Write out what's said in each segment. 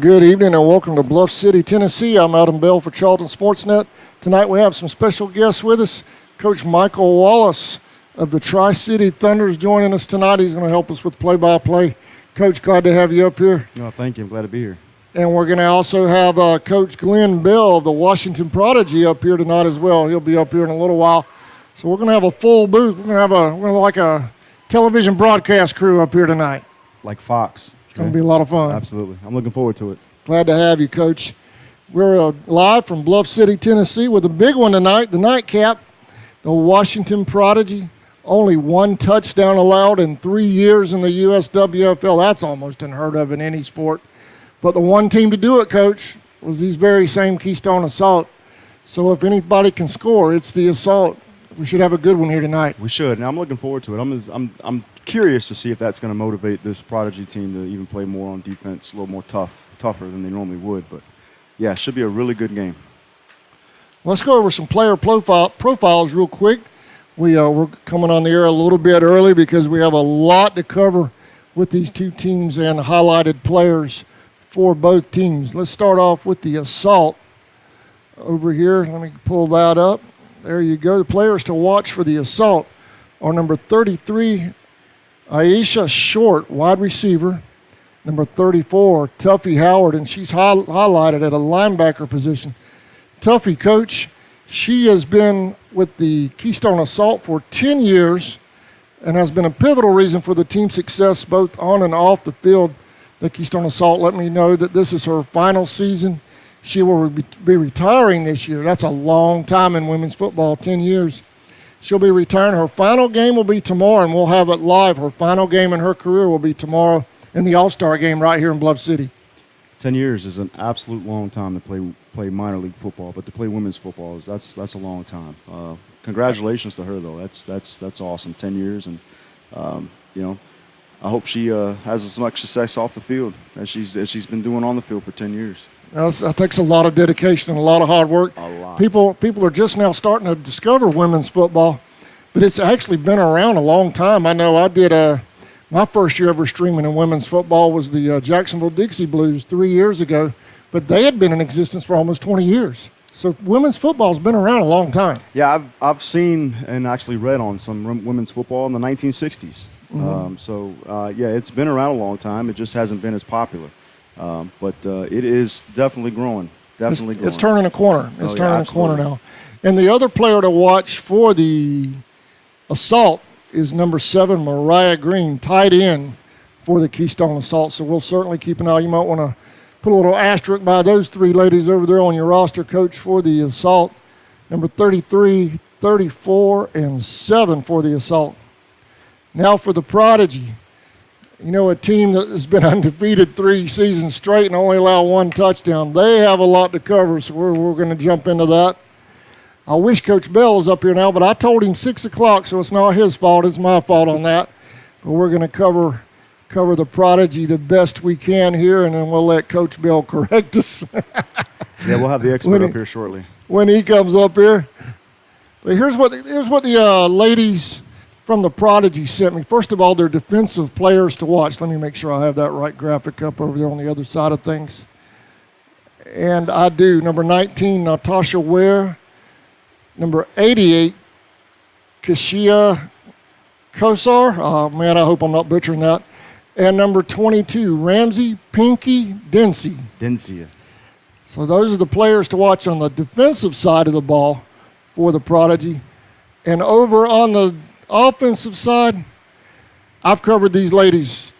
Good evening and welcome to Bluff City, Tennessee. I'm Adam Bell for Charlton Sportsnet. Tonight we have some special guests with us. Coach Michael Wallace of the Tri-City Thunder is joining us tonight. He's going to help us with play-by-play. Coach, glad to have you up here. Oh, thank you. I'm glad to be here. And we're going to also have Coach Glenn Bell of the Washington Prodigy up here tonight as well. He'll be up here in a little while. So we're going to have a full booth. We're going to have like a television broadcast crew up here tonight. Like Fox. It's going to be a lot of fun. Absolutely. I'm looking forward to it. Glad to have you, Coach. We're live from Bluff City, Tennessee with a big one tonight, the nightcap, the Washington Prodigy. Only one touchdown allowed in 3 years in the USWFL. That's almost unheard of in any sport. But the one team to do it, Coach, was these very same Keystone Assault. So if anybody can score, it's the Assault. We should have a good one here tonight. We should, and I'm looking forward to it. I'm curious to see if that's going to motivate this Prodigy team to even play more on defense, a little more tougher than they normally would. But, yeah, it should be a really good game. Let's go over some player profiles real quick. We're coming on the air a little bit early because we have a lot to cover with these two teams and highlighted players for both teams. Let's start off with the Assault over here. Let me pull that up. There you go. The players to watch for the Assault are number 33, Aisha Short, wide receiver. Number 34, Tuffy Howard, and she's highlighted at a linebacker position. Tuffy, Coach, she has been with the Keystone Assault for 10 years and has been a pivotal reason for the team's success both on and off the field. The Keystone Assault let me know that this is her final season. She will be retiring this year. That's a long time in women's football, 10 years. She'll be retiring. Her final game will be tomorrow, and we'll have it live. Her final game in her career will be tomorrow in the All-Star game right here in Bluff City. 10 years is an absolute long time to play minor league football, but to play women's football, that's a long time. Congratulations to her, though. That's awesome, 10 years. And, I hope she has as much success off the field as she's been doing on the field for 10 years. That takes a lot of dedication and a lot of hard work. A lot. People are just now starting to discover women's football, but it's actually been around a long time. I know I did my first year ever streaming in women's football was the Jacksonville Dixie Blues 3 years ago, but they had been in existence for almost 20 years. So women's football has been around a long time. Yeah, I've seen and actually read on some women's football in the 1960s. Mm-hmm. It's been around a long time. It just hasn't been as popular. But it is definitely growing. It's turning a corner. It's turning a corner now. And the other player to watch for the Assault is number 7, Mariah Green, tight end for the Keystone Assault. So we'll certainly keep an eye. You might want to put a little asterisk by those 3 ladies over there on your roster, Coach, for the Assault. Number 33, 34, and 7 for the Assault. Now for the Prodigy. You know, a team that has been undefeated 3 seasons straight and only allow 1 touchdown. They have a lot to cover, so we're going to jump into that. I wish Coach Bell was up here now, but I told him 6 o'clock, so it's not his fault. It's my fault on that. But we're going to cover the Prodigy the best we can here, and then we'll let Coach Bell correct us. Yeah, we'll have the expert up here shortly. When he comes up here. But here's what the ladies from the Prodigy sent me. First of all, they're defensive players to watch. Let me make sure I have that right graphic up over there on the other side of things. And I do. Number 19, Natasha Ware. Number 88, Kashia Kosar. Oh, man, I hope I'm not butchering that. And number 22, Ramsey Pinky Dempsey. So those are the players to watch on the defensive side of the ball for the Prodigy. And over on the offensive side, I've covered these ladies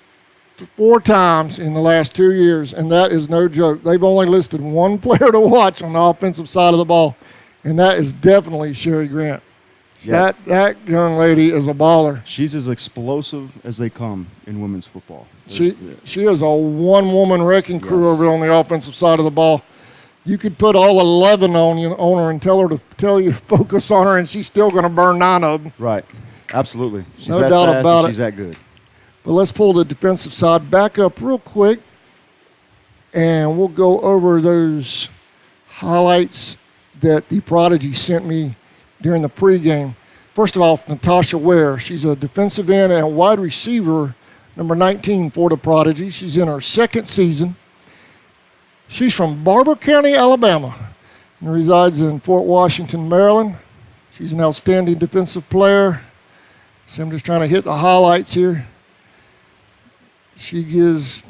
4 times in the last 2 years, and that is no joke. They've only listed 1 player to watch on the offensive side of the ball, and that is definitely Sherry Grant. Yeah. That young lady is a baller. She's as explosive as they come in women's football. She is a one-woman wrecking crew over on the offensive side of the ball. You could put all 11 on her and tell you to focus on her, and she's still going to burn 9 of them. Right. Absolutely. She's no doubt fast about it. She's that good. But let's pull the defensive side back up real quick, and we'll go over those highlights that the Prodigy sent me during the pregame. First of all, Natasha Ware. She's a defensive end and wide receiver, number 19 for the Prodigy. She's in her 2nd season. She's from Barber County, Alabama, and resides in Fort Washington, Maryland. She's an outstanding defensive player. So I'm just trying to hit the highlights here. She gives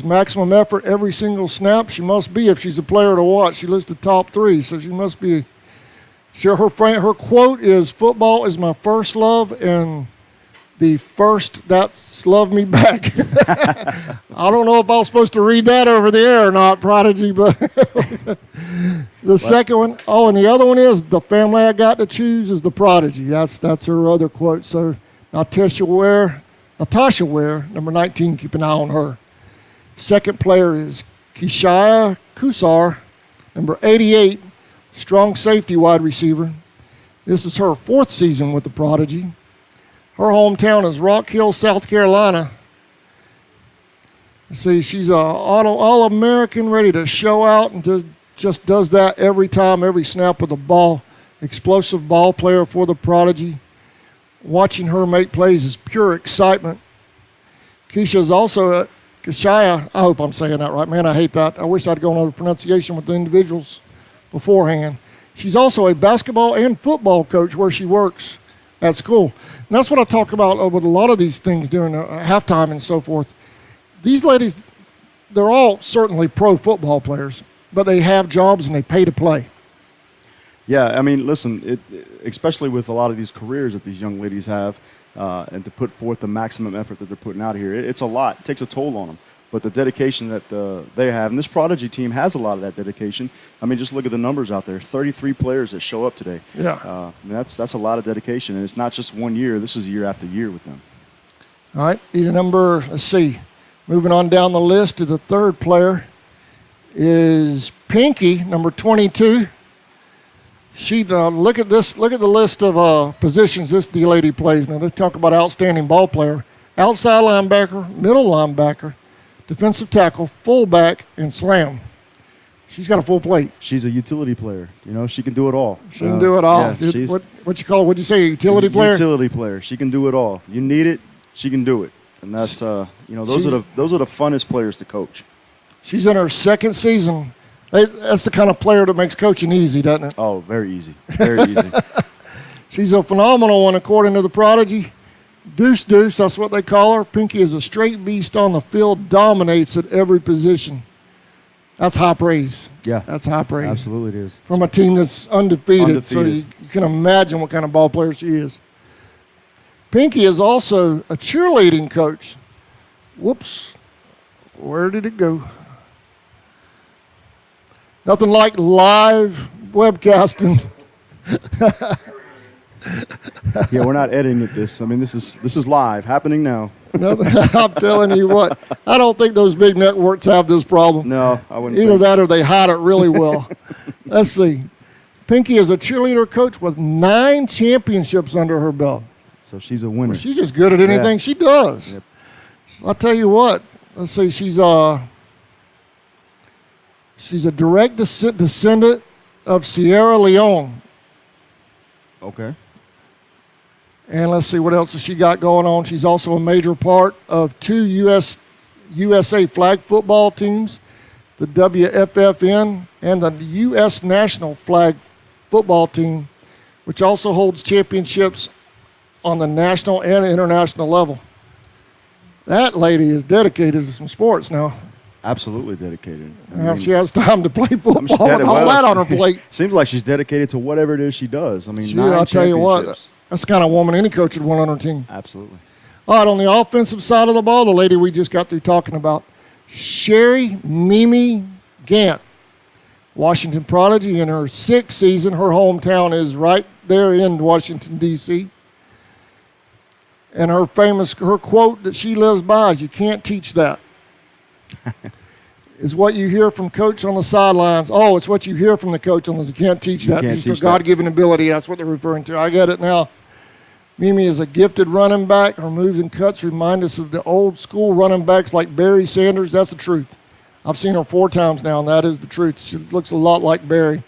maximum effort every single snap. She must be, if she's a player to watch. She listed top 3, so she must be. Sure, her quote is, "Football is my first love, and the first that's loved me back." I don't know if I was supposed to read that over the air or not, Prodigy, but the second one, and the other one is, "The family I got to choose is the Prodigy." That's her other quote. So Natasha Ware, number 19, keep an eye on her. Second player is Kishaya Kusar, number 88, strong safety wide receiver. This is her 4th season with the Prodigy. Her hometown is Rock Hill, South Carolina. See, she's an All-American, ready to show out, and just does that every time, every snap of the ball. Explosive ball player for the Prodigy. Watching her make plays is pure excitement. Kishaya, I hope I'm saying that right, man. I hate that. I wish I'd gone over pronunciation with the individuals beforehand. She's also a basketball and football coach where she works at school. And that's what I talk about with a lot of these things during halftime and so forth. These ladies, they're all certainly pro football players, but they have jobs and they pay to play. Yeah, I mean, listen, especially with a lot of these careers that these young ladies have, and to put forth the maximum effort that they're putting out here, it's a lot. It takes a toll on them. But the dedication that they have, and this Prodigy team has a lot of that dedication. I mean, just look at the numbers out there. 33 players that show up today. Yeah. I mean, that's a lot of dedication, and it's not just 1 year. This is year after year with them. All right, let's see. Moving on down the list to the third player is Pinky, number 22. She look at this. Look at the list of positions this lady plays. Now let's talk about outstanding ball player: outside linebacker, middle linebacker, defensive tackle, fullback, and slam. She's got a full plate. She's a utility player. You know, she can do it all. She can do it all. Yeah, what you call it? What'd you say? A utility player. Utility player. She can do it all. If you need it, she can do it. And that's those are the funnest players to coach. She's in her 2nd season. That's the kind of player that makes coaching easy, doesn't it? Oh, very easy. Very easy. She's a phenomenal one, according to the Prodigy. Deuce, that's what they call her. Pinky is a straight beast on the field, dominates at every position. That's high praise. Yeah. That's high praise. Absolutely it is. From a team that's undefeated. So you can imagine what kind of ball player she is. Pinky is also a cheerleading coach. Whoops. Where did it go? Nothing like live webcasting. Yeah, we're not editing this. I mean, this is live, happening now. I'm telling you what, I don't think those big networks have this problem. No, I wouldn't. Either that or they hide it really well. Let's see. Pinky is a cheerleader coach with 9 championships under her belt. So she's a winner. Well, she's just good at anything she does. Yep. So I'll tell you what. Let's see. She's a direct descendant of Sierra Leone. Okay. And let's see, what else has she got going on? She's also a major part of 2 USA flag football teams, the WFFN and the U.S. National Flag Football Team, which also holds championships on the national and international level. That lady is dedicated to some sports now. Absolutely dedicated. She has time to play football with all that on her plate. Seems like she's dedicated to whatever it is she does. I mean, I'll tell you what, that's the kind of woman any coach would want on her team. Absolutely. All right, on the offensive side of the ball, the lady we just got through talking about, Sherry Mimi Gant, Washington Prodigy, in her 6th season. Her hometown is right there in Washington, D.C. And her quote that she lives by is, "You can't teach that." Is what you hear from coach on the sidelines. Oh, it's what you hear from the coach on the. You can't teach that. It's a God-given ability. That's what they're referring to. I get it now. Mimi is a gifted running back. Her moves and cuts remind us of the old school running backs like Barry Sanders. That's the truth. I've seen her 4 times now, and that is the truth. She looks a lot like Barry.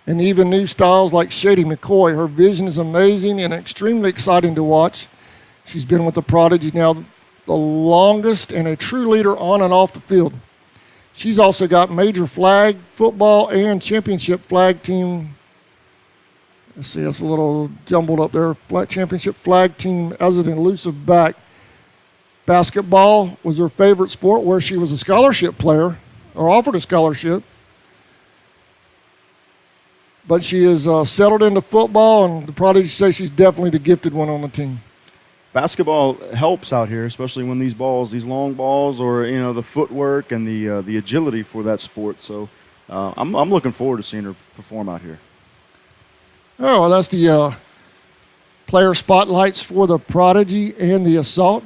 And even new styles like Shady McCoy. Her vision is amazing and extremely exciting to watch. She's been with the Prodigy now the longest and a true leader on and off the field. She's also got major flag football and championship flag team. Let's see, it's a little jumbled up there. Championship flag team as an elusive back. Basketball was her favorite sport, where she was a scholarship player, or offered a scholarship. But she is settled into football, and the Prodigy say she's definitely the gifted one on the team. Basketball helps out here, especially when these long balls, or the footwork and the agility for that sport. So I'm looking forward to seeing her perform out here. Oh, well, that's the player spotlights for the Prodigy and the Assault.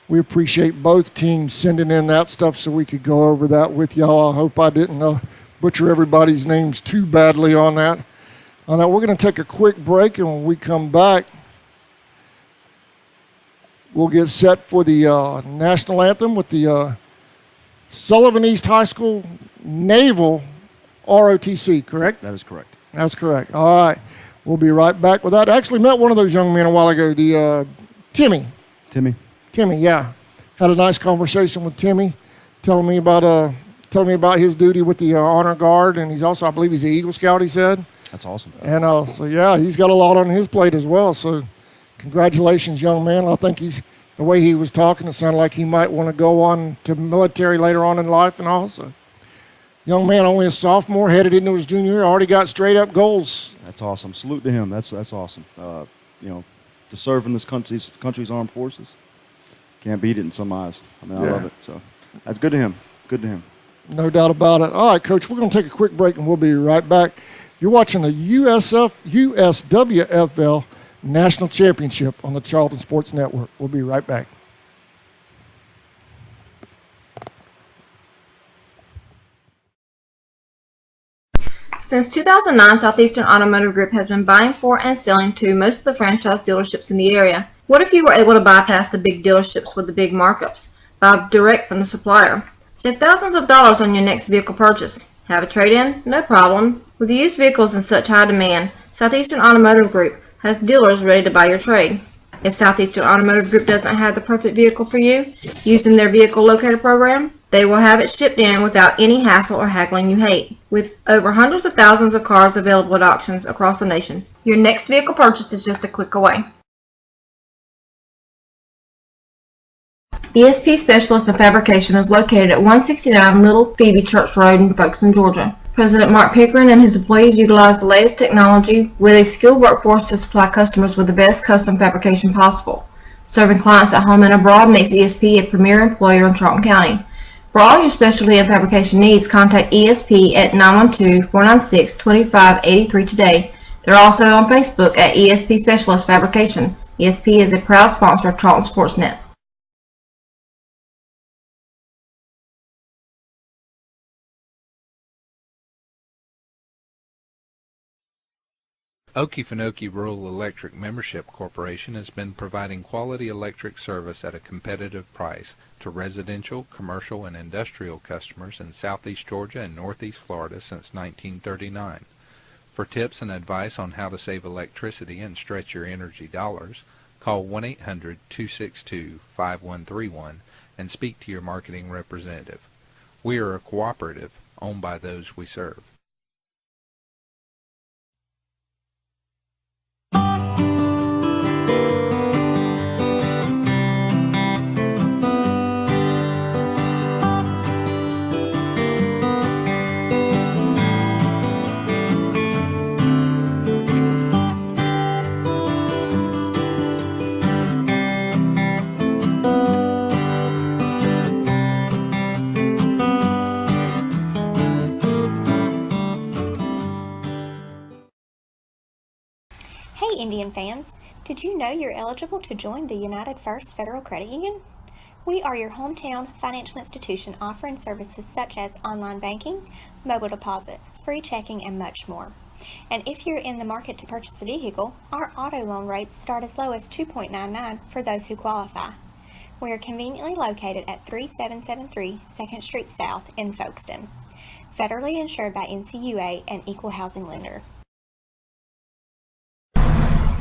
We appreciate both teams sending in that stuff so we could go over that with y'all. I hope I didn't butcher everybody's names too badly on that. We're going to take a quick break, and when we come back, we'll get set for the national anthem with the Sullivan East High School Naval ROTC, correct? That is correct. That's correct. All right. We'll be right back with that. I actually met one of those young men a while ago, Timmy. Timmy, yeah. Had a nice conversation with Timmy, telling me about his duty with the Honor Guard, and he's also, I believe he's an Eagle Scout, he said. That's awesome. And so, yeah, he's got a lot on his plate as well. So congratulations, young man. I think the way he was talking, it sounded like he might want to go on to military later on in life and all. So young man, only a sophomore, headed into his junior year, already got straight-up goals. That's awesome. Salute to him. That's awesome. To serve in this country's armed forces, can't beat it in some eyes. I love it. So that's good to him. Good to him. No doubt about it. All right, Coach, we're going to take a quick break, and we'll be right back. You're watching the USWFL National Championship on the Charlton Sports Network. We'll be right back. Since 2009, Southeastern Automotive Group has been buying for and selling to most of the franchise dealerships in the area. What if you were able to bypass the big dealerships with the big markups? Buy direct from the supplier. Save thousands of dollars on your next vehicle purchase. Have a trade-in? No problem. With used vehicles in such high demand, Southeastern Automotive Group has dealers ready to buy your trade. If Southeastern Automotive Group doesn't have the perfect vehicle for you, using their vehicle locator program, they will have it shipped in without any hassle or haggling you hate. With over hundreds of thousands of cars available at auctions across the nation, your next vehicle purchase is just a click away. ESP Specialist in Fabrication is located at 169 Little Phoebe Church Road in Folkestone, Georgia. President Mark Pickering and his employees utilize the latest technology with a skilled workforce to supply customers with the best custom fabrication possible. Serving clients at home and abroad makes ESP a premier employer in Charlton County. For all your specialty and fabrication needs, contact ESP at 912-496-2583 today. They're also on Facebook at ESP Specialist Fabrication. ESP is a proud sponsor of Charlton Sportsnet. Okefenokee Rural Electric Membership Corporation has been providing quality electric service at a competitive price to residential, commercial, and industrial customers in southeast Georgia and northeast Florida since 1939. For tips and advice on how to save electricity and stretch your energy dollars, call 1-800-262-5131 and speak to your marketing representative. We are a cooperative owned by those we serve. Hey Indian fans, did you know you're eligible to join the United First Federal Credit Union? We are your hometown financial institution offering services such as online banking, mobile deposit, free checking, and much more. And if you're in the market to purchase a vehicle, our auto loan rates start as low as 2.99 for those who qualify. We are conveniently located at 3773 2nd Street South in Folkestone. Federally insured by NCUA and Equal Housing Lender.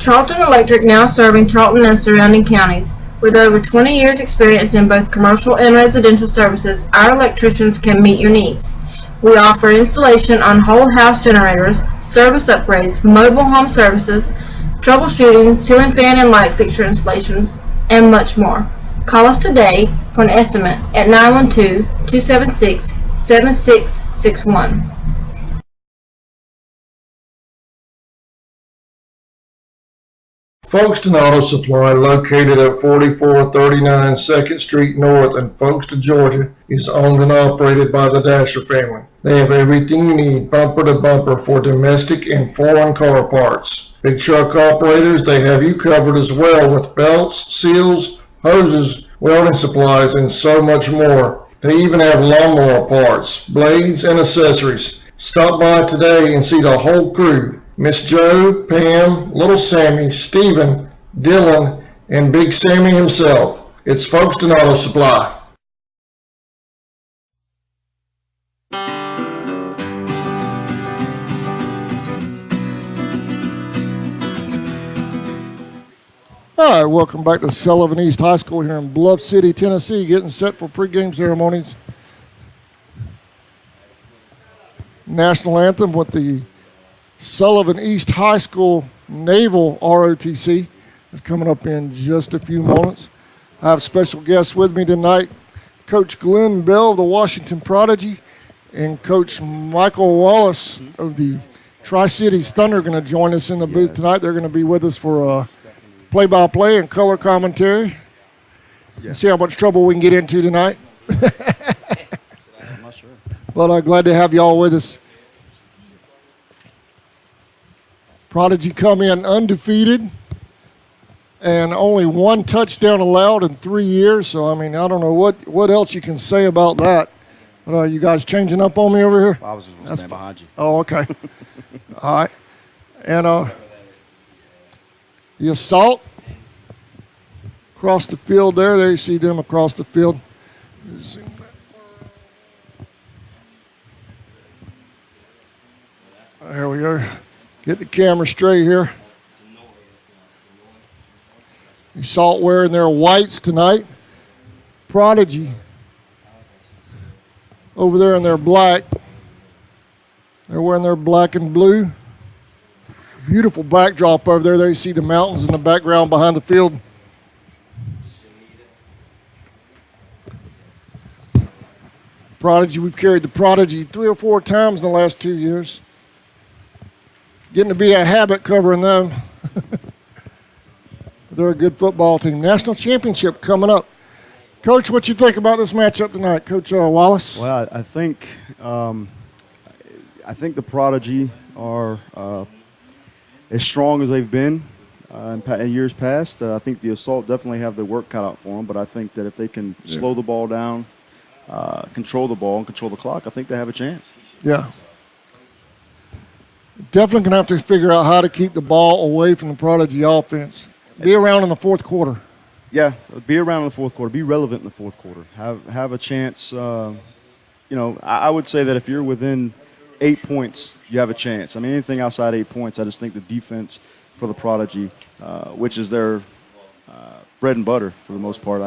Charlton Electric now serving Charlton and surrounding counties. With over 20 years' experience in both commercial and residential services, our electricians can meet your needs. We offer installation on whole house generators, service upgrades, mobile home services, troubleshooting, ceiling fan and light fixture installations, and much more. Call us today for an estimate at 912-276-7661. Folkestone Auto Supply, located at 4439 2nd Street North in Folkestone, Georgia, is owned and operated by the Dasher family. They have everything you need, bumper to bumper, for domestic and foreign car parts. Big truck operators, they have you covered as well with belts, seals, hoses, welding supplies, and so much more. They even have lawnmower parts, blades, and accessories. Stop by today and see the whole crew. Miss Joe, Pam, Little Sammy, Stephen, Dylan, and Big Sammy himself. It's Folkestone Auto Supply. All right, welcome back to Sullivan East High School here in Bluff City, Tennessee, getting set for pregame ceremonies. National anthem with the Sullivan East High School Naval ROTC is coming up in just a few moments. I have special guests with me tonight, Coach Glenn Bell of the Washington Prodigy and Coach Michael Wallace of the Tri-Cities Thunder are going to join us in the booth tonight. They're going to be with us for play-by-play and color commentary. And see how much trouble we can get into tonight. I'm not sure. But I'm glad to have you all with us. Prodigy come in undefeated and only one touchdown allowed in 3 years. So, I mean, I don't know what else you can say about that. But you guys changing up on me over here? I was just going to stand behind you. Oh, okay. All right. And the assault across the field there. There you see them across the field. There we go. Get the camera straight here. The assault wearing their whites tonight. Prodigy over there in their black. They're wearing their black and blue. Beautiful backdrop over there. There you see the mountains in the background behind the field. Prodigy, we've carried the Prodigy 3 or 4 times in the last 2 years. Getting to be a habit covering them. They're a good football team. National championship coming up. Coach, what you think about this matchup tonight, Coach Wallace? Well, I think the Prodigy are as strong as they've been in years past. I think the Assault definitely have their work cut out for them, but I think that if they can slow the ball down, control the ball, and control the clock, I think they have a chance. Yeah. Definitely going to have to figure out how to keep the ball away from the Prodigy offense. Be around in the fourth quarter. Yeah, be around in the fourth quarter. Be relevant in the fourth quarter. Have a chance. I would say that if you're within 8 points, you have a chance. I mean, anything outside 8 points, I just think the defense for the Prodigy, which is their bread and butter for the most part,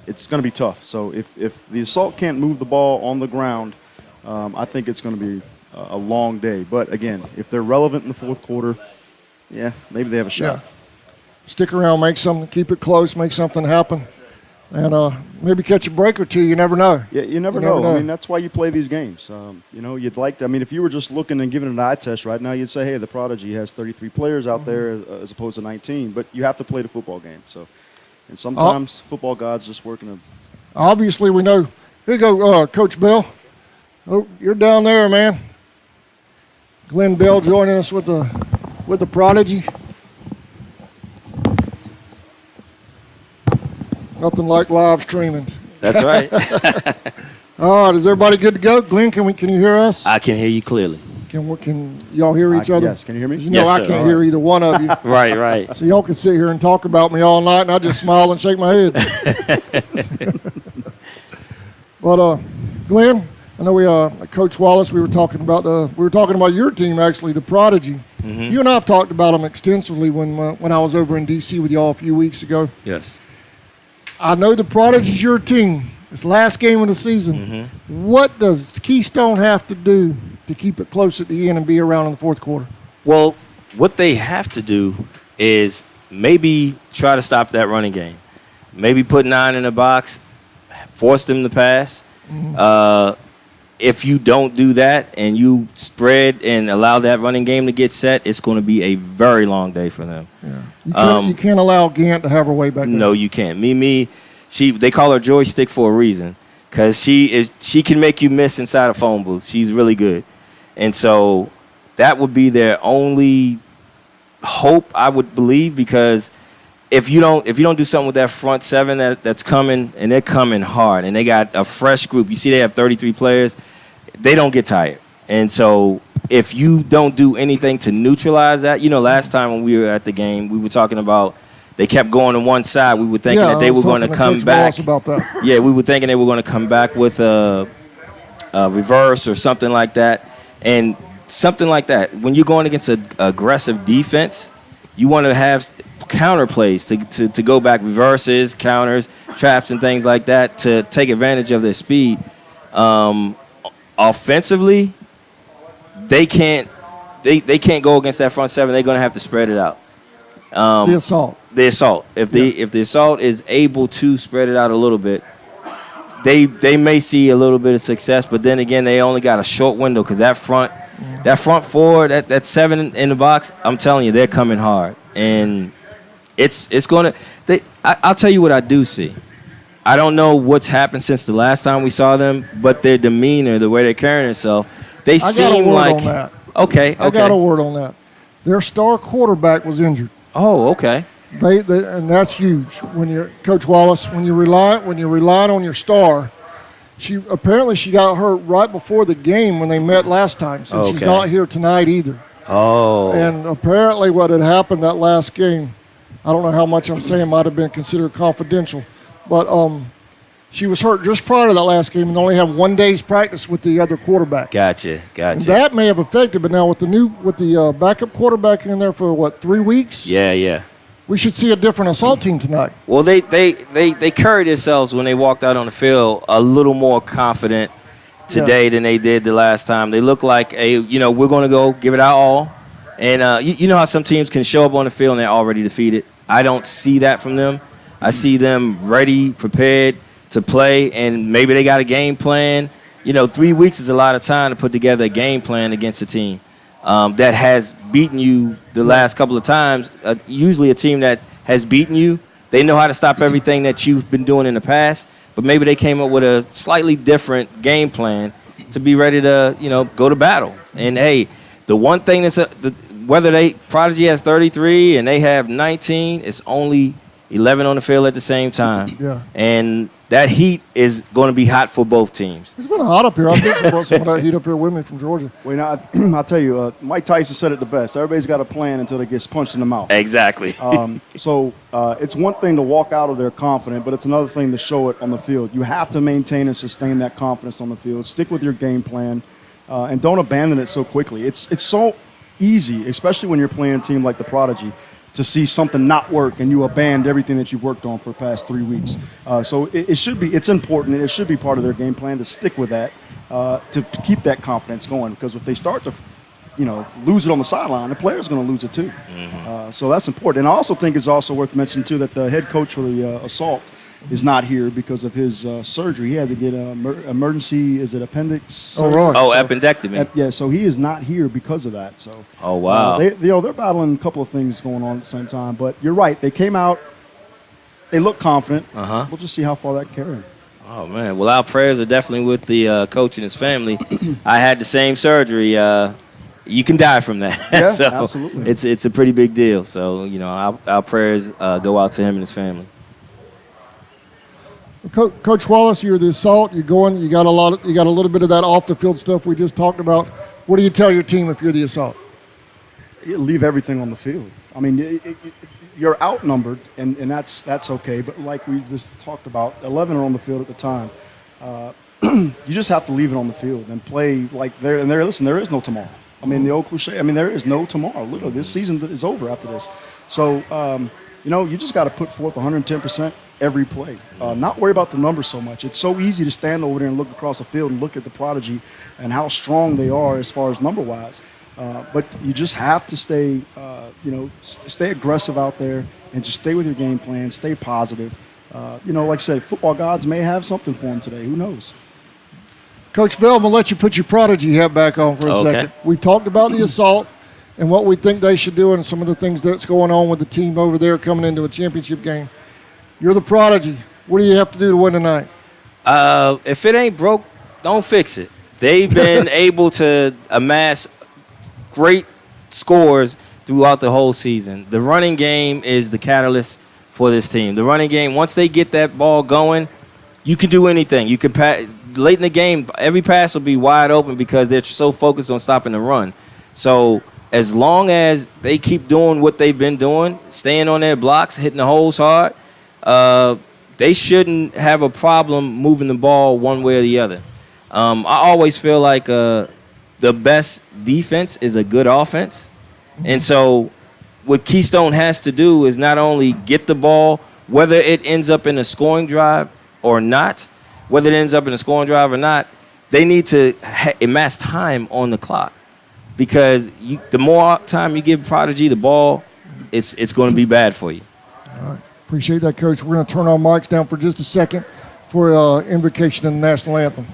it's going to be tough. So if the Assault can't move the ball on the ground, I think it's going to be a long day. But, again, if they're relevant in the fourth quarter, yeah, maybe they have a shot. Yeah. Stick around, make something, keep it close, make something happen, and maybe catch a break or two. You never know. Yeah, you never know. I mean, that's why you play these games. You'd like to. I mean, if you were just looking and giving an eye test right now, you'd say, hey, the Prodigy has 33 players out there as opposed to 19. But you have to play the football game. So, and sometimes football gods just working. Obviously, we know. Here you go, Coach Bell. Oh, you're down there, man. Glenn Bell joining us with the Prodigy. Nothing like live streaming. That's right. All right, is everybody good to go? Glenn, can you hear us? I can hear you clearly. Can y'all hear each other? Yes, can you hear me? You know Yes, I sir. can't hear either one of you. Right. So y'all can sit here and talk about me all night, and I just smile and shake my head. But Glenn, I know Coach Wallace. We were talking about your team actually, the Prodigy. Mm-hmm. You and I have talked about them extensively when I was over in D.C. with y'all a few weeks ago. Yes. I know the Prodigy's your team. It's last game of the season. Mm-hmm. What does Keystone have to do to keep it close at the end and be around in the fourth quarter? Well, what they have to do is maybe try to stop that running game. Maybe put 9 in the box, force them to pass. If you don't do that and you spread and allow that running game to get set, it's going to be a very long day for them. Yeah. You can't allow Gant to have her way back there. No, you can't. They call her joystick for a reason because she can make you miss inside a phone booth. She's really good. And so that would be their only hope, I would believe, because if you don't do something with that front seven that's coming, and they're coming hard, and they got a fresh group. You see they have 33 players. They don't get tired. And so if you don't do anything to neutralize that, last time when we were at the game, we were talking about they kept going to one side. We were thinking that they were going to come back. About that. Yeah, we were thinking they were going to come back with a reverse or something like that. And something like that, when you're going against an aggressive defense, you want to have counter plays to go back, reverses, counters, traps, and things like that to take advantage of their speed. Offensively, they can't go against that front seven. They're going to have to spread it out. The assault. The assault. If the assault is able to spread it out a little bit, they may see a little bit of success. But then again, they only got a short window because that front four, that 7 in the box, I'm telling you, they're coming hard, and it's going to. I'll tell you what I do see. I don't know what's happened since the last time we saw them, but their demeanor, the way they're carrying themselves, they seem like. I got a word on that. Okay. I got a word on that. Their star quarterback was injured. Oh, okay. They and that's huge. When you're Coach Wallace, when you rely on your star, she got hurt right before the game when they met last time, so she's not here tonight either. Oh. And apparently, what had happened that last game, I don't know how much I'm saying might have been considered confidential, but she was hurt just prior to that last game and only had 1 day's practice with the other quarterback. Gotcha. And that may have affected, but now with the backup quarterback in there for 3 weeks? Yeah. We should see a different assault team tonight. Well, they carried themselves when they walked out on the field a little more confident today than they did the last time. They look like we're going to go give it our all. And you know how some teams can show up on the field and they're already defeated. I don't see that from them. I see them ready, prepared to play, and maybe they got a game plan. 3 weeks is a lot of time to put together a game plan against a team that has beaten you the last couple of times. Usually a team that has beaten you, they know how to stop everything that you've been doing in the past, but maybe they came up with a slightly different game plan to be ready to, go to battle. And, hey, the one thing that's Prodigy has 33 and they have 19, it's only 11 on the field at the same time. Yeah. And that heat is going to be hot for both teams. It's been hot up here. I think I brought some of that heat up here with me from Georgia. Well, I'll tell you, Mike Tyson said it the best. Everybody's got a plan until it gets punched in the mouth. Exactly. So it's one thing to walk out of there confident, but it's another thing to show it on the field. You have to maintain and sustain that confidence on the field. Stick with your game plan, and don't abandon it so quickly. It's so easy, especially when you're playing a team like the Prodigy, to see something not work and you abandon everything that you've worked on for the past 3 weeks. So it's important, and it should be part of their game plan to stick with that, to keep that confidence going, because if they start to lose it on the sideline, the player's going to lose it too. Mm-hmm. So that's important. And I also think it's also worth mentioning too that the head coach for the assault is not here because of his surgery. He had to get emergency, is it appendix? Oh, right. Oh, appendectomy. Yeah, so he is not here because of that. So. Oh, wow. They're battling a couple of things going on at the same time. But you're right. They came out. They look confident. Uh-huh. We'll just see how far that can carry. Oh, man. Well, our prayers are definitely with the coach and his family. I had the same surgery. You can die from that. Yeah, so absolutely. It's a pretty big deal. So, our prayers go out to him and his family. Coach Wallace, you're the assault. You got a little bit of that off the field stuff we just talked about. What do you tell your team if you're the assault? You leave everything on the field. I mean, you're outnumbered, and that's okay. But like we just talked about, 11 are on the field at the time. You just have to leave it on the field and play like there. And listen, there is no tomorrow. I mean, the old cliche. I mean, there is no tomorrow. Literally, this season is over after this. So. you just got to put forth 110% every play. Not worry about the numbers so much. It's so easy to stand over there and look across the field and look at the Prodigy and how strong they are as far as number-wise. But you just have to stay, stay aggressive out there and just stay with your game plan, stay positive. Like I said, football gods may have something for them today. Who knows? Coach Bell, I'm going to let you put your Prodigy hat back on for a second. We've talked about the assault and what we think they should do and some of the things that's going on with the team over there coming into a championship game. You're the Prodigy. What do you have to do to win tonight? If it ain't broke, don't fix it. They've been able to amass great scores throughout the whole season. The running game is the catalyst for this team. The running game, once they get that ball going, you can do anything. You can pass. Late in the game, every pass will be wide open because they're so focused on stopping the run. So as long as they keep doing what they've been doing, staying on their blocks, hitting the holes hard, they shouldn't have a problem moving the ball one way or the other. I always feel like the best defense is a good offense. And so what Keystone has to do is not only get the ball, whether it ends up in a scoring drive or not, they need to amass time on the clock. Because the more time you give Prodigy the ball, it's going to be bad for you. All right. Appreciate that, Coach. We're going to turn our mics down for just a second for invocation of the national anthem.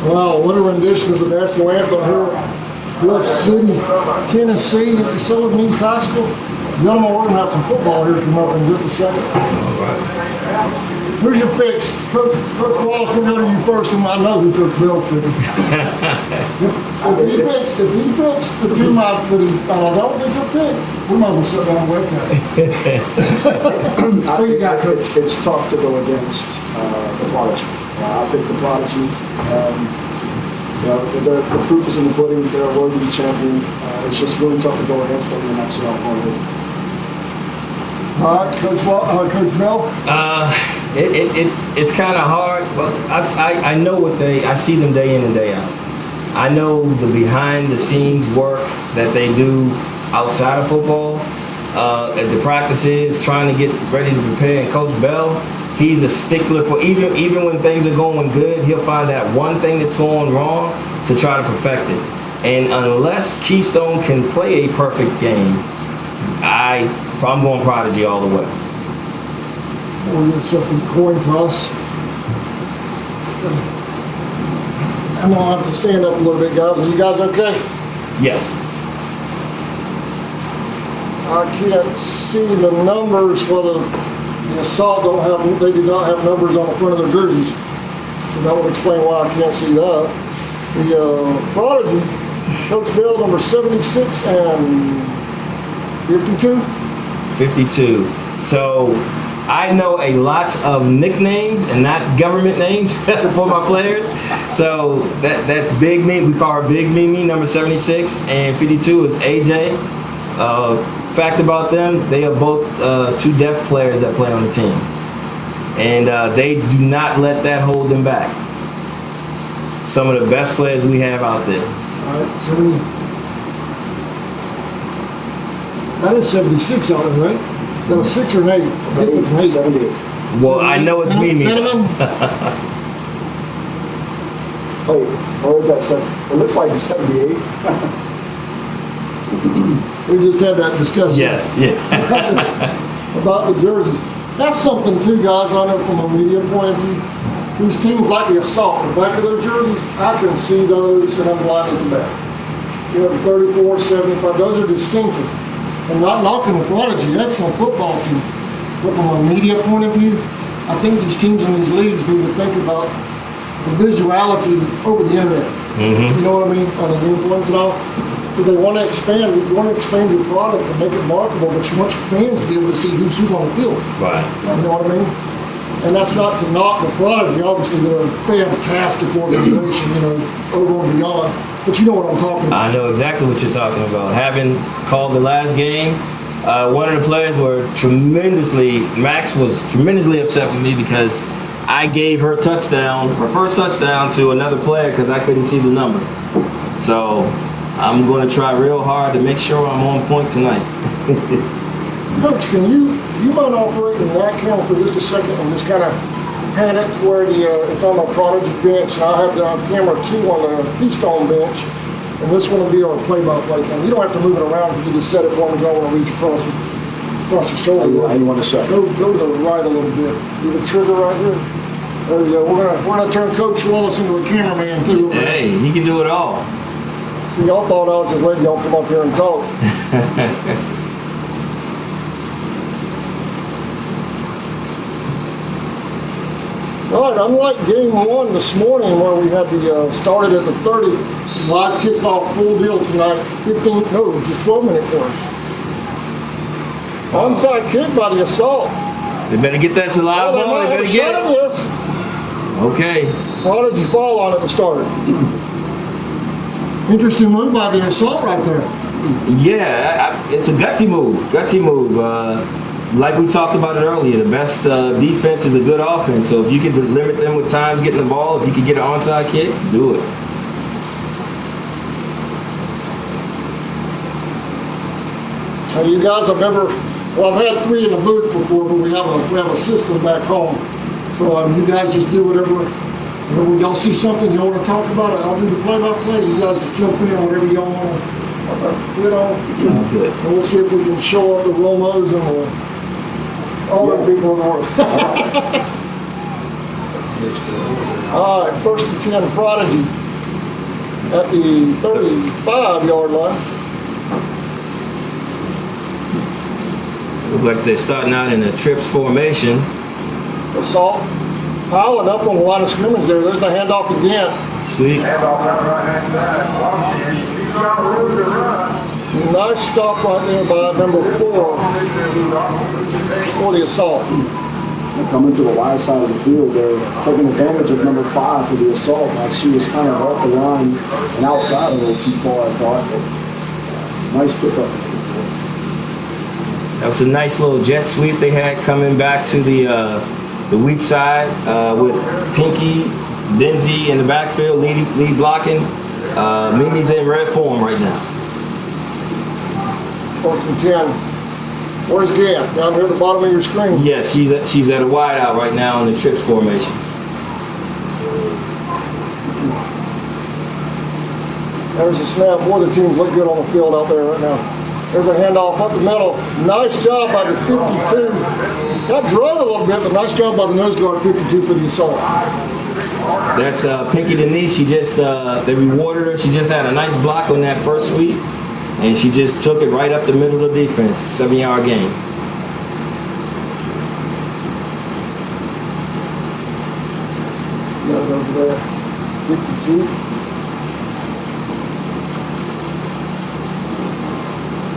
Wow, what a rendition of the national anthem here at Bluff City, Tennessee, at the Sullivan East High School. Gentlemen, we're going to have some football here come up in just a second. Who's your picks? Coach Wallace, we'll go to you first, and I know who Coach Bell's picking. if he picks the team out that I don't think he'll pick, we might as well sit down and wait now. Who you got, Coach? It's tough to go against the Prodigy. I picked the Prodigy. The proof is in the pudding. They're a worthy champion. It's just really tough to go against them, and that's what I'm going with. All right, Coach Bell. It's kind of hard, but I know I see them day in and day out. I know the behind the scenes work that they do outside of football, at the practices, trying to get ready to prepare. And Coach Bell, he's a stickler for even when things are going good, he'll find that one thing that's going wrong to try to perfect it. And unless Keystone can play a perfect game, I'm going Prodigy all the way. We'll get something coin toss. I'm going to have to stand up a little bit, guys. Are you guys okay? Yes. I can't see the numbers for the assault. They do not have numbers on the front of their jerseys. So that would explain why I can't see that. The Prodigy, Coach Bill, number 76 and 52. 52. So I know a lot of nicknames and not government names for my players. So that's Big Me. We call her Big Mimi, number 76, and 52 is AJ. Fact about them, they are both two deaf players that play on the team. And they do not let that hold them back. Some of the best players we have out there. All right, 70. That is 76 on it, right? That was 6 or an 8. I guess it's an 8. 78. Well, I know it's Mimi. Linemen? Or is that 7? It looks like it's 78. We just had that discussion. Yes, yeah. About the jerseys. That's something too, guys, I know from a media point of view. These teams like the assault, the back of those jerseys, I can see those and I'm blind as a bat. You have 34, 75, those are distinctive. I'm not knocking the Prodigy, excellent football team. But from a media point of view, I think these teams in these leagues need to think about the visuality over the internet. Mm-hmm. You know what I mean? On the influence and all. Because they want to expand, you want to expand your product and make it marketable, but you want your fans to be able to see who's on the field. Right. You know what I mean? And that's not to knock the Prodigy. Obviously, they're a fantastic organization, you know, over and beyond. But you know what I'm talking about. I know exactly what you're talking about. Having called the last game, one of the players Max was tremendously upset with me because I gave her first touchdown to another player because I couldn't see the number. So I'm going to try real hard to make sure I'm on point tonight. Coach, can you mind operating that camera for just a second and just kind of hand it to where it's on the Prodigy bench, and I'll have the camera 2 on the Keystone bench, and this one will be our play-by-play camera. You don't have to move it around if you just set it for me. I want to reach across your shoulder. How you want to set? Go to the right a little bit. Do the trigger right here. There you go. We're gonna turn Coach Wallace into a cameraman too. Hey, he can do it all. See, y'all thought I was just letting y'all come up here and talk. All right, unlike game 1 this morning where we had started at the 30, live kickoff full deal tonight, 12-minute course. Onside kick by the assault. They better get that live ball. They better get it. This. Okay. Prodigy fall on it to start. Interesting move by the assault right there. Yeah, it's a gutsy move. Like we talked about it earlier, the best defense is a good offense. So if you can limit them with times getting the ball, if you can get an onside kick, do it. Now you guys have I've had 3 in the booth before, but we have a system back home. So you guys just do whatever y'all see something you want to talk about, I'll do the play-by-play. You guys just jump in on whatever y'all want to, Sounds good. And we'll see if we can show up the Romos and all the people in the world. All right, 1st and 10 Prodigy at the 35-yard line. Look like they're starting out in a trips formation. Assault piling up on the line of scrimmage there. There's the handoff to Gant. Sweet. Nice stop right there by number 4 for the assault. Coming to the wide side of the field, they're taking advantage of number 5 for the assault. Like she was kind of off the line and outside a little too far, I thought. But nice pickup. That was a nice little jet sweep they had coming back to the weak side with Pinky, Denzi in the backfield, lead blocking. Mimi's in red form right now. 1st and 10. Where's Gant? Down here at the bottom of your screen. Yes, she's at a wide out right now in the trips formation. There's a snap. Boy, the teams look good on the field out there right now. There's a handoff up the middle. Nice job by the 52. Got drug a little bit, but nice job by the nose guard 52 for the assault. That's Pinky Denise. She just, they rewarded her. She just had a nice block on that first sweep, and she just took it right up the middle of the defense. 7-yard gain. over there. 52.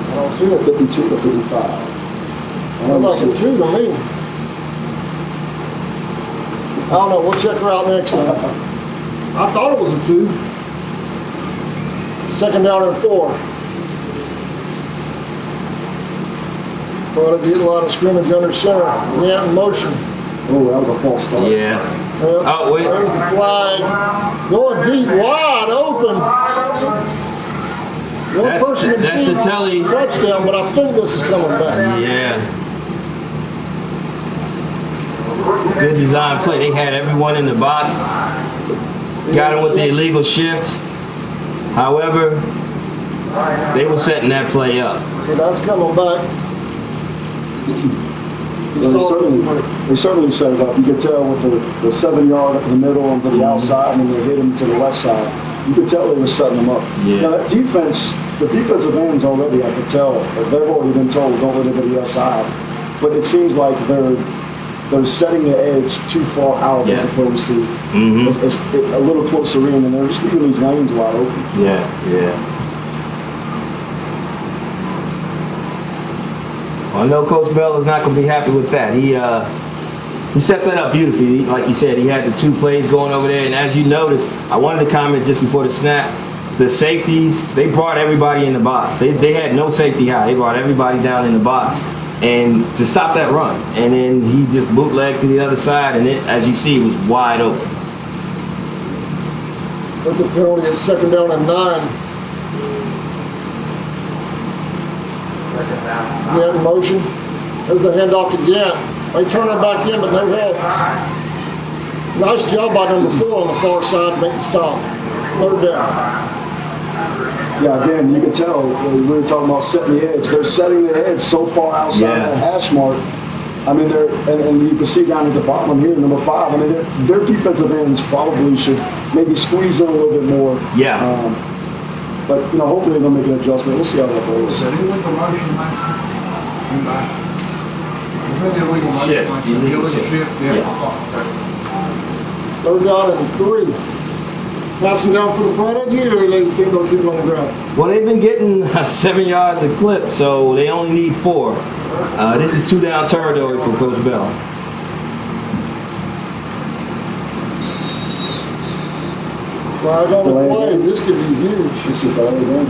I don't see it. 52 to 55. I Looks don't like see a 2 to me. I don't know. We'll check her out next time. I thought it was a 2. Second down and 4. Prodigy hit a lot of scrimmage under center. Gant in motion. Oh, that was a false start. Yeah. Yep. Oh, wait. There's the flag. Going deep, wide open. One That's- person that's the deep, telly. touchdown, but I think this is coming back. Yeah. Good design play. They had everyone in the box. Got him with the illegal shift. However, they were setting that play up. So that's coming back. They certainly set it up. You could tell with the 7 yard up in the middle and to the outside, and then they hit him to the left side. You could tell they were setting them up. Yeah. Now that defense, the defensive ends already, I could tell, they've already been told don't let anybody else out. But it seems like they're setting the edge too far out Yes. as opposed to Mm-hmm. it's a little closer in, and they're just leaving these lanes wide open. Yeah. Well, I know Coach Bell is not going to be happy with that. He set that up beautifully. Like you said, he had the 2 plays going over there. And as you noticed, I wanted to comment just before the snap, the safeties, they brought everybody in the box. They had no safety high. They brought everybody down in the box and to stop that run. And then he just bootlegged to the other side, and it, as you see, was wide open. With the penalty at second down and 9. Gant in motion. There's the handoff to Gant. They turn it back in, but no help. Nice job by number 4 on the far side to make the stop. Third down. Yeah, again, you can tell we were talking about setting the edge. They're setting the edge so far outside Yeah. that hash mark. I mean, and you can see down at the bottom here, number 5. I mean, their defensive ends probably should maybe squeeze in a little bit more. Yeah. But hopefully they'll make an adjustment. We'll see how that goes. Illegal motion, illegal motion. Shift, illegal shift. Yeah. Yes. Third down and 3. Passing down for the Prodigy, or they think they'll keep it on the ground? Well, they've been getting 7 yards a clip, so they only need 4. This is 2 down territory for Coach Bell. Flag on the Delay play. again. This could be huge. This is bad again.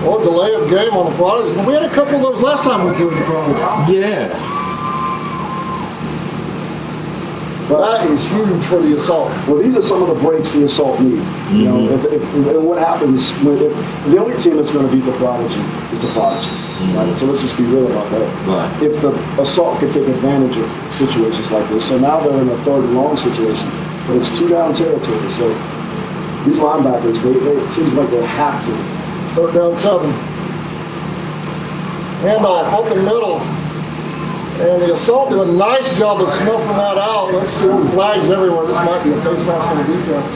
Or delay of game on the Prodigy. We had a couple of those last time we played the Prodigy. Yeah. That is huge for the assault. Well, these are some of the breaks the assault need. You know, if what happens if the only team that's going to beat the Prodigy is the Prodigy, right? So let's just be real about that. Right. If the assault can take advantage of situations like this, so now they're in a 3rd and long situation, but it's 2 down territory. So these linebackers, it seems like they have to. 3rd down 7. Handoff up the middle. And the assault did a nice job of snuffing that out. Let's see, flags everywhere. This might be a face mask on the defense.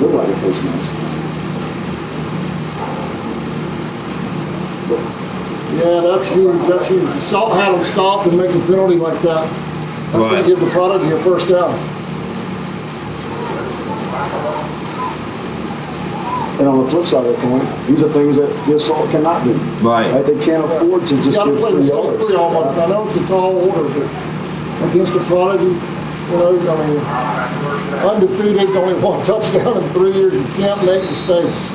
Look like a face mask. Yeah, that's huge. That's huge. The assault had them stopped and make a penalty like that. That's going Right. to give the Prodigy a first down. And on the flip side of the coin, these are things that the assault cannot do. Right. They can't afford to You just got to get play 3 the state yards. free almost. I know it's a tall order, but against the Prodigy, undefeated, only 1 touchdown in 3 years. You can't make mistakes.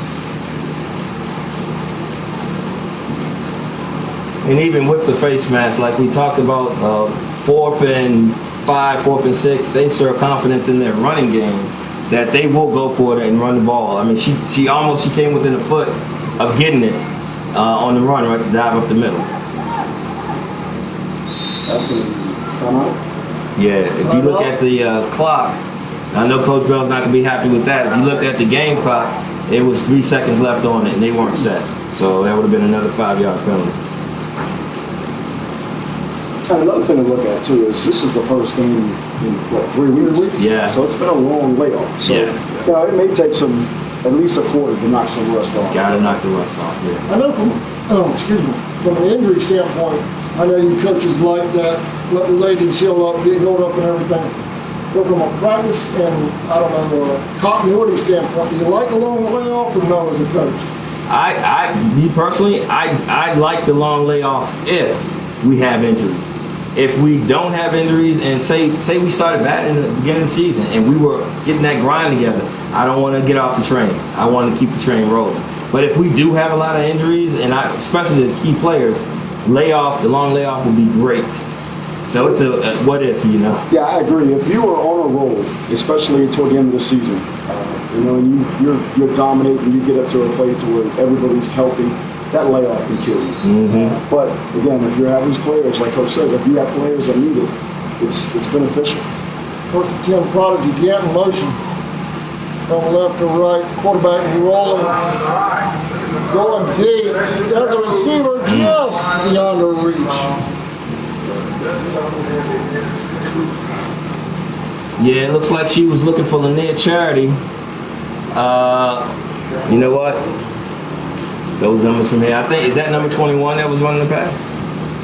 And even with the face mask, like we talked about, 4th and 5, 4th and 6, they show confidence in their running game that they will go for it and run the ball. I mean, she came within a foot of getting it on the run, right, dive up the middle. Absolutely. Timeout. Yeah, if you look at the clock, I know Coach Bell's not going to be happy with that. If you looked at the game clock, it was 3 seconds left on it, and they weren't set. So that would have been another 5-yard penalty. And another thing to look at too is this is the first game in 3 weeks. Yeah. So it's been a long layoff. So Yeah. it may take at least a quarter to knock some rust off. Got to knock the rust off, yeah. I know from an injury standpoint, I know you coaches like that. Let the ladies heal up, get healed up and everything. But from a practice and, I don't know, a continuity standpoint, do you like the long layoff or no as a coach? Me personally, I like the long layoff if we have injuries. If we don't have injuries and say we started bad in the beginning of the season and we were getting that grind together, I don't want to get off the train. I want to keep the train rolling. But if we do have a lot of injuries, and especially the key players, the long layoff would be great. So it's a what if, you know? Yeah, I agree. If you are on a roll, especially toward the end of the season, and you're dominating, you get up to a place where everybody's healthy, that layoff can kill you. Mm-hmm. But again, if you're having these players, like Coach says, if you have players that need it, it's beneficial. First and 10, Prodigy, Gant in motion. From left to right, quarterback rolling. Going deep. As a receiver, just beyond her reach. Yeah, it looks like she was looking for Lanier Charity. You know what? Those numbers from here. I think, is that number 21 that was running the pass?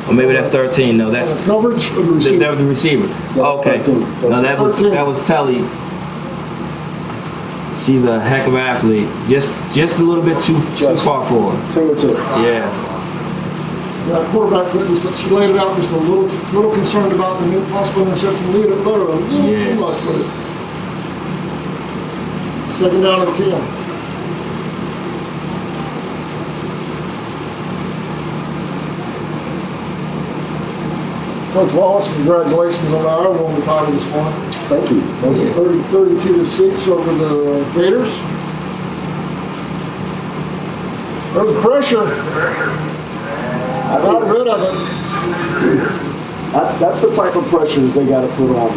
Or maybe that's 13. No, that's Coverage of the receiver. that was the receiver. Okay. 13. No, that was Telly. She's a heck of an athlete. Just a little bit too far forward. Fingertip. Yeah. That quarterback, she laid it out just a little concerned about the possible interception. Lead it better, a little too much with it. Second down and 10. Coach Wallace, congratulations on the Ireland title this morning. Thank you. 32-6 over the Gators. There's pressure. Got rid of it. That's the type of pressure that they got to put on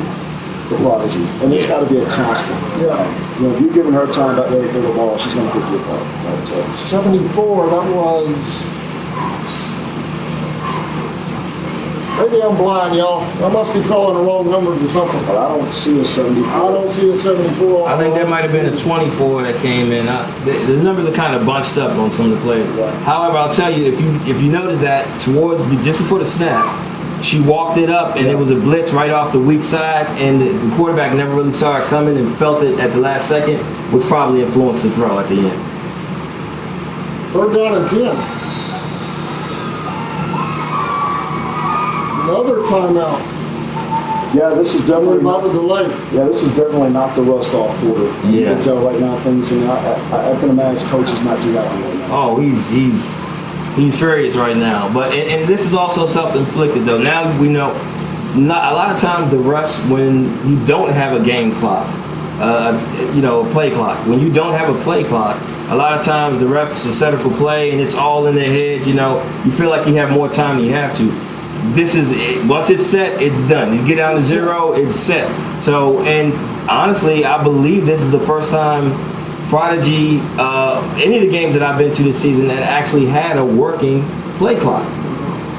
the Prodigy, and it's got to be a constant. Yeah. You know, if you're giving her time back there to throw the ball, she's going to pick you apart. Right? So, 74, that was... Maybe I'm blind, y'all. I must be calling the wrong numbers or something. but I don't see a 74. I don't see a 74. I think there might have been a 24 that came in. The numbers are kind of bunched up on some of the plays. Right. However, I'll tell you, if you notice that just before the snap, she walked it up and it was a blitz right off the weak side, and the quarterback never really saw it coming and felt it at the last second, which probably influenced the throw at the end. Third down and 10. Another timeout. Yeah, this is definitely About the delay. Yeah, this is definitely not the rust off quarter. You Yeah. can tell right now things, and I can imagine coach is not too happy right now. Oh, he's furious right now. But and this is also self-inflicted though. Now we know. A lot of times the refs, when you don't have a game clock, a play clock. When you don't have a play clock, a lot of times the refs are set up for play, and it's all in their head. You know, you feel like you have more time than you have to. This is it. Once it's set, it's done. You get down to 0, it's set. So, and honestly, I believe this is the first time Prodigy, any of the games that I've been to this season, that actually had a working play clock.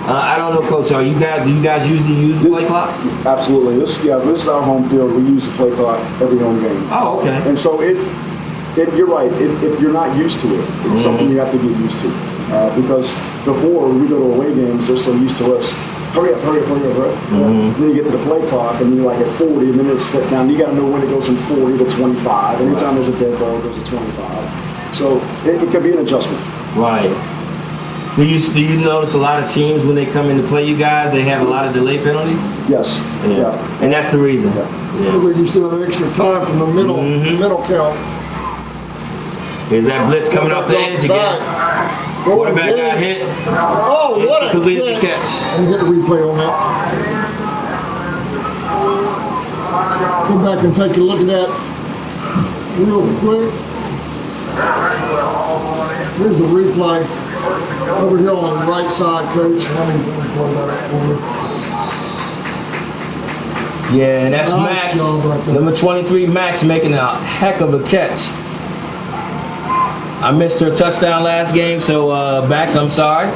I don't know, Coach. Do you guys usually use the play clock? Absolutely. This is our home field. We use the play clock every home game. Oh, okay. And so you're right. If you're not used to it, it's something you have to get used to. Because before we go to away games, they're so used to us. Hurry up. Then you get to the play clock and you're like at 40, and then it's slipped down. You got to know when it goes from 40 to 25. Anytime there's a dead ball, it goes to 25. So it can be an adjustment. Right. Do you notice a lot of teams when they come in to play you guys, they have a lot of delay penalties? Yes. Yeah. And that's the reason. Yeah. Because you still have extra time from the middle count. Here's that blitz coming off the edge again. Quarterback got hit. Oh, what a Completed the catch. And get a replay on that. Go back and take a look at that real quick. Here's the replay. Over here on the right side, Coach. Let me play that up for you. Yeah, and that's Nice Max. job right there. Number 23, Max, making a heck of a catch. I missed her touchdown last game, so Max, I'm sorry.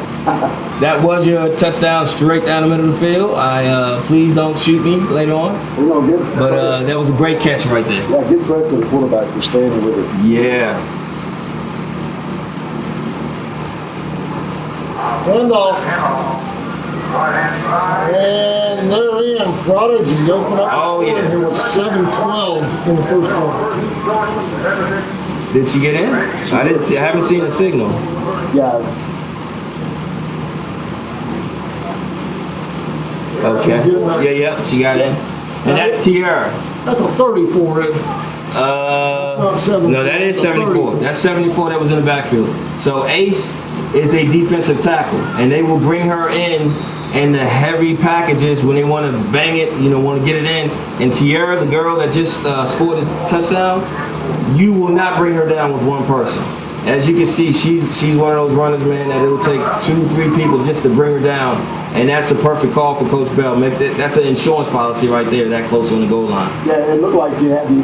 That was your touchdown straight down the middle of the field. Please don't shoot me later on. But that was a great catch right there. Yeah, give credit to the quarterback for staying with it. Yeah. Handoff. And they're in. Prodigy open up the Oh, score yeah. here with 7-12 in the first quarter. Did she get in? I didn't see. I haven't seen the signal. Yeah. Okay. Yeah. She got in. And that's Tierra. That's a 34, isn't it? not 74. No, that is A 74. 30. That's 74 that was in the backfield. So Ace is a defensive tackle, and they will bring her in the heavy packages when they want to bang it, want to get it in. And Tierra, the girl that just scored a touchdown, you will not bring her down with one person. As you can see, she's one of those runners, man, that it'll take 2-3 people just to bring her down. And that's a perfect call for Coach Bell. That's an insurance policy right there, that close on the goal line. Yeah, it looked like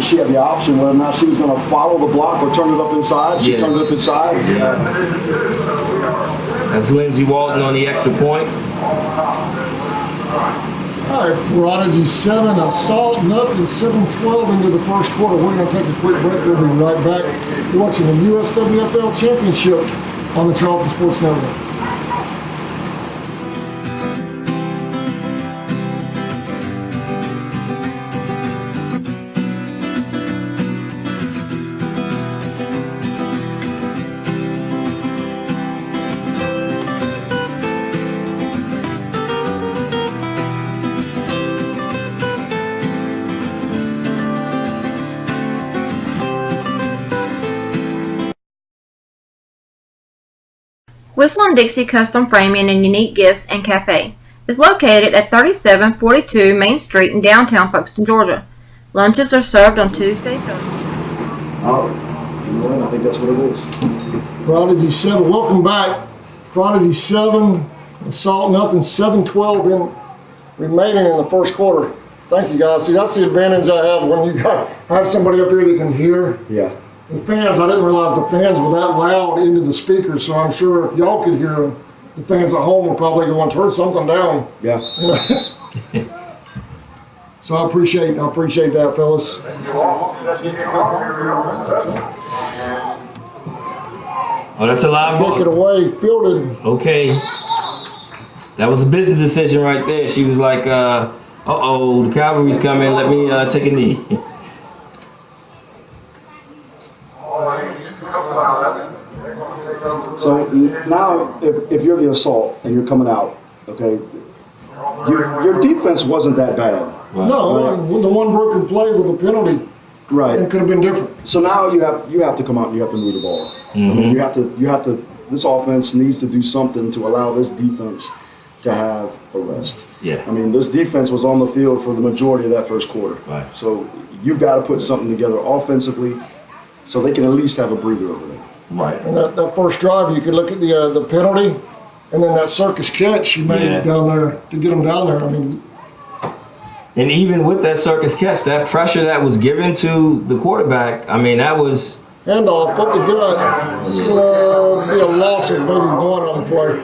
she had the option whether or not she was going to follow the block or turn it up inside. She turned it up inside. Yeah. That's Lindsey Walton on the extra point. All right, Prodigy 7, Assault nothing, 7-12 into the first quarter. We're going to take a quick break. We'll be right back. You're watching the USWFL Championship on the Charlton Sports Network. Whistling Dixie Custom Framing and Unique Gifts and Cafe is located at 3742 Main Street in downtown Folkestone, Georgia. Lunches are served on Tuesday, Thursday. Oh, I think that's what it is. Prodigy 7, welcome back. Prodigy 7, Assault nothing, 7-12 in remaining in the first quarter. Thank you, guys. See, that's the advantage I have when you have somebody up here that can hear. Yeah. The fans, I didn't realize the fans were that loud into the speakers, so I'm sure if y'all could hear them, the fans at home were probably going, turn something down. Yeah. So I appreciate that, fellas. Oh, that's a live ball. Kick it away, fielded. Okay. That was a business decision right there. She was like, uh-oh, the cavalry's coming. Let me take a knee. So now, if you're the Assault and you're coming out, okay, your defense wasn't that bad. Right. No, the one broken play with a penalty, Right. it could have been different. So now you have to come out and you have to move the ball. Mm-hmm. I mean, you have to. This offense needs to do something to allow this defense to have a rest. Yeah. I mean, this defense was on the field for the majority of that first quarter. Right. So you've got to put something together offensively, so they can at least have a breather over there. Right. And that first drive, you could look at the penalty, and then that circus catch she made down there to get them down there. I mean, And even with that circus catch, that pressure that was given to the quarterback, I mean, that was... handoff, put the good. It's going to be a loss of maybe one on the play.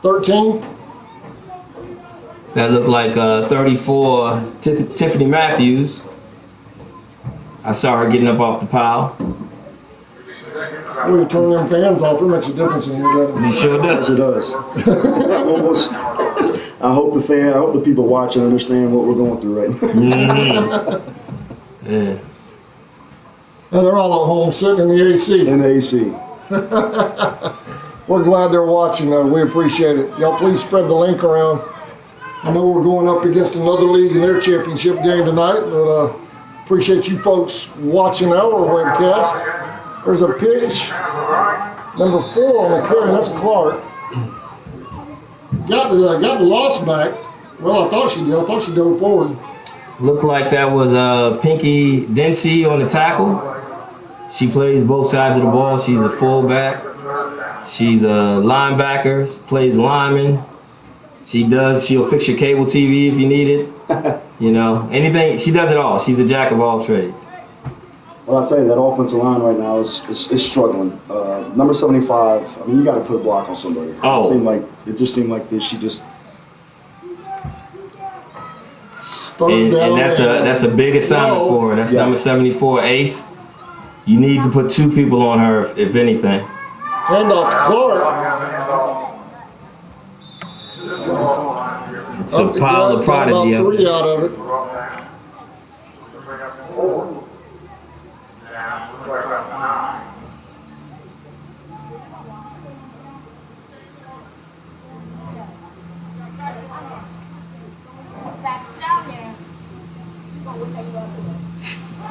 13. That looked like 34 Tiffany Matthews. I saw her getting up off the pile. Well, you turn them fans off, it makes a difference in here, doesn't It it? sure Yes, does. it does. Almost. I hope the people watching understand what we're going through right now. Yeah. And they're all at home sitting in the AC. In the AC. We're glad they're watching, though. We appreciate it. Y'all please spread the link around. I know we're going up against another league in their championship game tonight, but appreciate you folks watching our webcast. There's a pitch, number 4 on the carry. That's Clark. Got the loss back. Well, I thought she did. I thought she dove forward. Looked like that was Pinky Dempsey on the tackle. She plays both sides of the ball. She's a fullback. She's a linebacker. Plays lineman. She'll fix your cable TV if you need it. Anything. She does it all. She's a jack of all trades. Well, I'll tell you, that offensive line right now is struggling. Number 75, I mean, you got to put a block on somebody. Oh. It just seemed like this. She just. And that's a big assignment for her. That's number 74, Ace. You need to put 2 people on her, if anything. Handoff to Clark. It's a pile of Prodigy. About 3 out of it.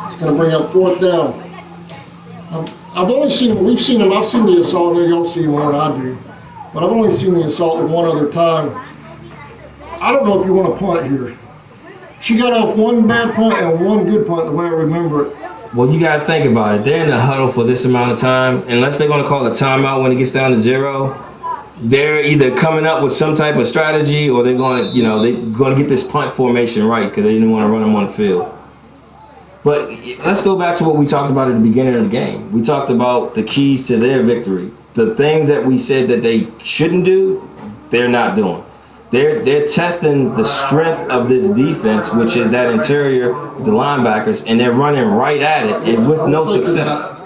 It's going to bring up 4th down. I've seen the assault, and y'all see more than I do, but I've only seen the assault one other time. I don't know if you want to punt here. She got off one bad punt and one good punt, the way I remember it. Well, you got to think about it. They're in the huddle for this amount of time. Unless they're going to call a timeout when it gets down to 0, they're either coming up with some type of strategy or they're going to get this punt formation right because they didn't want to run them on the field. But let's go back to what we talked about at the beginning of the game. We talked about the keys to their victory. The things that we said that they shouldn't do, they're not doing. They're testing the strength of this defense, which is that interior, the linebackers, and they're running right at it and with no success.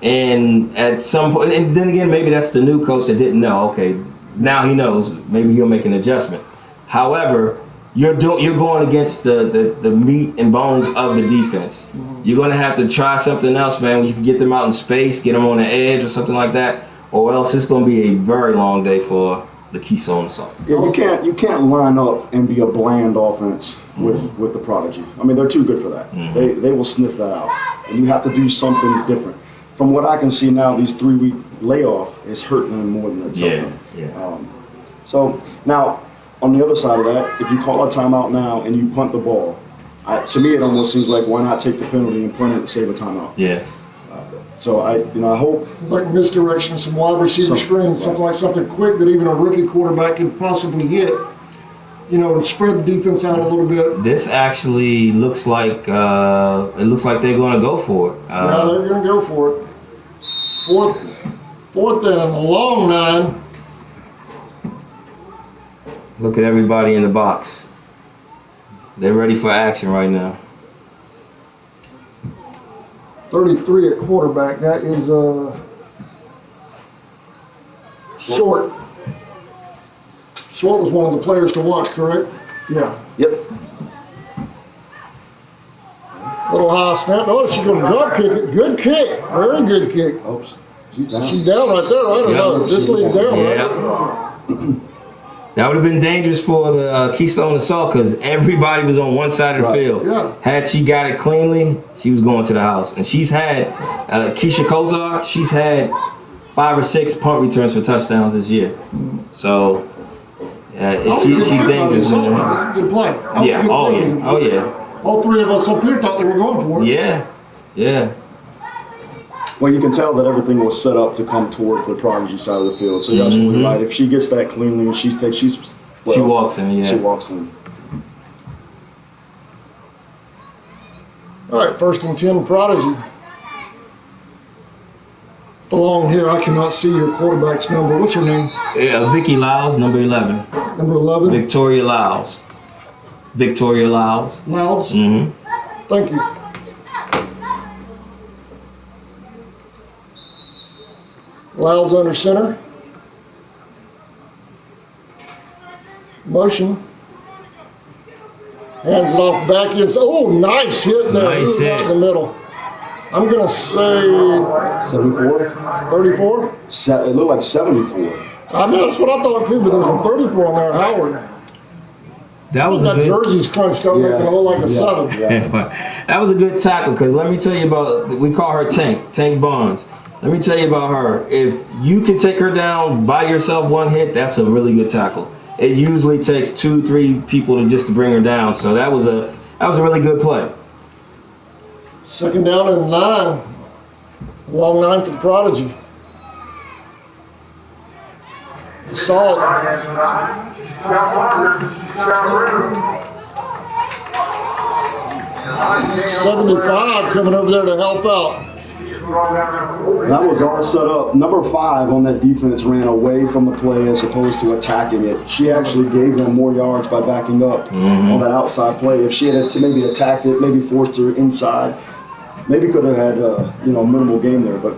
And at some point, and then again, maybe that's the new coach that didn't know. Okay, now he knows. Maybe he'll make an adjustment. However, you're going against the meat and bones of the defense. You're going to have to try something else, man. When you can get them out in space, get them on the edge or something like that, or else it's going to be a very long day for the Keystone assault. Yeah, you can't line up and be a bland offense with the Prodigy. I mean, they're too good for that. They will sniff that out, and you have to do something different. From what I can see now, these 3-week layoff is hurting them more than it's helping them. So now, on the other side of that, if you call a timeout now and you punt the ball, to me it almost seems like why not take the penalty and punt it and save a timeout? Yeah. So I hope like misdirection, some wide receiver screens, something quick that even a rookie quarterback can possibly hit. To spread the defense out a little bit. This actually looks like they're going to go for it. Yeah, they're going to go for it. Fourth and a long 9. Look at everybody in the box. They're ready for action right now. 33 at quarterback. That is Short. Short was one of the players to watch, correct? Yeah. Yep. Little high snap. Oh, she's going to drop kick it. Good kick. Very good kick. Oops. She's down. She's down right there, right? Or no? This lead down, right? That would have been dangerous for the Keystone assault because everybody was on one side of the field. Yeah. Had she got it cleanly, she was going to the house. And she's had, Keisha Kozar, she's had 5 or 6 punt returns for touchdowns this year. So she's dangerous. That's a good play. Yeah. Oh yeah. All 3 of us up here thought they were going for it. Yeah. Well, you can tell that everything was set up to come toward the Prodigy side of the field. So you're absolutely right. If she gets that cleanly and she walks in. Yeah. She walks in. All right, 1st and 10, Prodigy. Along here, I cannot see your quarterback's number. What's her name? Vicky Lyles, number 11. Number 11? Victoria Lyles. Lyles? Mm-hmm. Thank you. Lyles under center. Motion. Hands it off back in. Oh, nice hit there. Nice hit. Right in the middle. I'm going to say 74? 34? It looked like 74. I know, that's what I thought too, but there's a 34 on there, Howard. That was that jersey's crunched up, making it look like a 7. Yeah. That was a good tackle because let me tell you about, we call her Tank Bonds. Let me tell you about her. If you can take her down by yourself one hit, that's a really good tackle. It usually takes 2-3 people to bring her down. So that was a really good play. 2nd down and 9. Long 9 for the Prodigy. Saw it. 75 coming over there to help out. That was all set up. Number 5 on that defense ran away from the play as opposed to attacking it. She actually gave them more yards by backing up on that outside play. If she had maybe attacked it, maybe forced her inside, maybe could have had minimal game there. But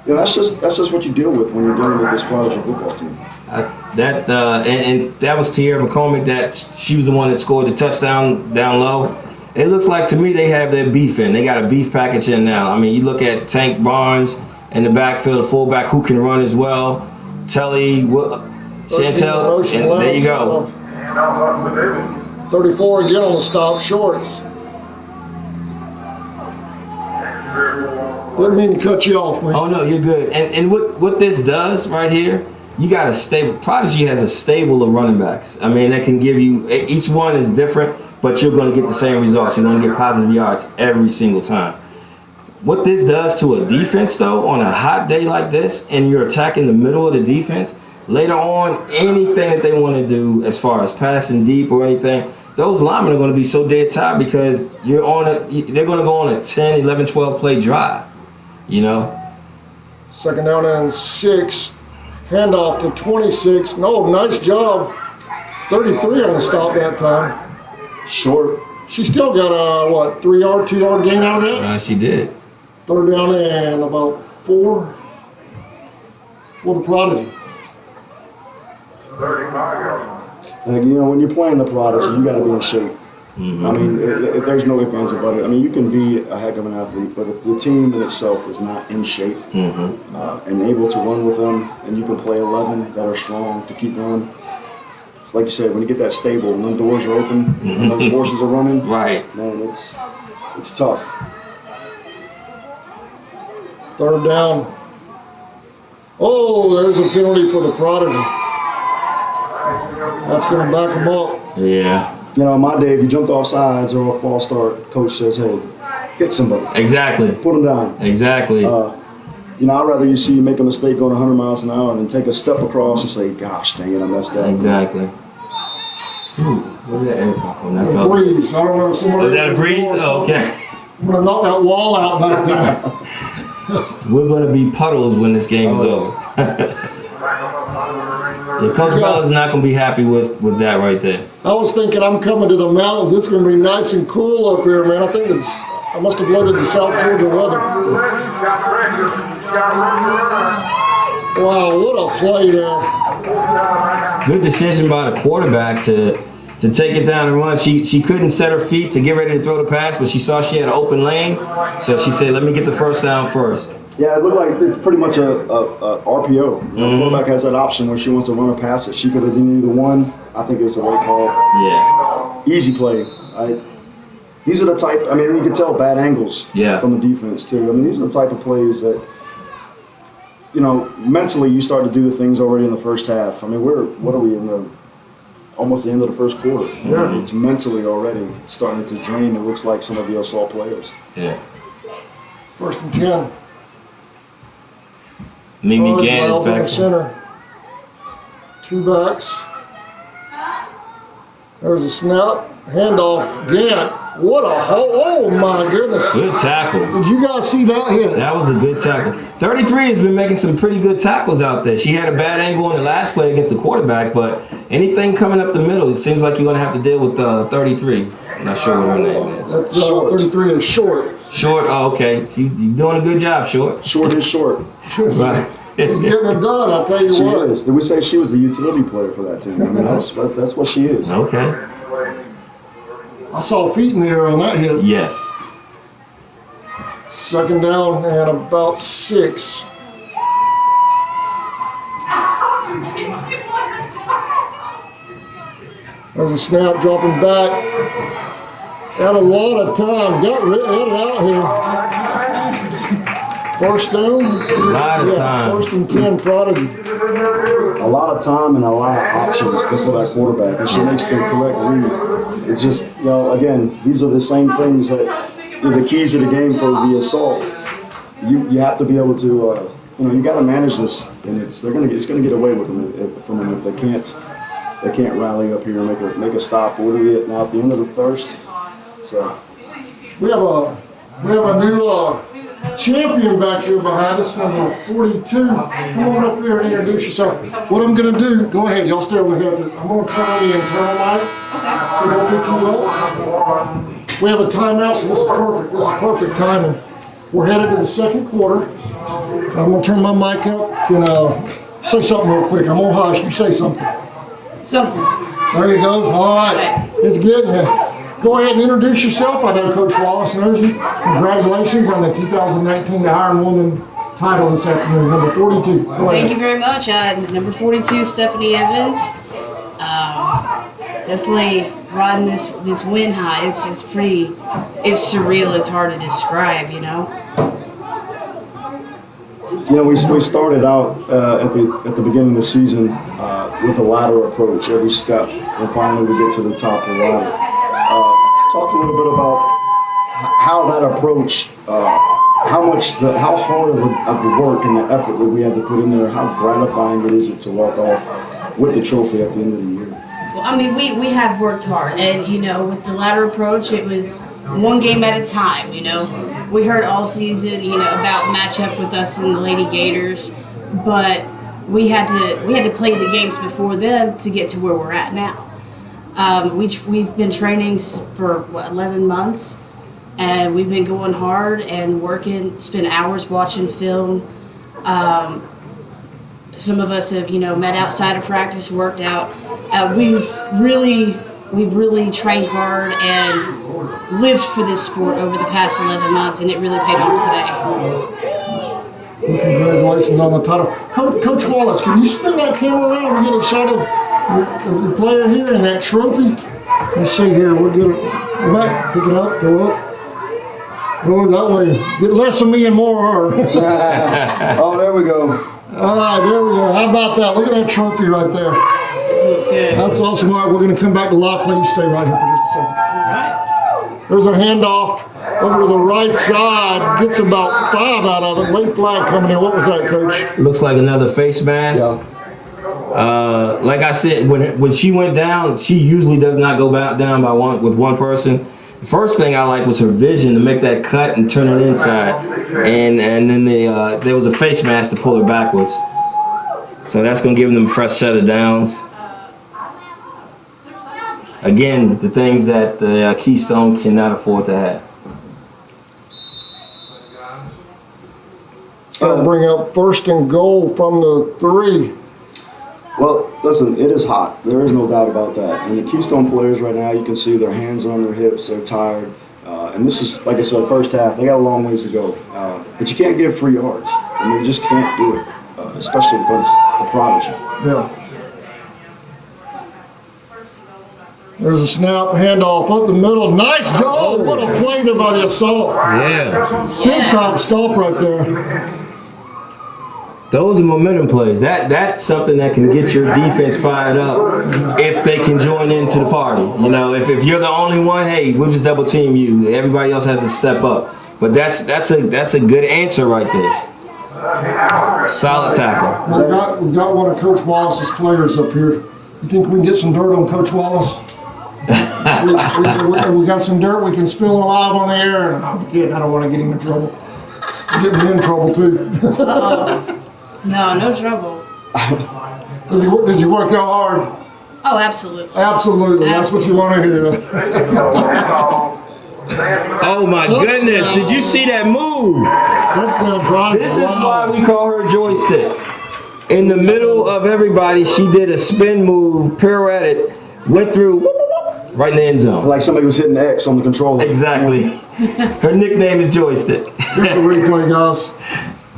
that's just what you deal with when you're dealing with this Prodigy football team. That and that was Tierra McCormick. That she was the one that scored the touchdown down low. It looks like to me they have their beef in. They got a beef package in now. I mean, you look at Tank Barnes in the backfield, a fullback who can run as well. Telly, Chantel, and there you go. 34 again on the stop, shorts. Didn't mean to cut you off, man. Oh no, you're good. And what this does right here, you got a stable. Prodigy has a stable of running backs. I mean, that can give you, each one is different, but you're going to get the same results. You're going to get positive yards every single time. What this does to a defense, though, on a hot day like this, and you're attacking the middle of the defense, later on, anything that they want to do as far as passing deep or anything, those linemen are going to be so dead tired because they're going to go on a 10, 11, 12 play drive, you know? Second down and 6. Handoff to 26. No, nice job. 33 on the stop that time. Short. She still got a, 3-yard, 2-yard gain out of that? She did. Third down and about 4 for the Prodigy. Like, you know, when you're playing the Prodigy, you got to be in shape. Mm-hmm. I mean, there's no ifs, ands about it. I mean, you can be a heck of an athlete, but if the team in itself is not in shape and able to run with them, and you can play 11 that are strong to keep going, like you said, when you get that stable, when those doors are open, and those horses are running, right, man, it's tough. Third down. Oh, there's a penalty for the Prodigy. That's going to back them up. Yeah. You know, in my day, if you jumped off sides or a false start, coach says, hey, hit somebody. Exactly. Put them down. Exactly. You know, I'd rather you see you make a mistake going 100 miles an hour and then take a step across and say, gosh, dang it, I messed up. Exactly. What did that air come from? That A felt breeze. I don't know. Somebody. Was that a breeze? Oh, okay. I'm going to knock that wall out back there. We're going to be puddles when this game is over. Yeah, Coach Bell is not going to be happy with that right there. I was thinking I'm coming to the mountains. It's going to be nice and cool up here, man. I think I must have loaded the South Georgia weather. Wow, what a play there. Good decision by the quarterback to take it down and run. She couldn't set her feet to get ready to throw the pass, but she saw she had an open lane, so she said, let me get the first down first. Yeah, it looked like it's pretty much a RPO. The quarterback has that option where she wants to run or pass it. She could have done either one. I think it was a right call. Yeah. Easy play. These are the type, I mean, you can tell bad angles from the defense, too. I mean, these are the type of plays that, you know, mentally you start to do the things already in the first half. I mean, what are we in almost the end of the first quarter? Yeah. It's mentally already starting to drain, it looks like, some of the assault players. Yeah. First and 10. Mimi Gant is Miles in back. the center. 2 backs. There's a snap. Handoff. Gant. What a hole. Oh, my goodness. Good tackle. Did you guys see that hit? That was a good tackle. 33 has been making some pretty good tackles out there. She had a bad angle on the last play against the quarterback, but anything coming up the middle, it seems like you're going to have to deal with 33. I'm not sure what her name is. That's 33 is short. Short, oh, okay. You're doing a good job, Short. Short is short. Right. She's getting it done, I'll tell you She what. is. Did we say she was the utility player for that team? I mean, that's what she is. Okay. I saw feet in the air on that hit. Yes. Second down and about 6. There's a snap dropping back. Had a lot of time. Got it out here. First down. A lot of time. First and 10, Prodigy. A lot of time and a lot of options for that quarterback, and she makes the correct read. It's just, you know, again, these are the same things that are the keys of the game for the assault. You have to be able to, you know, you got to manage this, and it's gonna get away with them from them if they can't rally up here and make a stop. What are we at now at the end of the first? So We have a new champion back here behind us, number 42. Come on up here and introduce yourself. What I'm going to do, go ahead, y'all stay on the headsets. I'm going to turn on the internal mic so they'll pick you up. We have a timeout, so this is perfect. This is perfect timing. We're headed to the second quarter. I'm going to turn my mic up. Can Say something real quick. I'm gonna hush. You say something. Something. There you go. All right. It's getting you. Go ahead and introduce yourself. I know Coach Wallace knows you. Congratulations on the 2019 Iron Woman title this afternoon, number 42. Thank you very much. Number 42, Stephanie Evans. Definitely riding this win high. It's surreal. It's hard to describe, you know. You know, we started out at the beginning of the season with a ladder approach every step, and finally we get to the top of the ladder. Talk a little bit about how that approach, how hard of the work and the effort that we had to put in there, how gratifying it is to walk off with the trophy at the end of the year. Well, I mean, we have worked hard, and you know, with the ladder approach, it was one game at a time. You know, we heard all season, you know, about matchup with us and the Lady Gators, but we had to play the games before them to get to where we're at now. We've been training for 11 months, and we've been going hard and working. Spent hours watching film. Some of us have, you know, met outside of practice, worked out. We've really trained hard and lived for this sport over the past 11 months, and it really paid off today. Well, congratulations on the title. Coach Wallace, can you spin that camera around and get a shot of the player here and that trophy? Let's see here. We'll get it. Go back, pick it up, go up. Go that way. Get less of me and more her. Oh, there we go. All right, there we go. How about that? Look at that trophy right there. Feels good. That's awesome. All right, we're going to come back to Lockley. You stay right here for just a second. All right. There's a handoff over to the right side. Gets about 5 out of it. Late flag coming in. What was that, Coach? Looks like another face mask. Yeah. Like I said, when she went down, she usually does not go down with one person. The first thing I liked was her vision to make that cut and turn it inside, and then there was a face mask to pull her backwards. So that's going to give them a fresh set of downs. Again, the things that Keystone cannot afford to have. I'll bring up 1st and goal from the 3. Well, listen, it is hot. There is no doubt about that. And the Keystone players right now, you can see their hands are on their hips. They're tired. And this is, like I said, first half. They got a long ways to go. But you can't give free yards. I mean, you just can't do it, especially against the Prodigy. Yeah. There's a snap, handoff up the middle. Nice job. Oh, what a play there by the assault. Yeah. Big time stop right there. Those are momentum plays. That's something that can get your defense fired up if they can join into the party. You know, if you're the only one, hey, we'll just double team you. Everybody else has to step up. But that's a good answer right there. Solid tackle. We've got one of Coach Wallace's players up here. You think we can get some dirt on Coach Wallace? we got some dirt we can spill live on the air. And I don't want to get him in trouble. Get me in trouble too. No trouble. Does he work out hard? Oh, absolutely. Absolutely. That's what you want to hear. Oh my goodness! Did you see that move? This is why we call her joystick. In the middle of everybody, she did a spin move, pirouetted, went through, right in the end zone. Like somebody was hitting X on the controller. Exactly. Her nickname is Joystick. Here's the replay, guys.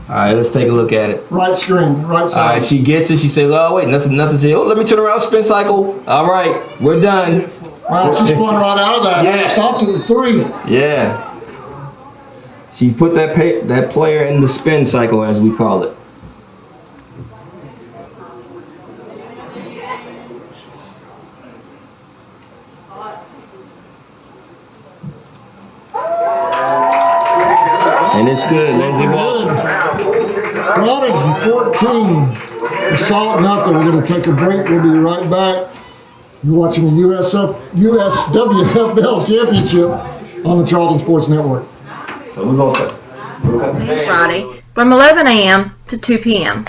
All right, let's take a look at it. Right screen, right side. All right, she gets it. She says, oh, wait, nothing to say. Oh, let me turn around, spin cycle. All right, we're done. Wow, she spun right out of that. Yeah. Stopped at the 3. Yeah. She put that player in the spin cycle, as we call it. And it's good, Lindsay Walton. Prodigy 14. Assault nothing. We're going to take a break. We'll be right back. You're watching the USWFL Championship on the Charlton Sports Network. So we're going to Friday from 11 a.m. to 2 p.m.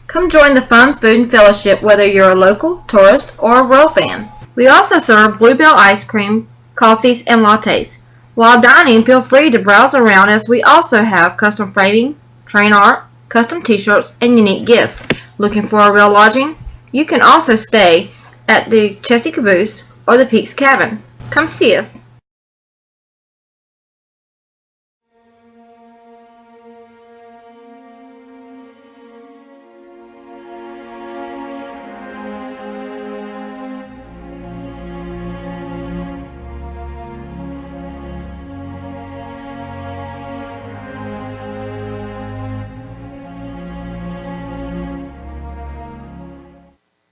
Come join the fun food and fellowship whether you're a local, tourist, or a Royal fan. We also serve Bluebell ice cream, coffees, and lattes. While dining, feel free to browse around as we also have custom framing, train art, custom t-shirts, and unique gifts. Looking for a real lodging? You can also stay at the Chessy Caboose or the Peaks Cabin. Come see us.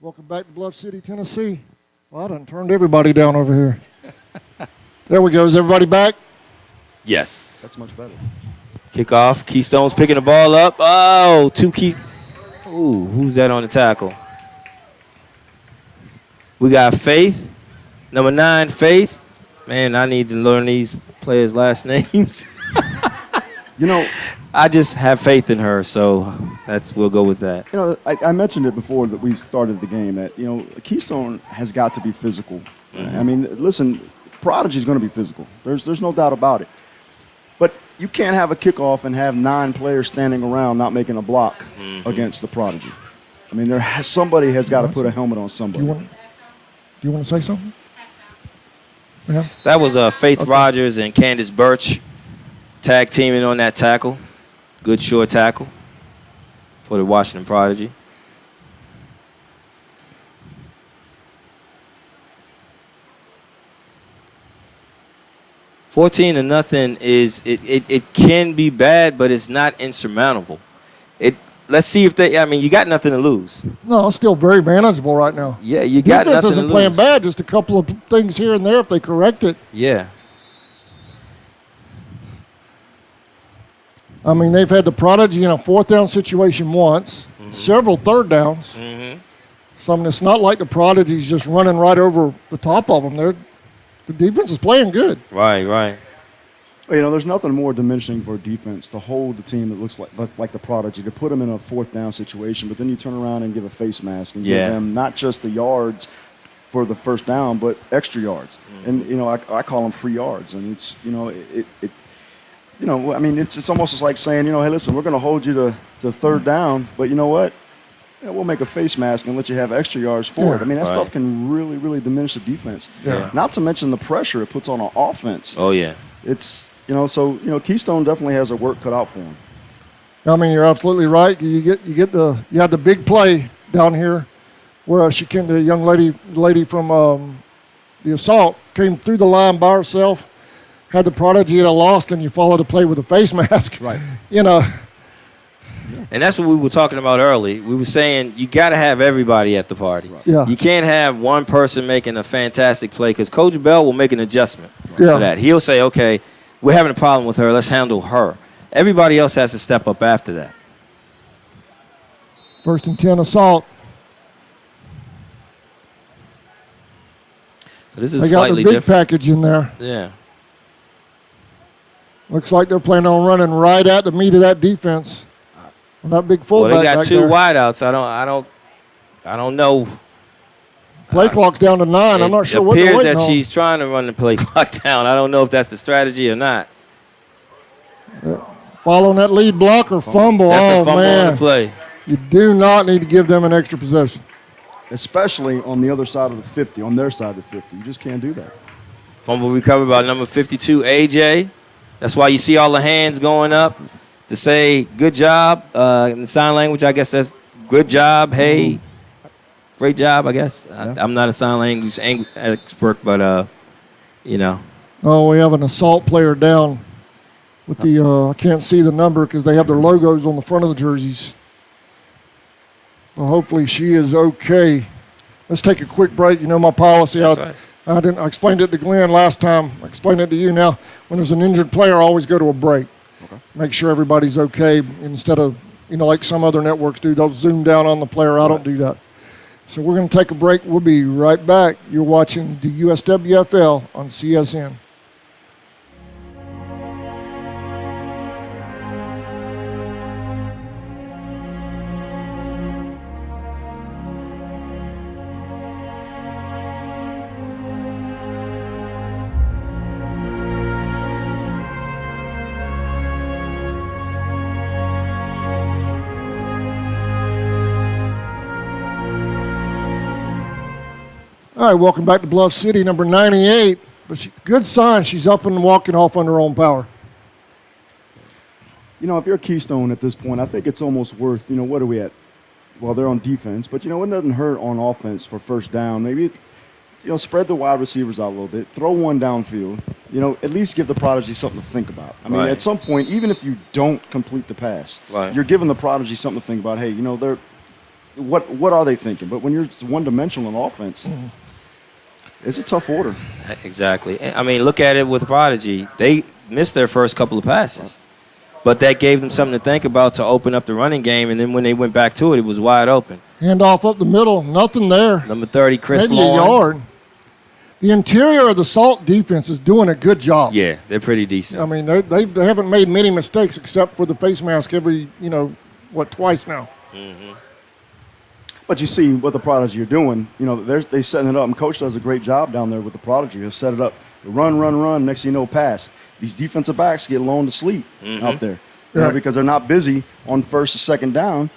Welcome back to Bluff City, Tennessee. Well, I done turned everybody down over here. There we go. Is everybody back? Yes. That's much better. Kickoff. Keystone's picking the ball up. Oh, two keys. Ooh, who's that on the tackle? We got Faith. Number 9, Faith. Man, I need to learn these players' last names. You know, I just have faith in her, so we'll go with that. You know, I mentioned it before that we started the game that, you know, Keystone has got to be physical. Mm-hmm. I mean, listen, Prodigy is going to be physical. There's no doubt about it. But you can't have a kickoff and have 9 players standing around not making a block against the Prodigy. I mean, somebody has got to put a helmet on somebody. Do you want to say something? Yeah. That was Faith Rogers and Candace Birch tag teaming on that tackle. Good short tackle for the Washington Prodigy. $14-0 is it can be bad, but it's not insurmountable. Let's see if they. I mean, you got nothing to lose. No, it's still very manageable right now. Yeah, you got Defense nothing to isn't playing lose. bad. Just a couple of things here and there if they correct it. Yeah. I mean, they've had the Prodigy in a 4th down situation once, several 3rd downs. So I mean, it's not like the Prodigy's just running right over the top of them. The defense is playing good. Right. Well, you know, there's nothing more diminishing for a defense to hold the team that looks like the Prodigy, to put them in a 4th down situation, but then you turn around and give a face mask and give them not just the yards for the 1st down, but extra yards. And, you know, I call them free yards. And it's, you know, you know, I mean, it's almost just like saying, you know, hey, listen, we're going to hold you to 3rd down, but you know what? Yeah, we'll make a face mask and let you have extra yards for it. I mean, that stuff can really, really diminish the defense. Yeah. Not to mention the pressure it puts on an offense. Oh, yeah. It's, you know, so, you know, Keystone definitely has their work cut out for him. I mean, you're absolutely right. You had the big play down here where the young lady from the assault came through the line by herself, had the Prodigy at a loss, and you follow the play with a face mask. Right. You know. And that's what we were talking about early. We were saying you got to have everybody at the party. Right. Yeah. You can't have one person making a fantastic play because Coach Bell will make an adjustment for that. He'll say, okay, we're having a problem with her. Let's handle her. Everybody else has to step up after that. 1st and 10 assault. So this is they got slightly the big different package in there. Yeah. Looks like they're planning on running right at the meat of that defense. That big fullback. Well, they got back 2 there. wideouts. I don't know. Play clock's down to 9. I'm not sure what they're It appears waiting that on. she's trying to run the play clock down. I don't know if that's the strategy or not. Following that lead block or fumble. That's a fumble man. on the play. You do not need to give them an extra possession. Especially on the other side of the 50, on their side of the 50. You just can't do that. Fumble recovered by number 52, AJ. That's why you see all the hands going up to say good job. In the sign language, I guess that's good job. Hey, great job, I guess. Yeah. I'm not a sign language expert, but, you know. Oh, we have an assault player down with the, I can't see the number because they have their logos on the front of the jerseys. Well, hopefully she is okay. Let's take a quick break. You know my policy. That's right. I explained it to Glenn last time. I explained it to you now. When there's an injured player, I always go to a break. Okay. Make sure everybody's okay instead of, you know, like some other networks do. They'll zoom down on the player. I don't do that. So we're going to take a break. We'll be right back. You're watching the USWFL on CSN. All right, welcome back to Bluff City, number 98. But good sign she's up and walking off on her own power. You know, if you're Keystone at this point, I think it's almost worth, what are we at? Well, they're on defense, but, it doesn't hurt on offense for first down. Maybe, spread the wide receivers out a little bit. Throw one downfield. At least give the Prodigy something to think about. I mean, at some point, even if you don't complete the pass, you're giving the Prodigy something to think about. Hey, they're what are they thinking? But when you're one-dimensional on offense, it's a tough order. Exactly. I mean, look at it with Prodigy. They missed their first couple of passes. But that gave them something to think about to open up the running game, and then when they went back to it, it was wide open. Handoff up the middle, nothing there. Number 30, Chris Maybe Lauren. a yard. The interior of the Salt defense is doing a good job. Yeah, they're pretty decent. I mean, they haven't made many mistakes except for the face mask every, twice now. Mm-hmm. But you see what the Prodigy are doing. They're setting it up, and Coach does a great job down there with the Prodigy. He'll set it up, run, next thing you know, pass. These defensive backs get lulled to sleep out there, because they're not busy on first or second down,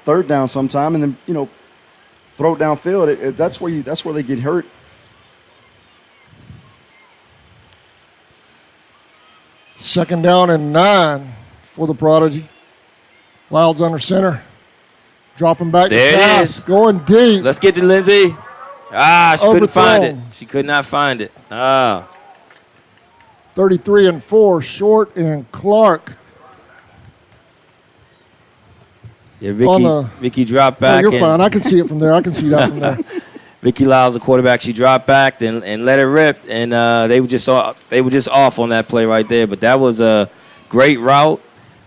third down sometime, and then, throw it downfield. That's where they get hurt. Second down and 9 for the Prodigy. Loud's under center. Dropping back. There it is. Going deep. Let's get to Lindsay. She couldn't find it. Overthrown. She could not find it. 33 and 4, Short and Clark. Yeah, Vicky dropped back. You're fine. I can see it from there. I can see that from there. Vicky Lyles, the quarterback, she dropped back and let it rip, and they were just off on that play right there. But that was a great route.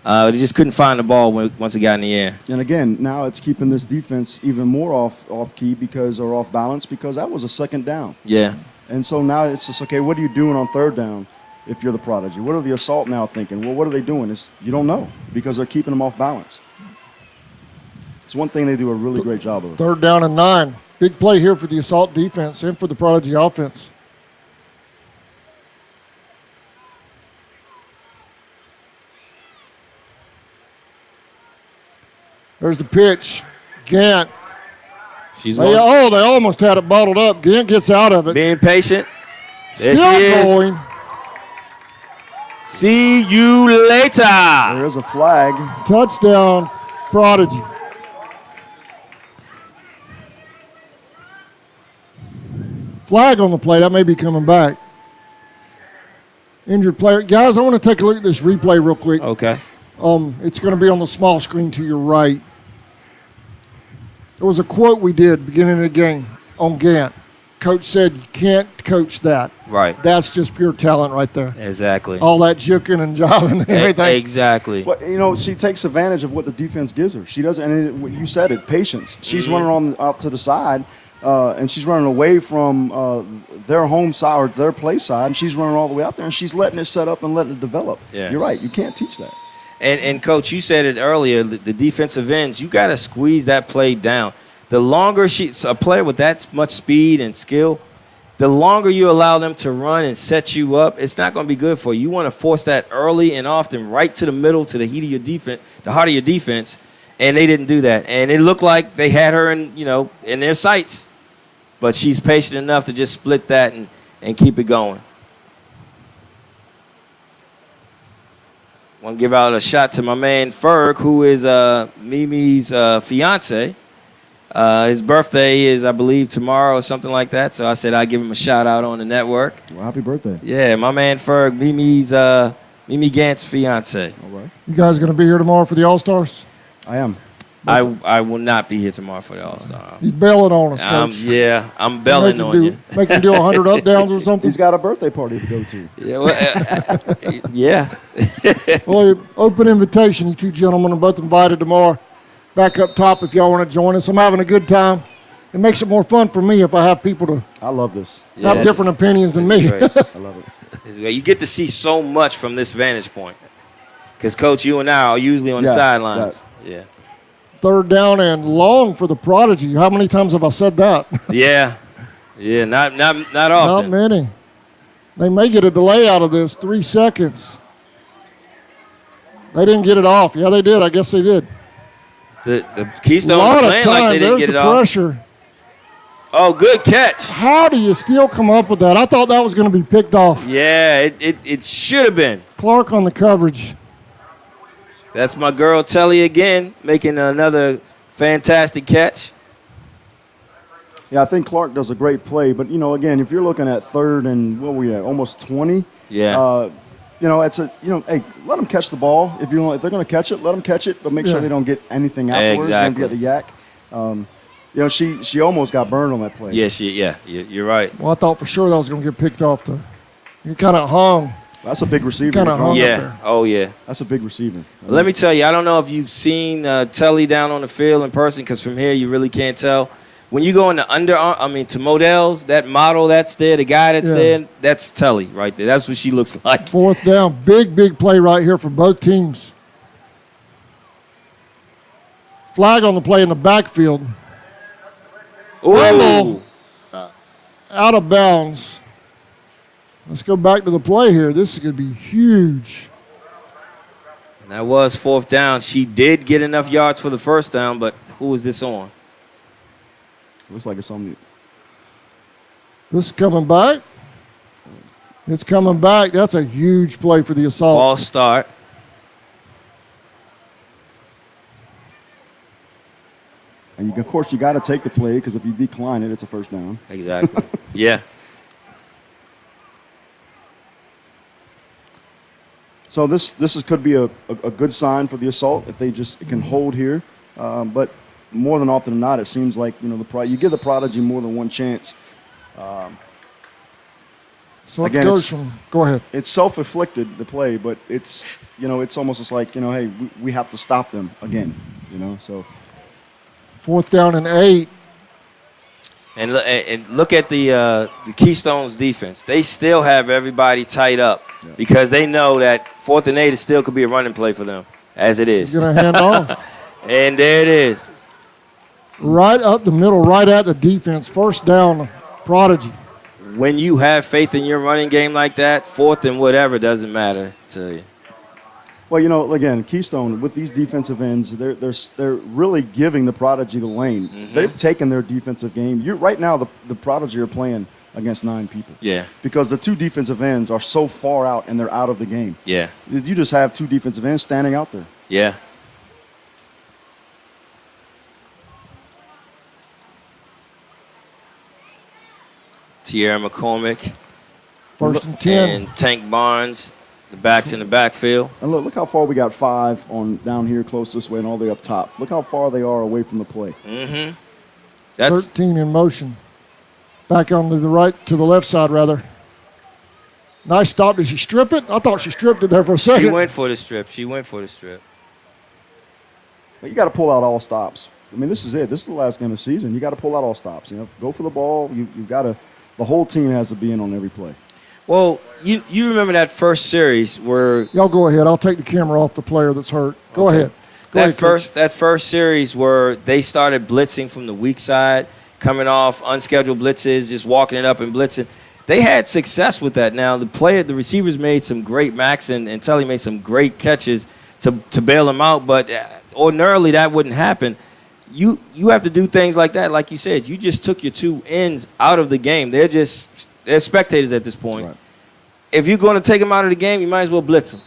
They just couldn't find the ball once it got in the air. And again, now it's keeping this defense even more off key or off balance because that was a second down. Yeah. And so now it's just, okay, what are you doing on third down if you're the Prodigy? What are the Assault now thinking? Well, what are they doing? You don't know because they're keeping them off balance. It's one thing they do a really great job of. Third down and 9. Big play here for the Assault defense and for the Prodigy offense. There's the pitch. Gant. They almost had it bottled up. Gant gets out of it. Being patient. There Still she is. going. See you later. There's a flag. Touchdown, Prodigy. Flag on the play. That may be coming back. Injured player. Guys, I want to take a look at this replay real quick. Okay. It's going to be on the small screen to your right. There was a quote we did beginning of the game on Gant. Coach said, you can't coach that. Right. That's just pure talent right there. Exactly. All that juking and jiving and everything. Exactly. Well, she takes advantage of what the defense gives her. She doesn't, and you said it, patience. She's running out to the side, and she's running away from their home side or their play side, and she's running all the way out there, and she's letting it set up and letting it develop. Yeah. You're right. You can't teach that. And Coach, you said it earlier, the defensive ends, you got to squeeze that play down. The longer a player with that much speed and skill, the longer you allow them to run and set you up, it's not going to be good for you. You want to force that early and often right to the middle, to the heat of your defense, the heart of your defense, and they didn't do that. And it looked like they had her in their sights, but she's patient enough to just split that and keep it going. I want to give out a shot to my man Firk, who is Mimi's fiance. His birthday is, I believe, tomorrow or something like that. So I said I'd give him a shout out on the network. Well, happy birthday. Yeah, my man Ferg, Mimi Gant's fiance. All right. You guys going to be here tomorrow for the All-Stars? I am. I will not be here tomorroah for the All-Star. He's bailing on us, Coach. I'm bailing on you. Make him do 100 up downs or something? He's got a birthday party to go to. Yeah. Well, yeah. Well, open invitation. You two gentlemen are both invited tomorrow. Back up top if y'all want to join us. I'm having a good time. It makes it more fun for me if I have people to I love this. have different opinions than me. I love it. You get to see so much from this vantage point. Because, Coach, you and I are usually on the sidelines. Yeah. Third down and long for the Prodigy. How many times have I said that? Yeah. Yeah, not often. Not many. They may get a delay out of this. 3 seconds. They didn't get it off. Yeah, they did. I guess they did. The Keystone was playing like they didn't get it off. Pressure. Oh, good catch. How do you still come up with that? I thought that was going to be picked off. Yeah, it should have been. Clark on the coverage. That's my girl Telly again, making another fantastic catch. Yeah, I think Clark does a great play. But, again, if you're looking at third and, what were we at, almost 20? Yeah. Hey, let them catch the ball. If they're going to catch it, let them catch it, but make sure they don't get anything afterwards. Exactly. Don't get the yak. She almost got burned on that play. Yeah, you're right. Well, I thought for sure that was going to get picked off. You kind of hung. That's a big receiver. Kind of hung up Yeah. there. Oh, yeah. That's a big receiver. Let me tell you, I don't know if you've seen Telly down on the field in person, because from here you really can't tell. When you go into to Modell's, that model that's there, the guy that's there, that's Telly right there. That's what she looks like. 4th down. Big play right here for both teams. Flag on the play in the backfield. Ooh. Out of bounds. Let's go back to the play here. This is going to be huge. And that was 4th down. She did get enough yards for the first down, but who was this on? Looks like it's on the. This is coming back. It's coming back. That's a huge play for the Assault. False start. And of course, you got to take the play, because if you decline it, it's a first down. Exactly. Yeah. So this could be a good sign for the Assault if they just can hold here. But more than often than not, it seems like you give the Prodigy more than one chance. So again, it goes from. Go ahead. It's self-inflicted, the play, but it's it's almost just like hey, we have to stop them again. So 4th down and 8. And look at the Keystone's defense. They still have everybody tight up because they know that 4th and 8 still could be a running play for them, as it is. He's going to hand off. And there it is. Right up the middle, right at the defense. 1st down, Prodigy. When you have faith in your running game like that, 4th and whatever doesn't matter to you. Well, again, Keystone, with these defensive ends, they're really giving the Prodigy the lane. Mm-hmm. They've taken their defensive game. Right now, the Prodigy are playing against 9 people. Yeah. Because the 2 defensive ends are so far out and they're out of the game. Yeah. You just have 2 defensive ends standing out there. Yeah. Tierra McCormick. 1st and 10. And Tank Barnes. The back's in the backfield. And look how far we got 5 on down here close this way and all the way up top. Look how far they are away from the play. Mm-hmm. 13 in motion. Back on to the left side, rather. Nice stop. Did she strip it? I thought she stripped it there for a second. She went for the strip. But you got to pull out all stops. I mean, this is it. This is the last game of the season. You got to pull out all stops. Go for the ball. You've got to. The whole team has to be in on every play. Well, you remember that first series where y'all go ahead. I'll take the camera off the player that's hurt. Go ahead. That first series where they started blitzing from the weak side, coming off unscheduled blitzes, just walking it up and blitzing. They had success with that. Now the receivers made some great Max and Telly made some great catches to bail them out, but ordinarily that wouldn't happen. You have to do things like that, like you said. You just took your 2 ends out of the game. They're spectators at this point. Right. If you're going to take them out of the game, you might as well blitz them.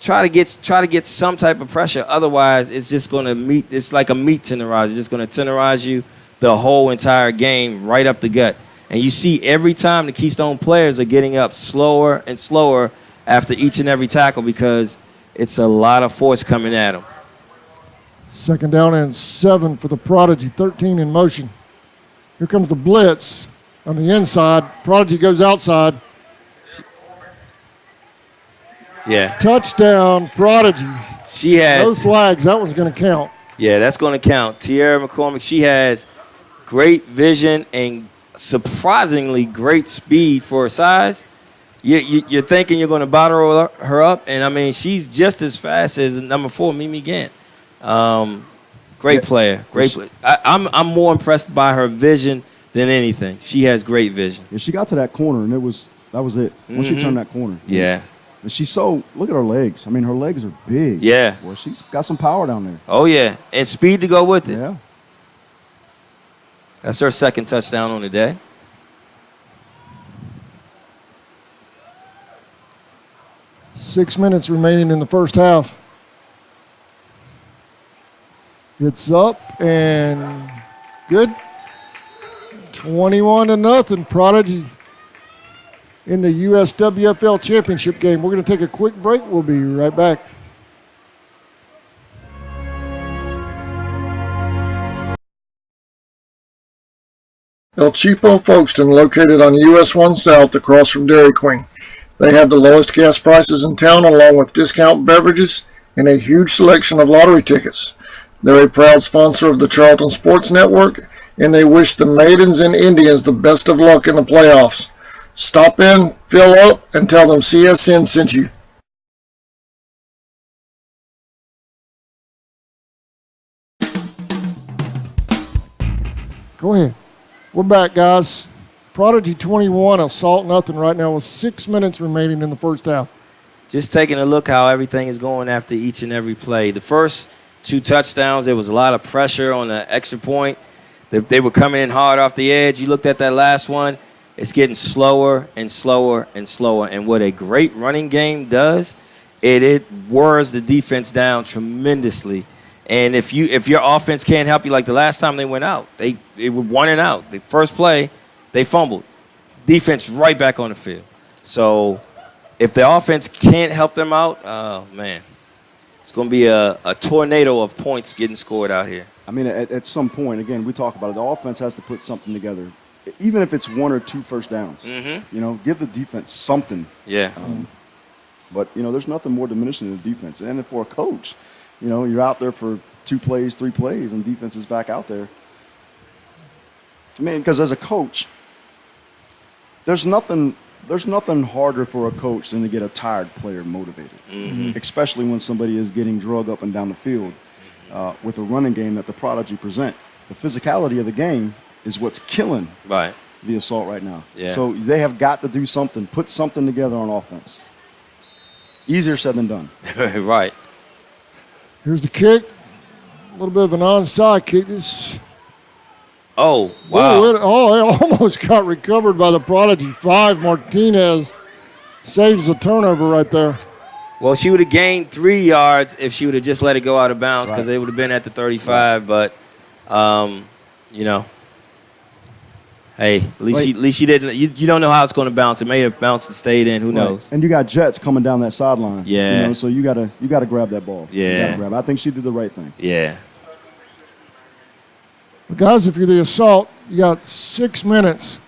Try to get some type of pressure. Otherwise, it's just going to meet. It's like a meat tenderizer. It's just going to tenderize you the whole entire game right up the gut. And you see every time the Keystone players are getting up slower and slower after each and every tackle because it's a lot of force coming at them. 2nd down and 7 for the Prodigy. 13 in motion. Here comes the blitz on the inside. Prodigy goes outside. Yeah. Touchdown, Prodigy. She has no flags. That one's going to count. Yeah, that's going to count. Tierra McCormick, she has great vision and surprisingly great speed for her size. You're thinking you're going to bottle her up, and, I mean, she's just as fast as number 4, Mimi Gant. Great player. I'm more impressed by her vision than anything. She has great vision. Yeah, she got to that corner, and that was it. Once she turned that corner. Yeah. And look at her legs. I mean, her legs are big. Yeah. Well, she's got some power down there. Oh, yeah. And speed to go with it. Yeah. That's her second touchdown on the day. Six minutes remaining in the first half. It's up and good. 21-0. Prodigy in the USWFL championship game. We're going to take a quick break. We'll be right back. El Cheapo Folkestone, located on US 1 South across from Dairy Queen. They have the lowest gas prices in town, along with discount beverages and a huge selection of lottery tickets. They're a proud sponsor of the Charlton Sports Network, and they wish the Maidens and Indians the best of luck in the playoffs. Stop in, fill up, and tell them CSN sent you. Go ahead. We're back, guys. Prodigy 21, Assault nothing right now with 6 minutes remaining in the first half. Just taking a look how everything is going after each and every play. The first 2 touchdowns, there was a lot of pressure on the extra point. They were coming in hard off the edge. You looked at that last one, it's getting slower and slower and slower. And what a great running game does, it wears the defense down tremendously. And if your offense can't help you, like the last time they went out, they were 1 and out. The first play, they fumbled. Defense right back on the field. So if the offense can't help them out, oh, man, it's going to be a tornado of points getting scored out here. I mean, at some point, again, we talk about it. The offense has to put something together, even if it's 1 or 2 first downs. Mm-hmm. You know, give the defense something. Yeah. But, you know, there's nothing more diminishing than the defense. And for a coach, you know, you're out there for 2 plays, 3 plays, and defense is back out there. I mean, because as a coach, there's nothing harder for a coach than to get a tired player motivated, especially when somebody is getting drug up and down the field with a running game that the Prodigy present. The physicality of the game is what's killing the Assault right now. Yeah. So they have got to do something, put something together on offense. Easier said than done. Right. Here's the kick. A little bit of an onside kick. Oh, wow. It almost got recovered by the Prodigy. 5, Martinez saves the turnover right there. Well, she would have gained 3 yards if she would have just let it go out of bounds because they would have been at the 35. Right. But, you know, hey, at least she didn't. You don't know how it's going to bounce. It may have bounced and stayed in. Who knows? And you got Jets coming down that sideline. Yeah. You know, so you gotta grab that ball. Yeah. You gotta grab it. I think she did the right thing. Yeah. But guys, if you're the Assault, you got 6 minutes.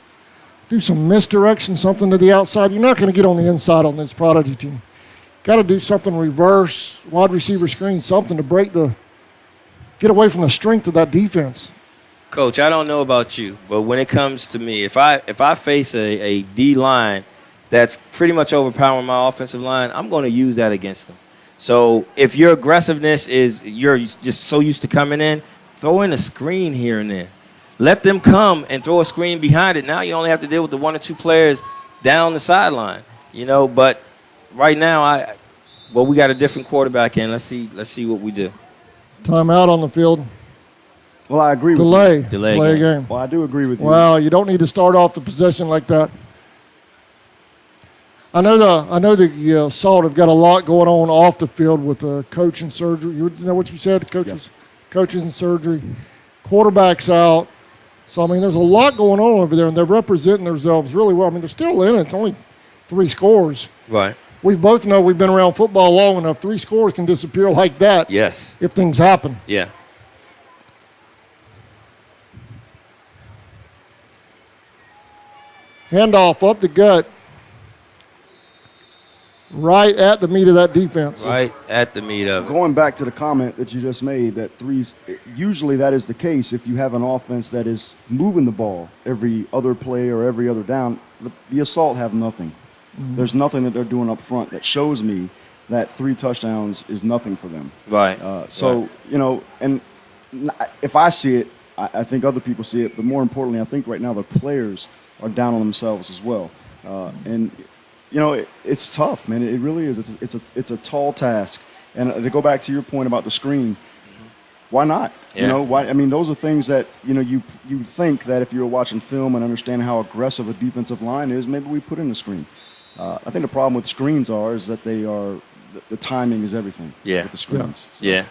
Do some misdirection, something to the outside. You're not going to get on the inside on this Prodigy team. Got to do something reverse, wide receiver screen, something to get away from the strength of that defense. Coach, I don't know about you, but when it comes to me, if I face a D line that's pretty much overpowering my offensive line, I'm going to use that against them. So if your aggressiveness is you're just so used to coming in, throw in a screen here and there. Let them come and throw a screen behind it. Now you only have to deal with the 1 or 2 players down the sideline, you know. But right now, we got a different quarterback in. Let's see what we do. Timeout on the field. Well, I agree with you. Delay game. Well, I do agree with you. Wow, you don't need to start off the possession like that. I know the Assault have got a lot going on off the field with the coach and surgery. You know what you said? Coaches and surgery. Quarterback's out. So, I mean, there's a lot going on over there, and they're representing themselves really well. I mean, they're still in it. It's only 3 scores. Right. We both know we've been around football long enough. 3 scores can disappear like that. Yes. If things happen. Yeah. Handoff up the gut. Right at the meat of that defense. Right at the meat of it. Going back to the comment that you just made, that threes, usually that is the case if you have an offense that is moving the ball every other play or every other down. The Assault have nothing. Mm-hmm. There's nothing that they're doing up front that shows me that 3 touchdowns is nothing for them. Right. You know, and if I see it, I think other people see it, but more importantly, I think right now the players are down on themselves as well. And you know, it's tough, man. It really is. It's a tall task. And to go back to your point about the screen, why not? Yeah. You know, why? I mean, those are things that you think that if you're watching film and understand how aggressive a defensive line is, maybe we put in the screen. I think the problem with screens is that they are the timing is everything. Yeah. With the screens. Yeah.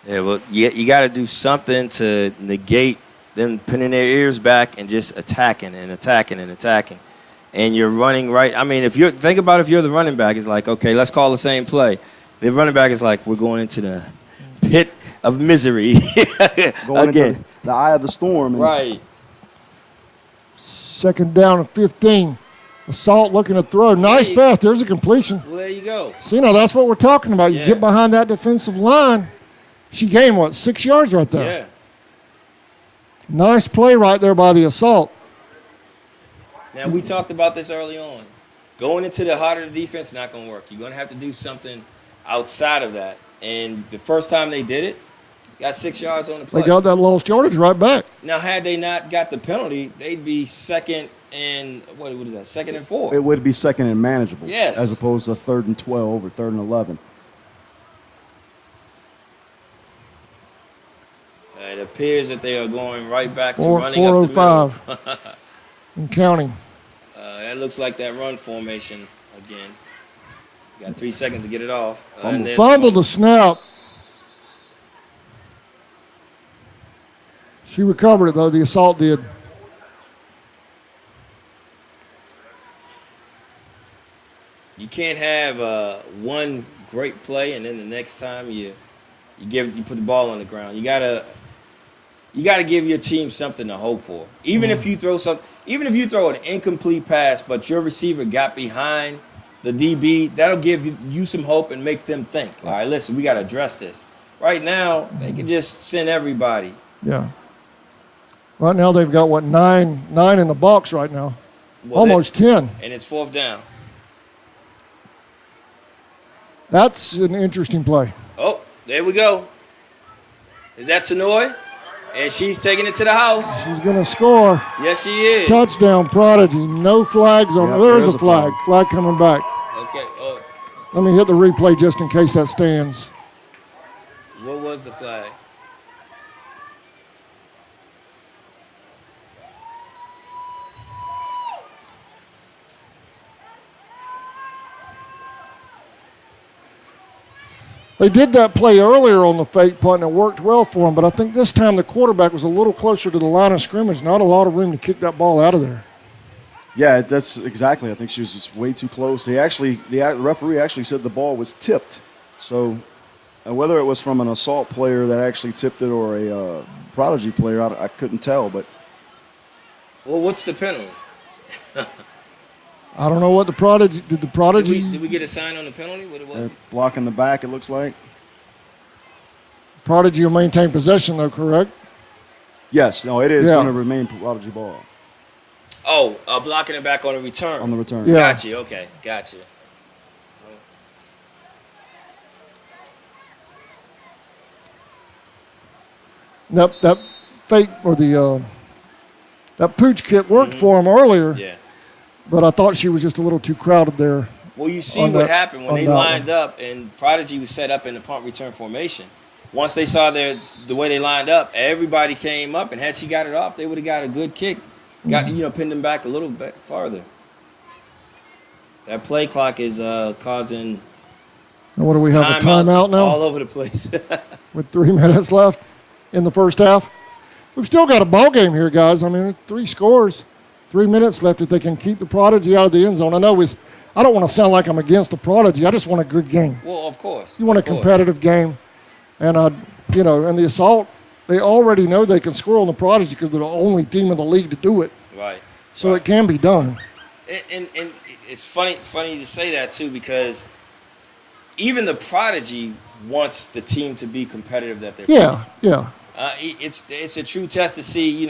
Yeah, well, you got to do something to negate them pinning their ears back and just attacking and attacking and attacking. And you're running right. I mean, if you're the running back, it's like, okay, let's call the same play. The running back is like, we're going into the pit of misery Going again. into the eye of the storm. Right. Second down and 15. Assault looking to throw. Nice pass. There's a completion. Well, there you go. See, that's what we're talking about. You Yeah. get behind that defensive line. She gained, 6 yards right there? Yeah. Nice play right there by the Assault. Now, we talked about this early on. Going into the heart of the defense is not going to work. You're going to have to do something outside of that. And the first time they did it, got 6 yards on the play. They got that lost yardage right back. Now, had they not got the penalty, they'd be second and, what is that, 2nd and 4. It would be second and manageable. Yes. As opposed to 3rd and 12 or 3rd and 11. It appears that they are going right back to running up the 4:05 and counting. That looks like that run formation again. Got 3 seconds to get it off. And there's Fumble the snap. She recovered it, though. The Assault did. You can't have one great play and then the next time you put the ball on the ground. You gotta give your team something to hope for. Even if you throw an incomplete pass, but your receiver got behind the DB, that'll give you some hope and make them think. All right, listen, we gotta address this. Right now, they can just send everybody. Yeah. Right now they've got, 9 in the box right now. Well, Almost 10. And it's 4th down. That's an interesting play. Oh, there we go. Is that Tanoy? And she's taking it to the house. She's going to score. Yes, she is. Touchdown, Prodigy. No flags on. There's a flag. Flag coming back. Okay. Oh, Let me hit the replay just in case that stands. what was the flag? They did that play earlier on the fake punt, and it worked well for them, but I think this time the quarterback was a little closer to the line of scrimmage. Not a lot of room to kick that ball out of there. Yeah, that's exactly. I think she was just way too close. The referee actually said the ball was tipped. So whether it was from an Assault player that actually tipped it or a Prodigy player, I couldn't tell. But Well, what's the penalty? I don't know what the Prodigy did. The Prodigy Did we get a sign on the penalty? What it was? blocking the back, it looks like. Prodigy will maintain possession, though, correct? Yes, no, it is going to remain Prodigy ball Oh, blocking it back on the return. on the return. Yeah. Got you. Okay, got you. That fake or that pooch kick worked for him earlier, Yeah. but I thought she was just a little too crowded there. Well, you see On what that- happened when on they that lined up and Prodigy was set up in the punt return formation. Once they saw the way they lined up, everybody came up, and had she got it off, they would have got a good kick. Pinned them back a little bit farther. That play clock is causing And what do we have, a timeouts timeout now all over the place. with 3 minutes left in the first half? We've still got a ball game here, guys. I mean, 3 scores, 3 minutes left if they can keep the Prodigy out of the end zone. I don't want to sound like I'm against the Prodigy. I just want a good game. Well, of course. You want a competitive game. And, and the Assault, they already know they can score on the Prodigy because they're the only team in the league to do it. Right. So it can be done. And it's funny to say that, too, because even the Prodigy wants the team to be competitive that they're playing. Yeah. It's a true test to see,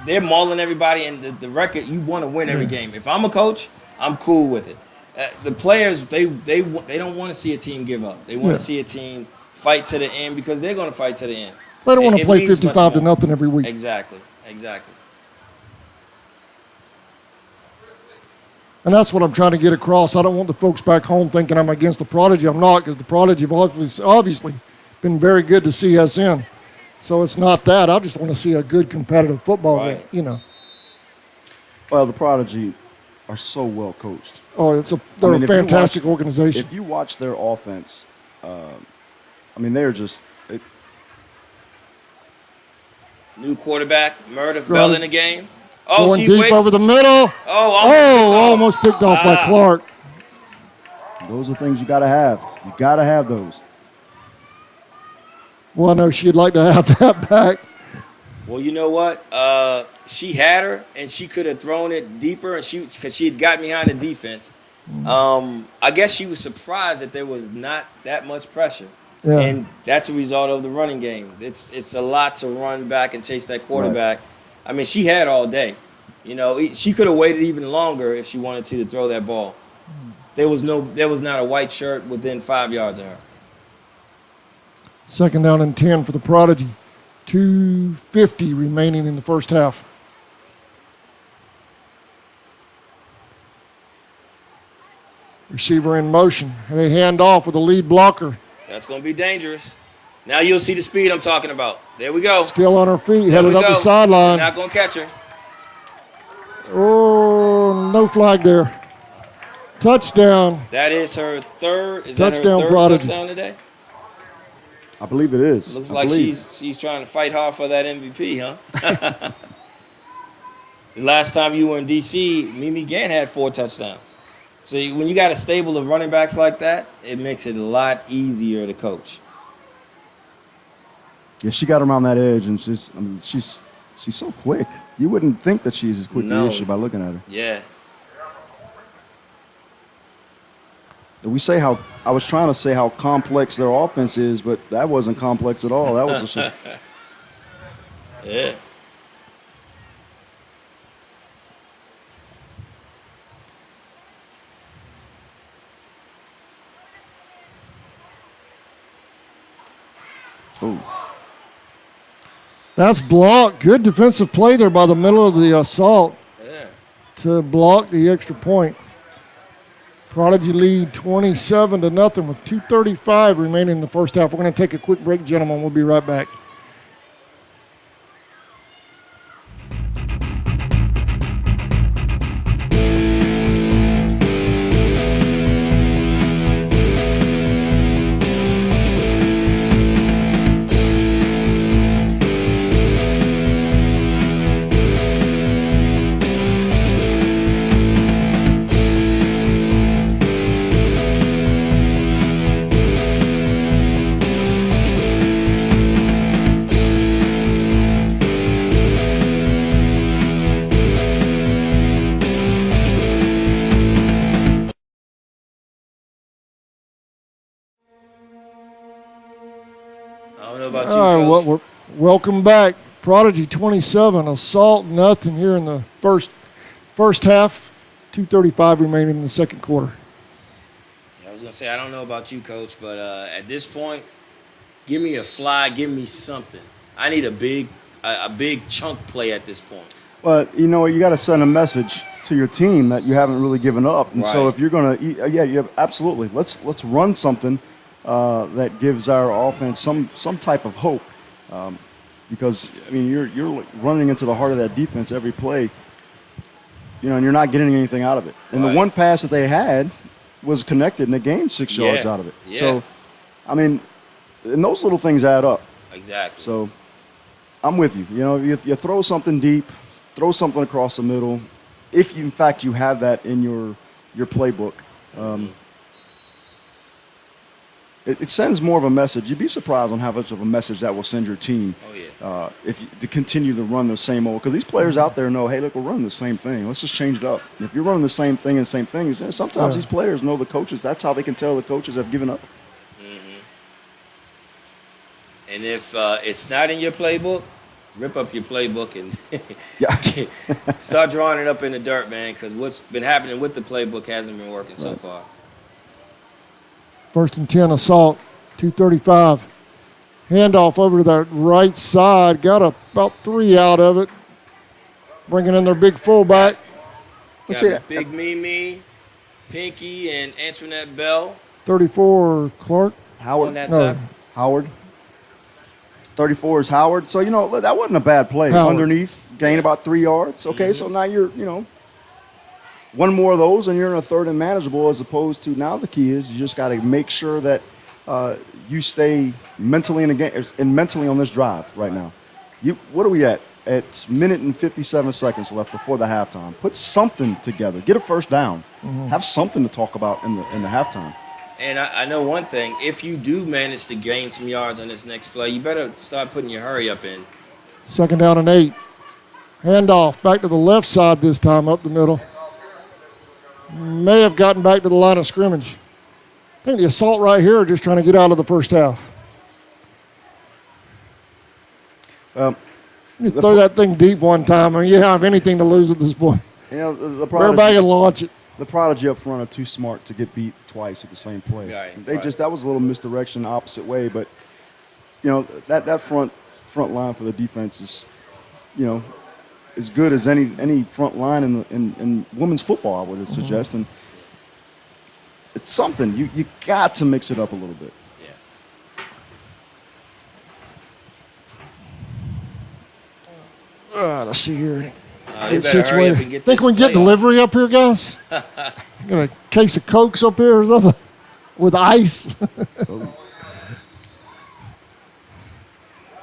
they're mauling everybody, and the record, you want to win every game. If I'm a coach, I'm cool with it. The players, they don't want to see a team give up. They want to see a team fight to the end because they're going to fight to the end. They don't want to It play means much 55-0 more. every week. Exactly. And that's what I'm trying to get across. I don't want the folks back home thinking I'm against the Prodigy. I'm not, because the Prodigy have obviously been very good to see us in. So it's not that. I just want to see a good competitive football game, you know. Well, the Prodigy are so well coached. Oh, they're a fantastic organization. If you watch their offense, they're just New quarterback, Meredith Bell in the game. Oh, going she deep waits. over the middle. Almost picked off by Clark. Those are things you got to have. You got to have those. Well, I know she'd like to have that back. Well, you know what? She had her, and she could have thrown it deeper, and because she had gotten behind the defense. I guess she was surprised that there was not that much pressure. Yeah. And that's a result of the running game. It's a lot to run back and chase that quarterback. Right. I mean, she had all day. You know, she could have waited even longer if she wanted to throw that ball. There was not a white shirt within 5 yards of her. 2nd down and 10 for the Prodigy. 2:50 remaining in the first half. Receiver in motion. And they hand off with a lead blocker. That's going to be dangerous. Now you'll see the speed I'm talking about. There we go. Still on her feet, headed up the sideline. Not going to catch her. Oh, no flag there. Touchdown. That is her third. Is touchdown, that her third Prodigy. touchdown today? I believe it is. Looks like she's trying to fight hard for that MVP, huh? The last time you were in D.C., Mimi Gant had 4 touchdowns. See, when you got a stable of running backs like that, it makes it a lot easier to coach. Yeah, she got around that edge, and she's so quick. You wouldn't think that she's as quick as she by looking at her. Yeah. I was trying to say how complex their offense is, but that wasn't complex at all. That was just yeah. Oh. That's blocked. Good defensive play there by the middle of the assault to block the extra point. Prodigy lead 27-0 with 2:35 remaining in the first half. We're going to take a quick break, gentlemen. We'll be right back. Welcome back. Prodigy 27, Assault nothing here in the first half. 2:35 remaining in the second quarter. I was gonna say I don't know about you, Coach, but at this point, give me a fly, give me something. I need a big chunk play at this point. But you know, you got to send a message to your team that you haven't really given up, and so if you're gonna, absolutely. Let's run something that gives our offense some type of hope. Because I mean, you're running into the heart of that defense every play, you know, and you're not getting anything out of it. And the one pass that they had was connected, and they gained 6 yards out of it. Yeah. So, I mean, and those little things add up. Exactly. So, I'm with you. You know, if you throw something deep, throw something across the middle, if you, in fact you have that in your playbook. It sends more of a message. You'd be surprised on how much of a message that will send your team to continue to run the same old. Because these players out there know, hey, look, we're running the same thing. Let's just change it up. If you're running the same thing and same things, sometimes these players know the coaches. That's how they can tell the coaches have given up. Mm-hmm. And if it's not in your playbook, rip up your playbook and start drawing it up in the dirt, man, because what's been happening with the playbook hasn't been working so far. 1st and 10, Assault, 2:35. Handoff over to the right side. Got about 3 out of it. Bringing in their big fullback. Let's Got see that. Big Mimi, Pinky, and Antoinette Bell 34 Clark. on Howard. that No. tackle. Howard. 34 is Howard. So, that wasn't a bad play. Howard. Underneath, gain about 3 yards. Okay, so now you're, one more of those and you're in a third and manageable, as opposed to now the key is you just got to make sure that you stay mentally in the game and mentally on this drive right now. What are we at? At minute and 57 seconds left before the halftime. Put something together. Get a first down. Have something to talk about in the halftime. And I know one thing. If you do manage to gain some yards on this next play, you better start putting your hurry up in. 2nd down and 8. Handoff back to the left side this time, up the middle. May have gotten back to the line of scrimmage. I think the assault right here are just trying to get out of the first half. You throw that thing deep one time, and you don't have anything to lose at this point. The Throw it back and launch it. The Prodigy up front are too smart to get beat twice at the same play. Right, That was a little misdirection the opposite way, but that front line for the defense is, as good as any front line in women's football, I would suggest, and it's something you got to mix it up a little bit. Let's see here. They better hurry up and get Think this we can get play delivery up here, guys? Got a case of Cokes up here or something with ice.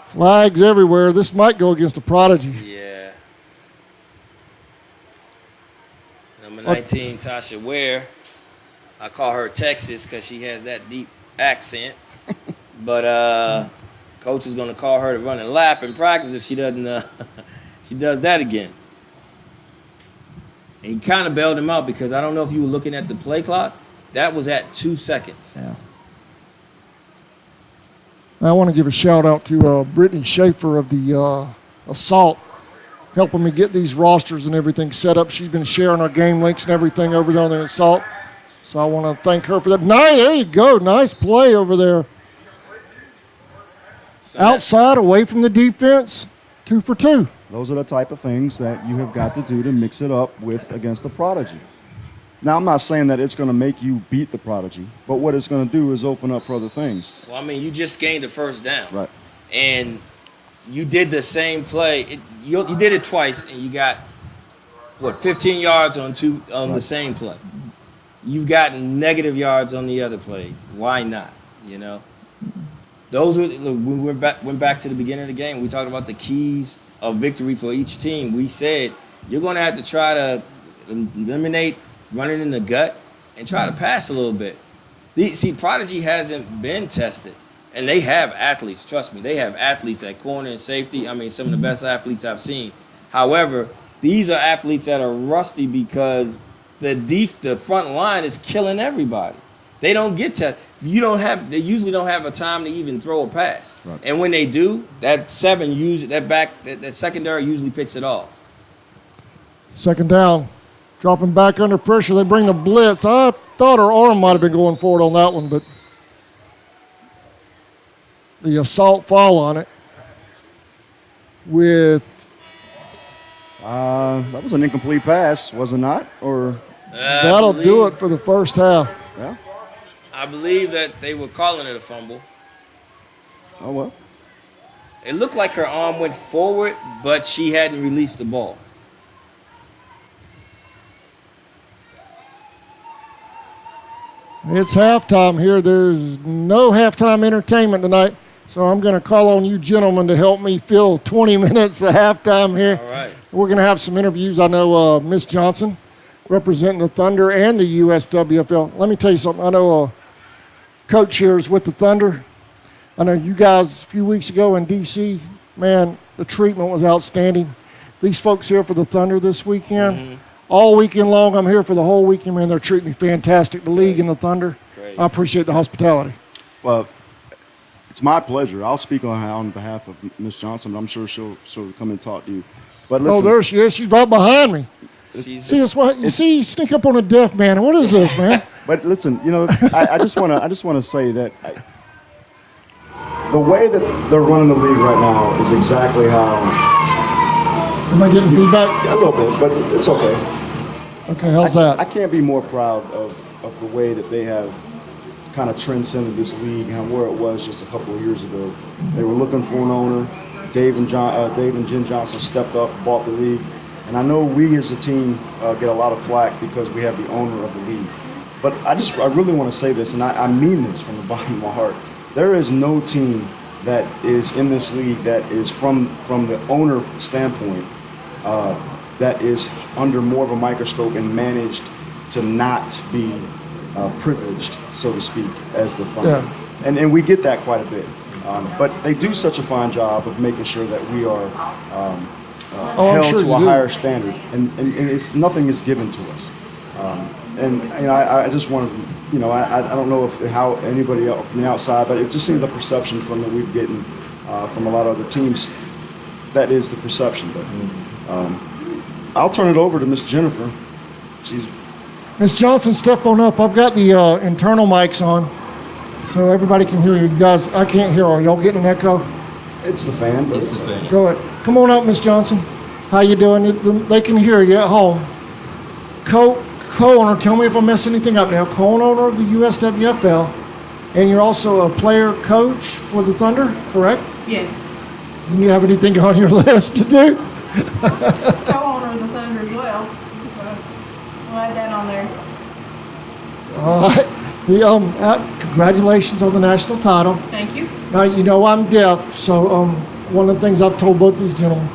Flags everywhere. This might go against the Prodigy. Yeah. Number 19, Tasha Ware. I call her Texas because she has that deep accent. But coach is going to call her to run a lap in practice if she doesn't. She does that again. And he kind of bailed him out because I don't know if you were looking at the play clock. That was at 2 seconds. Yeah. I want to give a shout out to Brittany Schaefer of the Assault, helping me get these rosters and everything set up. She's been sharing our game links and everything over there on the Assault. So I want to thank her for that. There you go. Nice play over there. So Outside, away from the defense, 2 for 2. Those are the type of things that you have got to do to mix it up with against the Prodigy. Now, I'm not saying that it's going to make you beat the Prodigy, but what it's going to do is open up for other things. Well, I mean, you just gained the first down. Right. And you did the same play. You did it twice, and you got, 15 yards on the same play. You've gotten negative yards on the other plays. Why not? Those were, when we went back to the beginning of the game, we talked about the keys of victory for each team. We said you're going to have to try to eliminate running in the gut and try to pass a little bit. Prodigy hasn't been tested, and they have athletes. Trust me, they have athletes at corner and safety. I mean, some of the best athletes I've seen. However, these are athletes that are rusty because the front line is killing everybody. They don't get tested. They usually don't have a time to even throw a pass. Right. And when they do, that secondary usually picks it off. 2nd down. Dropping back under pressure. They bring the blitz. I thought her arm might have been going forward on that one, but the Assault fall on it with... That was an incomplete pass, was it not? Or that'll do it for the first half. yeah. I believe that they were calling it a fumble. Oh well. It looked like her arm went forward, but she hadn't released the ball. It's halftime here. There's no halftime entertainment tonight, so I'm going to call on you gentlemen to help me fill 20 minutes of halftime here. All right. We're going to have some interviews. I know Miss Johnson representing the Thunder and the USWFL. Let me tell you something. I know Coach here is with the Thunder. I know you guys a few weeks ago in D.C., man, the treatment was outstanding. These folks here for the Thunder this weekend, all weekend long, I'm here for the whole weekend, man. They're treating me fantastic, the league and the Thunder. Great. I appreciate the hospitality. Well, it's my pleasure. I'll speak on behalf of Miss Johnson, but I'm sure she'll come and talk to you. But listen, There she is. She's right behind me. She's See, you sneak up on a deaf man. What is this, man? But listen, I just want to say that the way that they're running the league right now is exactly how. Am I getting feedback? A little bit, but it's okay. Okay, how's that? I can't be more proud of the way that they have kind of transcended this league and where it was just a couple of years ago. They were looking for an owner. Dave and Jen Johnson stepped up, bought the league. And I know we as a team get a lot of flack because we have the owner of the league. But I really want to say this, and I mean this from the bottom of my heart. There is no team that is in this league that is from the owner standpoint that is under more of a microscope and managed to not be privileged, so to speak, as the Thunder. Yeah. And we get that quite a bit. But they do such a fine job of making sure that we are held sure to you a do. higher standard, and it's nothing is given to us. And you know, I just want to, I don't know how anybody else from the outside, but it just seems the perception from that we've gotten from a lot of other teams. That is the perception. But I'll turn it over to Miss Jennifer. Miss Johnson, step on up. I've got the internal mics on, so everybody can hear you. You guys, I can't hear. Are y'all getting an echo? It's the fan. It's the fan. Go ahead. Come on up, Miss Johnson. How you doing? They can hear you at home. Co-owner, tell me if I mess anything up now. Co-owner of the USWFL, and you're also a player coach for the Thunder, correct? Yes. Do you have anything on your list to do? Co-owner of the Thunder as well. We'll add that on there. All right. Congratulations on the national title. Thank you. Now, you know I'm deaf, so one of the things I've told both these gentlemen,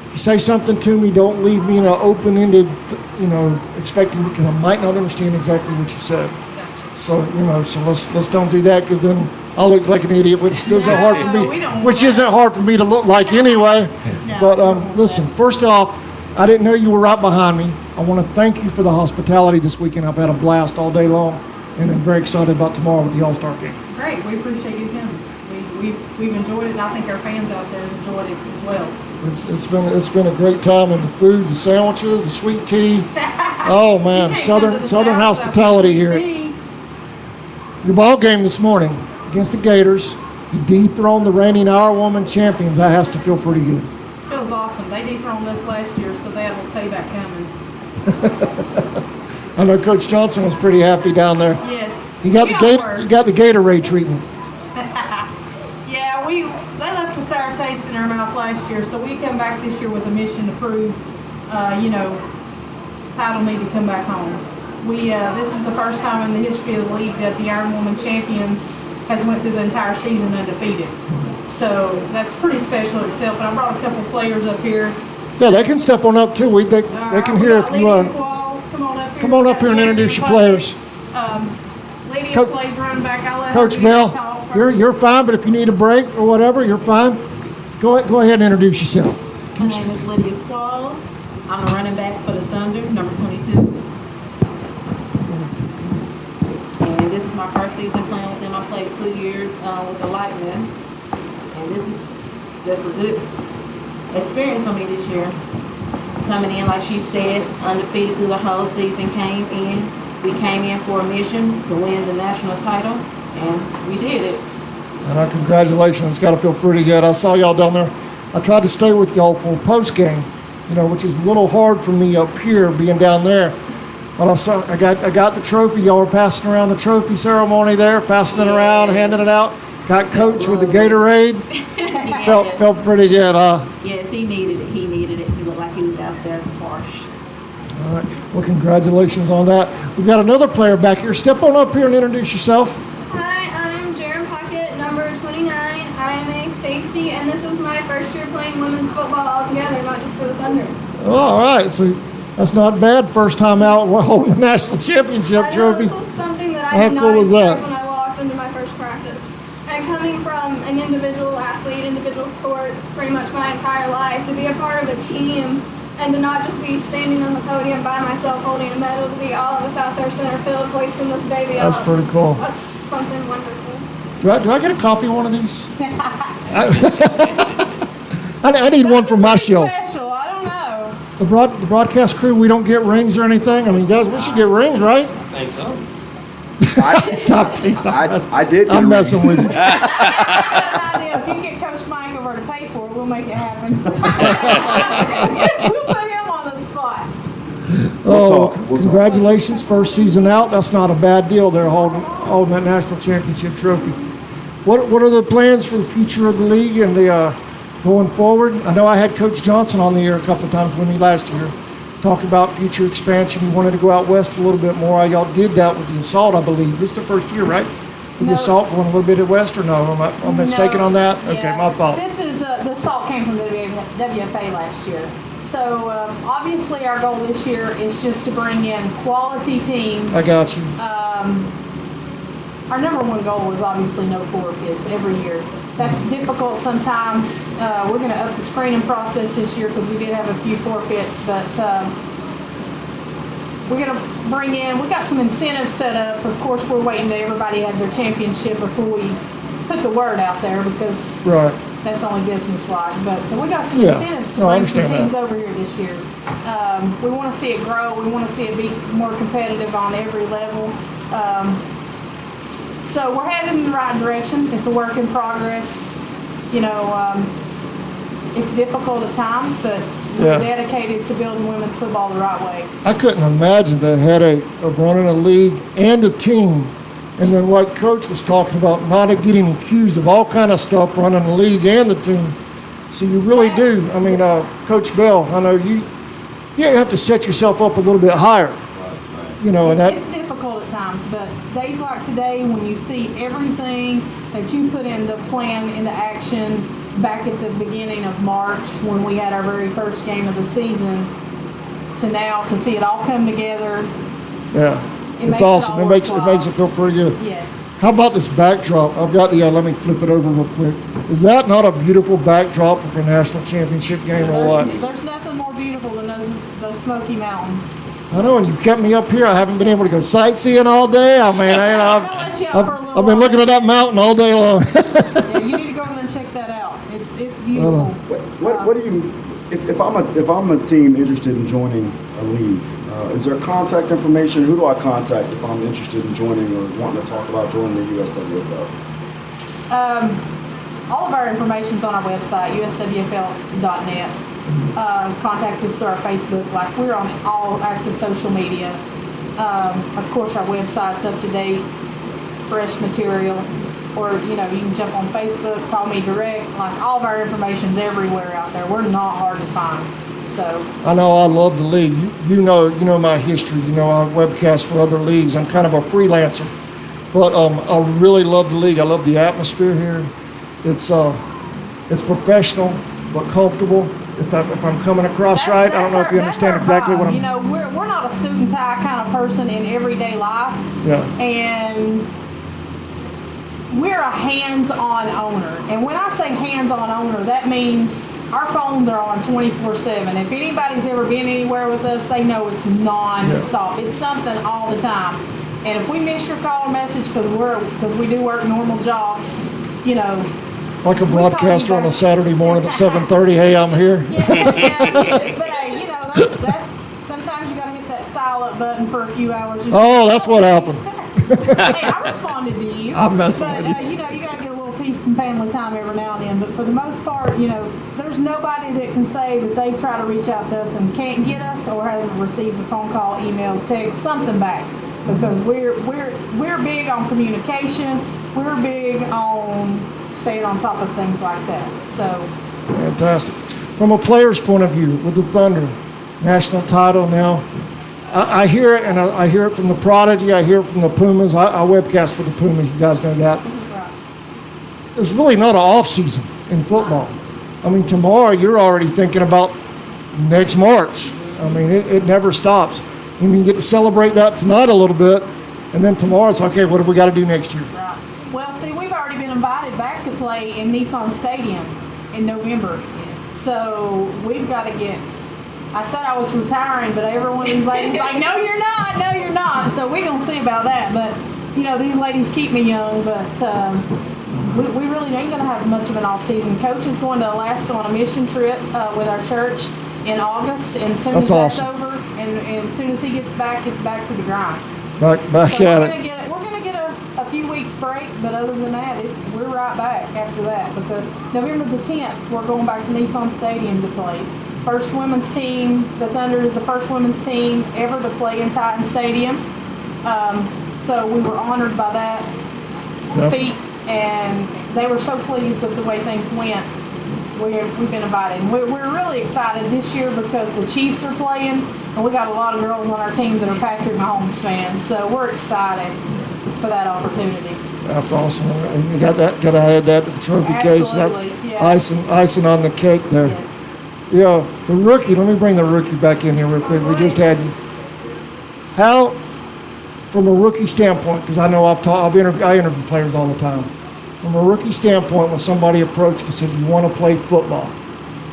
if you say something to me, don't leave me in an open-ended, expecting, because I might not understand exactly what you said. Gotcha. So, let's don't do that, because then I'll look like an idiot, which isn't hard for me, which isn't hard for me to look like anyway. No, But listen, first off, I didn't know you were right behind me. I want to thank you for the hospitality this weekend. I've had a blast all day long, and I'm very excited about tomorrow with the All-Star game. Great. We appreciate you coming. We've enjoyed it, and I think our fans out there have enjoyed it as well. It's been a great time, and the food, the sandwiches, the sweet tea. Oh man, southern hospitality here. Your ball game this morning against the Gators, you dethroned the reigning Our Woman champions. That has to feel pretty good. Feels awesome. They dethroned us last year, so they have a payback coming. I know Coach Johnson was pretty happy down there. Yes. You got the Gatorade treatment. Yeah, they left a sour taste in our mouth last year, so we come back this year with a mission to prove, title need to come back home. This is the first time in the history of the league that the Iron Woman champions has went through the entire season undefeated. So that's pretty special itself. And I brought a couple players up here. Yeah, they can step on up too. They can hear if you come on up here and introduce your players. Lydia plays running back. I'll let Coach her Mel, talk. you're fine, but if you need a break or whatever, you're fine. Go ahead and introduce yourself. My name is Lydia Qualls. I'm a running back for the Thunder, number 22. And this is my first season playing with them. I played 2 years with the Linemen. And this is just a good experience for me this year. Coming in, like she said, undefeated through the whole season, came in. We came in for a mission to win the national title, and we did it. And congratulations. It's got to feel pretty good. I saw y'all down there. I tried to stay with y'all for post game, which is a little hard for me up here being down there. But I got the trophy. Y'all were passing around the trophy ceremony there, passing it around, handing it out. Got coach with the Gatorade. Felt pretty good, huh? Yes, he needed it. He looked like he was out there harsh. All right. Well, congratulations on that. We've got another player back here. Step on up here and introduce yourself. Hi, I'm Jaron Pocket, number 29. I am a safety, and this is my first year playing women's football altogether, not just for the Thunder. Oh, all right. So that's not bad. First time out holding the national championship trophy. This was something that I did not expect when I walked into my first practice. And coming from an individual athlete, individual sports, pretty much my entire life, to be a part of a team and to not just be standing on the podium by myself holding a medal, to be all of us out there center field hoisting this baby up. That's pretty cool. That's something wonderful. Do I get a copy of one of these? I need one for my shelf. Special. I don't know. The broadcast crew, we don't get rings or anything. I mean, guys, we should get rings, right? I think so. I did. I'm messing with you. If you get Coach Mike over to pay for it, we'll make it happen. We'll put him on the spot. Oh, Congratulations, first season out. That's not a bad deal. They're holding that national championship trophy. What are the plans for the future of the league and the going forward? I know I had Coach Johnson on the air a couple of times with me last year, talk about future expansion. He wanted to go out west a little bit more. Y'all did that with the Assault, I believe. This is the first year, right? With the Assault going a little bit west, or no? Am I mistaken on that? Okay, Yeah. my fault. This is the Assault came from the WFA last year. So obviously our goal this year is just to bring in quality teams. I got you. Our number one goal is obviously no forfeits every year. That's difficult sometimes. We're going to up the screening process this year because we did have a few forfeits, but we're going to bring in, we got some incentives set up. Of course, we're waiting to everybody have their championship before we put the word out there because that's only business like. But we got some incentives to bring some teams over here this year. We want to see it grow. We want to see it be more competitive on every level. So we're headed in the right direction. It's a work in progress. It's difficult at times, but we're dedicated to building women's football the right way. I couldn't imagine the headache of running a league and a team, and then what Coach was talking about, not getting accused of all kind of stuff running the league and the team. So you really do. I mean, Coach Bell, I know you have to set yourself up a little bit higher. It's difficult at times, but days like today, when you see everything that you put into plan, into action, back at the beginning of March when we had our very first game of the season, to now to see it all come together. Yeah, it's awesome. It makes it feel pretty good. Yes. How about this backdrop? I've got let me flip it over real quick. Is that not a beautiful backdrop for a national championship game or what? There's nothing more beautiful than those Smoky Mountains. I know, and you've kept me up here. I haven't been able to go sightseeing all day. I mean, I've been looking at that mountain all day long. Yeah, you need to go in and check that out. It's beautiful. What do you? If I'm a team interested in joining a league, is there contact information? Who do I contact if I'm interested in joining or wanting to talk about joining the USWFL? All of our information's on our website, uswfl.net. Contact us through our Facebook. Like, we're on all active social media. Of course, our website's up to date, fresh material. Or, you can jump on Facebook, call me direct. Like, all of our information's everywhere out there. We're not hard to find. So I know I love the league. You know my history. I webcast for other leagues. I'm kind of a freelancer, but I really love the league. I love the atmosphere here. It's professional but comfortable. If I'm coming across right, I don't know if you understand exactly what I'm. We're not a suit and tie kind of person in everyday life. Yeah. And we're a hands-on owner. And when I say hands-on owner, that means our phones are on 24/7. If anybody's ever been anywhere with us, they know it's non-stop. It's something all the time. And if we miss your call or message because we do work normal jobs, like a broadcaster on a Saturday morning at 7:30. Hey, I'm here. But hey, that's sometimes you gotta hit that silent button for a few hours. That's what happened. Hey, I responded to you. I'm messing with you. You gotta get a little peace and family time every now and then. But for the most part, there's nobody that can say that they've tried to reach out to us and can't get us or hasn't received a phone call, email, text, something back. Because we're big on communication. We're big on staying on top of things like that. So fantastic. From a player's point of view, with the Thunder, national title now, I hear it, and I hear it from the Prodigy. I hear it from the Pumas. I webcast for the Pumas. You guys know that. There's really not an off season in football. I mean, tomorrow you're already thinking about next March. I mean, it never stops. I mean, you get to celebrate that tonight a little bit, and then tomorrow it's okay. What have we got to do next year? Right. Well, see, we've already been invited back to play in Nissan Stadium in November. So we've got to get. I said I was retiring, but every one of these ladies like, no, you're not. No, you're not. So we're gonna see about that. But these ladies keep me young. But we really ain't gonna have much of an off season. Coach is going to Alaska on a mission trip with our church in August, and as soon as that's over, and as soon as he gets back to the grind. Back so at it. We're gonna get a few weeks break, but other than that, we're right back after that because November the 10th we're going back to Nissan Stadium to play. first women's team. The Thunder is the first women's team ever to play in Titan Stadium. So we were honored by that feat, and they were so pleased with the way things went. We've been invited. We're really excited this year because the Chiefs are playing, and we got a lot of girls on our team that are Patrick Mahomes fans. So we're excited for that opportunity. That's awesome. You got that. Got to add that to the trophy case. That's icing on the cake there. Yes. Yeah, the rookie. Let me bring the rookie back in here real quick. We just had you. How, from a rookie standpoint, because I know I interview players all the time. From a rookie standpoint, when somebody approached you and said you want to play football,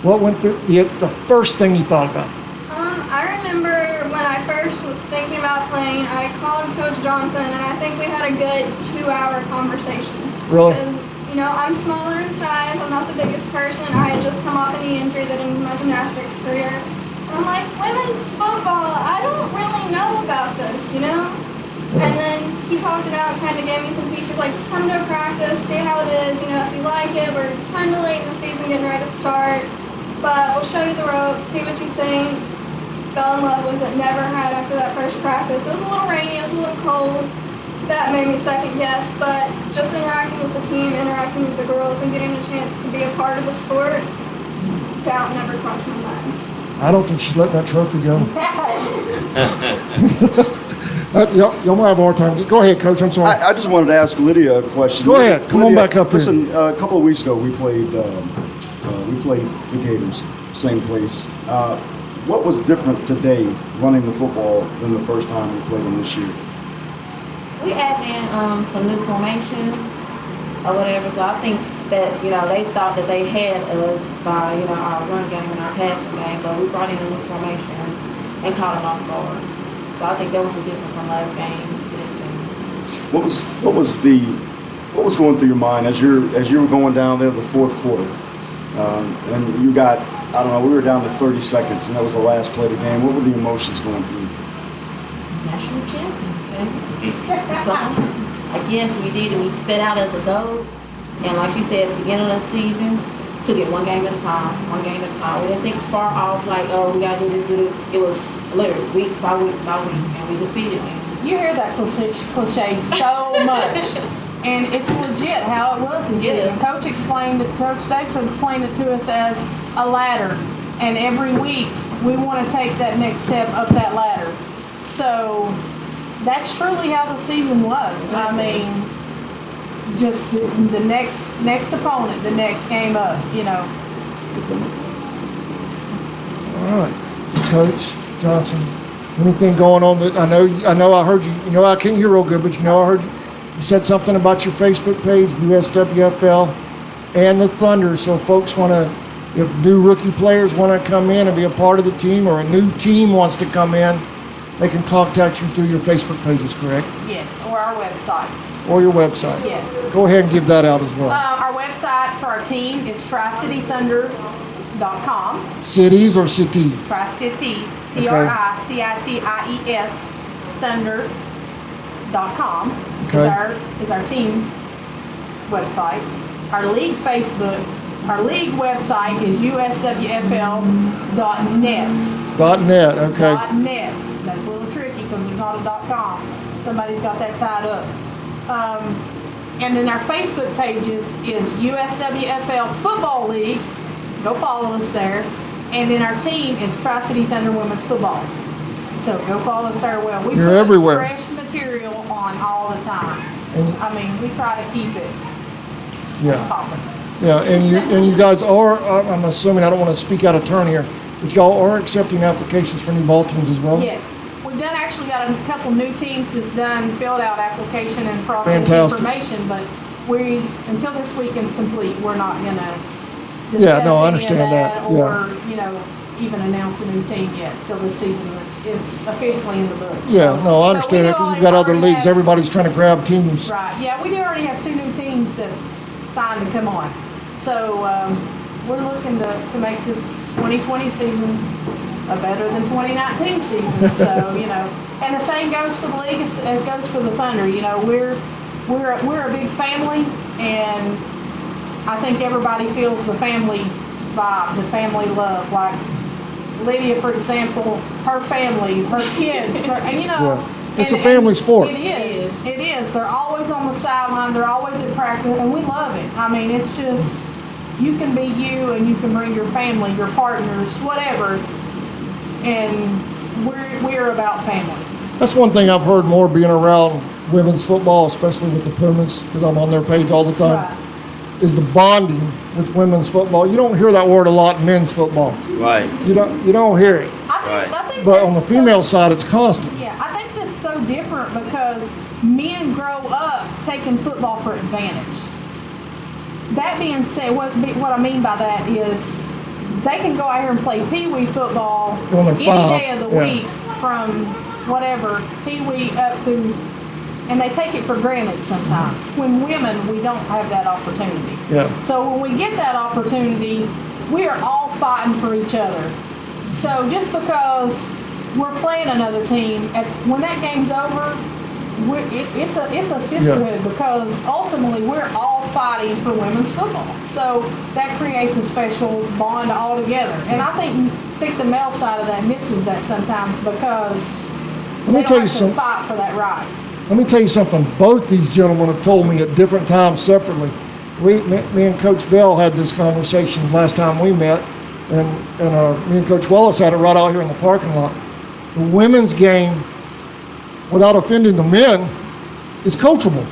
what went through the first thing you thought about? I remember when I first was thinking about playing, I called Coach Johnson, and I think we had a good 2-hour conversation. Really? Because, I'm smaller in size. I'm not the biggest person. I had just come off a knee injury that ended my gymnastics career. And I'm like, women's football, I don't really know about this, And then he talked it out and kind of gave me some pieces, like just come to a practice, see how it is, if you like it. We're kind of late in the season, getting ready to start, but we'll show you the ropes, see what you think. Fell in love with it, never had after that first practice. It was a little rainy, it was a little cold. That made me second guess, but just interacting with the team, interacting with the girls, and getting a chance to be a part of the sport, doubt never crossed my mind. I don't think she's letting that trophy go. Y'all might have a hard time. Go ahead, Coach. I'm sorry. I just wanted to ask Lydia a question. Go ahead. Come on back up here. Listen, a couple of weeks ago we played the Gators, same place. What was different today running the football than the first time we played them this year? We added in some new formations or whatever, so I think that, they thought that they had us by, our run game and our passing game, but we brought in a new formation and caught them off guard. So I think that was the difference from last game to this game. What was going through your mind as you were going down there the fourth quarter, and you got, I don't know, we were down to 30 seconds, and that was the last play of the game. What were the emotions going through? National champions, baby. So, I guess we did it. We set out as a goal, and like you said at the beginning of the season, took it one game at a time. We didn't think far off, like, oh, we gotta do this, do it. It was literally week by week by week, and we defeated them. You hear that cliche so much, and it's legit how it was this season. Coach Dave explained it to us as a ladder, and every week we want to take that next step up that ladder. So that's truly how the season was. I mean, just the next opponent, the next game up, All right, Coach Johnson. Anything going on that I know I heard you. I can't hear real good, but I heard you. You said something about your Facebook page, USWFL, and the Thunder. So if folks if new rookie players want to come in and be a part of the team, or a new team wants to come in, they can contact you through your Facebook pages, correct? Yes, or our websites. Or your website. Yes. Go ahead and give that out as well. Our website for our team is TriCityThunder.com. Cities or cities? Tri-Cities, TRICITIES, Thunder.com is our team website. Our league website is USWFL.net. .net, okay. .net. That's a little tricky because there's not a .com. Somebody's got that tied up. And then our Facebook pages is USWFL Football League. Go follow us there. And then our team is Tri-City Thunder Women's Football. So go follow us there. Well, we You're put everywhere. Fresh material on all the time. We try to keep it popping. Yeah, and you guys are, I'm assuming, I don't want to speak out of turn here, but y'all are accepting applications for new ball teams as well? Yes. We've actually got a couple new teams that's filled out application and processed information, but until this weekend's complete, we're not going to discuss I understand that. Or, even announce a new team yet till this season is officially in the books. Yeah, I understand that because you've got other leagues. Everybody's trying to grab teams. Right. Yeah, we do already have 2 new teams that's signed to come on. So we're looking to make this 2020 season a better than 2019 season. So, and the same goes for the league as goes for the Thunder. We're a big family, and I think everybody feels the family vibe, the family love. Like Lydia, for example, her family, her kids, and you know. Yeah. It's a family sport. It is. It is. They're always on the sideline. They're always at practice, and we love it. I mean, it's just, you can be you, and you can bring your family, your partners, whatever, and we're about family. That's one thing I've heard more being around women's football, especially with the Pumas, because I'm on their page all the time, is the bonding with women's football. You don't hear that word a lot in men's football. Right. You don't hear it. I think But on the female side, it's constant. Yeah, I think that's so different because men grow up taking football for advantage. That being said, what I mean by that is they can go out here and play pee-wee football any day of the week from whatever, pee-wee up through, and they take it for granted sometimes. When women, we don't have that opportunity. Yeah. So when we get that opportunity, we are all fighting for each other. So just because we're playing another team, when that game's over, it's a sisterhood because ultimately we're all fighting for women's football. So that creates a special bond all together. And I think the male side of that misses that sometimes because they don't have to fight for that right. Let me tell you something. Both these gentlemen have told me at different times separately. Me and Coach Bell had this conversation last time we met, and me and Coach Wallace had it right out here in the parking lot. The women's game, without offending the men, is coachable.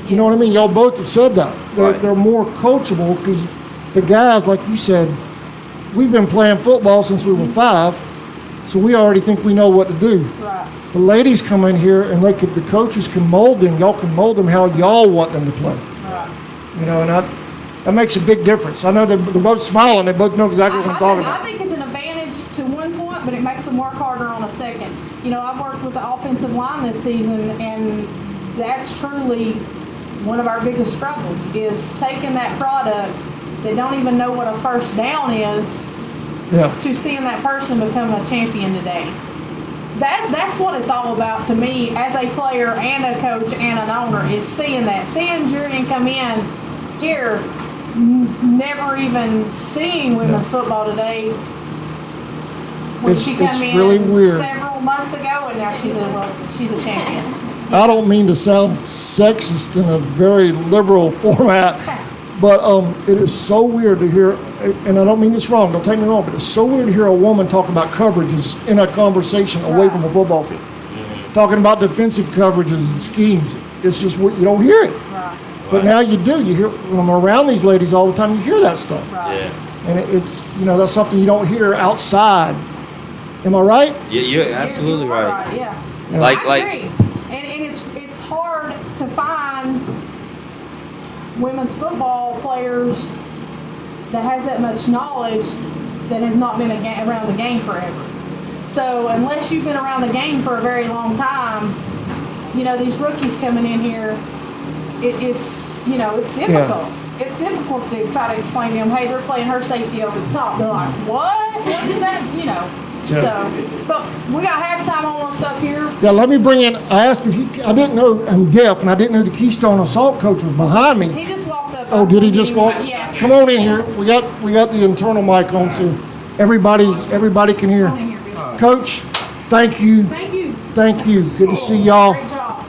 You know what I mean? Y'all both have said that. They're more coachable because the guys, like you said, we've been playing football since we were 5, so we already think we know what to do. Right. The ladies come in here and the coaches can mold them. Y'all can mold them how y'all want them to play. Right. You know, and that makes a big difference. I know they're both smiling. They both know exactly what I'm talking about. I think it's an advantage to one point, but it makes them work harder on a second. You know, I've worked with the offensive line this season, and that's truly one of our biggest struggles is taking that product that don't even know what a first down is to seeing that person become a champion today. That's what it's all about to me as a player and a coach and an owner is seeing that. Seeing Jurian come in here, never even seeing women's football today. When she came in really weird. Several months ago, and now she's a champion. I don't mean to sound sexist in a very liberal format, but it is so weird to hear, and I don't mean this wrong, don't take me wrong, but it's so weird to hear a woman talk about coverages in a conversation away from a football field. Talking about defensive coverages and schemes. It's just, you don't hear it. Right. But now you do. You hear, when I'm around these ladies all the time, you hear that stuff. Right. Yeah. And it's, that's something you don't hear outside. Am I right? Yeah, you're absolutely right. Yeah. Like, I agree. And it's hard to find women's football players that has that much knowledge that has not been around the game forever. So unless you've been around the game for a very long time, these rookies coming in here, it's difficult. Yeah. It's difficult to try to explain to them, hey, they're playing her safety over the top. They're like, what? What is that? Yeah. So, but we got halftime almost up here. Yeah, let me bring in, I asked if I didn't know, I'm deaf, and I didn't know the Keystone assault coach was behind me. He just walked up. Oh, did he just walk? Yeah. Come on in here. We got the internal mic on, so everybody can hear. Coach, thank you. Thank you. Thank you. Good to see y'all. Great job.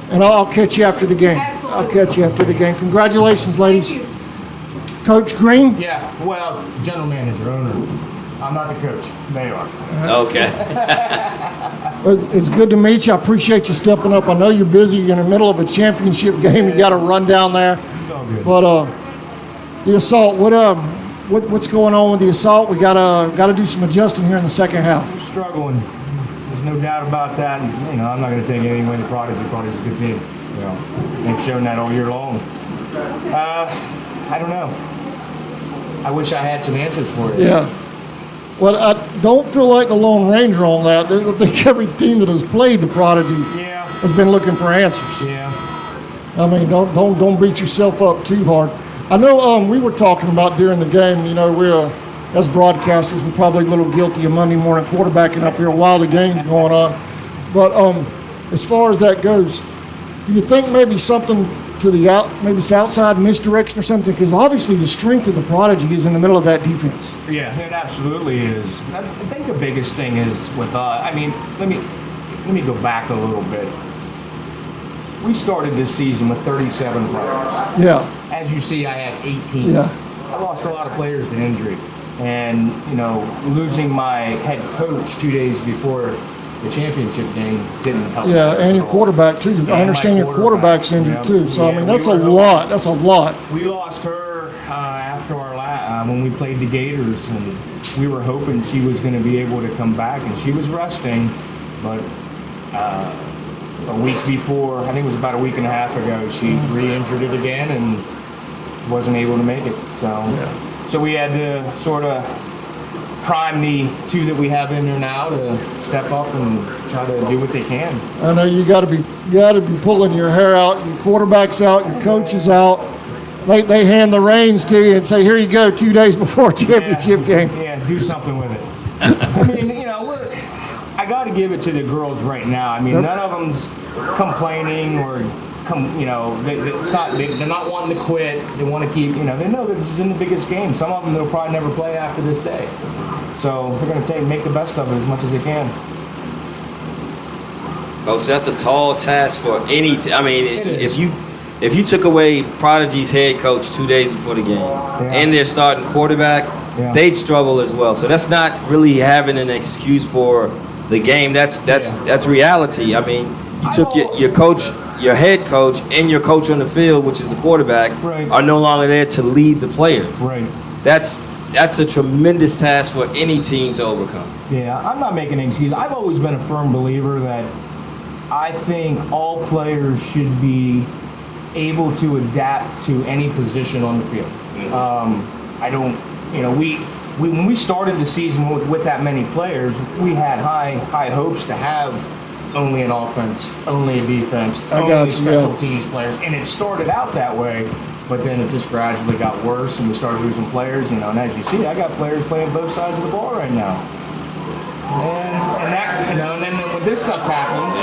And I'll catch you after the game. Absolutely. I'll catch you after the game. Congratulations, ladies. Thank you. Coach Green? Yeah, well, general manager, owner. I'm not the coach. They are. Okay. It's good to meet you. I appreciate you stepping up. I know you're busy. You're in the middle of a championship game. You got to run down there. It's all good. But the assault, what's going on with the assault? We gotta do some adjusting here in the second half. We're struggling. There's no doubt about that. And, I'm not going to take anything away from Prodigy. Prodigy's a good team. They've shown that all year long. I don't know. I wish I had some answers for you. Yeah. Well, I don't feel like the Lone Ranger on that. I think every team that has played the Prodigy has been looking for answers. Yeah. I mean, don't beat yourself up too hard. I know we were talking about during the game, we're as broadcasters, we're probably a little guilty of Monday morning quarterbacking up here while the game's going on. But as far as that goes, do you think maybe something to the maybe it's outside misdirection or something? Because obviously the strength of the Prodigy is in the middle of that defense. Yeah, it absolutely is. I think the biggest thing is with I mean, let me go back a little bit. We started this season with 37 players. Yeah. As you see, I have 18. Yeah. I lost a lot of players to injury. And, you know, losing my head coach 2 days before the championship game didn't help. Yeah, and your quarterback, too. I understand your quarterback's injured, too. So, I mean, that's a lot. That's a lot. We lost her after our when we played the Gators, and we were hoping she was going to be able to come back, and she was resting. But a week before, I think it was about a week and a half ago, she re-injured it again and wasn't able to make it. So we had to sort of prime the two that we have in there now to step up and try to do what they can. I know you got to be pulling your hair out. Your quarterback's out. Your coach is out. They hand the reins to you and say, "Here you go." 2 days before championship game. Yeah, do something with it. I mean, you know, I got to give it to the girls right now. I mean, none of them's complaining or. You know, they're not wanting to quit. They want to keep, you know, they know that this is in the biggest game. Some of them they'll probably never play after this day. So they're going to make the best of it as much as they can. Coach, that's a tall task for any team. I mean, if you took away Prodigy's head coach 2 days before the game and their starting quarterback, they'd struggle as well. So that's not really having an excuse for the game. That's reality. I mean, you took your coach. Your head coach and your coach on the field, which is the quarterback, are no longer there to lead the players. Right. That's a tremendous task for any team to overcome. Yeah, I'm not making an excuse. I've always been a firm believer that I think all players should be able to adapt to any position on the field. I don't, you know, when we started the season with that many players, we had high hopes to have only an offense, only a defense, only special teams players. And it started out that way, but then it just gradually got worse and we started losing players, you know, and as you see, I got players playing both sides of the ball right now. And that, you know, and then when this stuff happens.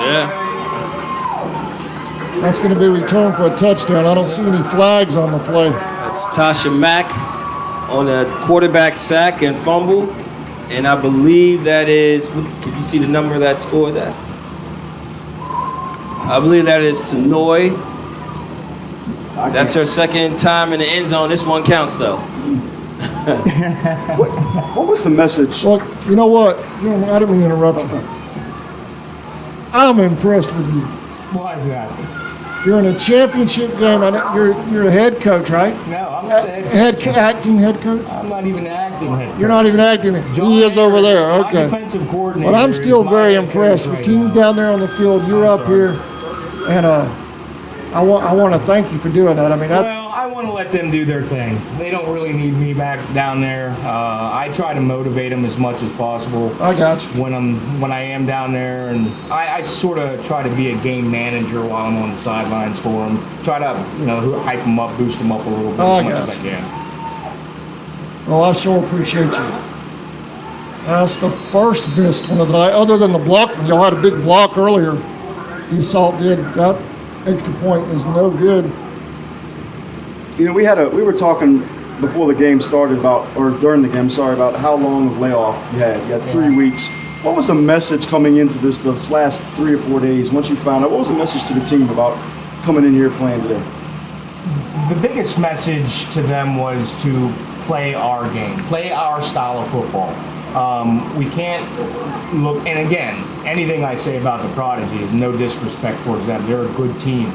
That's going to be returned for a touchdown. I don't see any flags on the play. That's Tasha Mack on a quarterback sack and fumble. And I believe that is, can you see the number that scored that? I believe that is Tanoy. That's her second time in the end zone. This one counts, though. What was the message? Look, you know what? Gentlemen, I didn't mean to interrupt you. I'm impressed with you. Why is that? You're in a championship game. You're a head coach, right? No, I'm not the head coach. Acting head coach? I'm not even acting head coach. You're not even acting. He is over there. Okay. Defensive coordinator. But I'm still very impressed with teams down there on the field. You're up here. And I want to thank you for doing that. I mean, well, I want to let them do their thing. They don't really need me back down there. I try to motivate them as much as possible. I got you. When I am down there, and I sort of try to be a game manager while I'm on the sidelines for them. Try to, you know, hype them up, boost them up a little bit as much as I can. Well, I sure appreciate you. That's the first missed one of the night, other than the block. Y'all had a big block earlier. Salt did. That extra point is no good. You know, we were talking before the game started during the game, about how long of layoff you had. You had 3 weeks. What was the message coming into the last 3 or 4 days once you found out? What was the message to the team about coming in here playing today? The biggest message to them was to play our game, play our style of football. We can't look, and again, anything I say about the Prodigy is no disrespect towards them. They're a good team.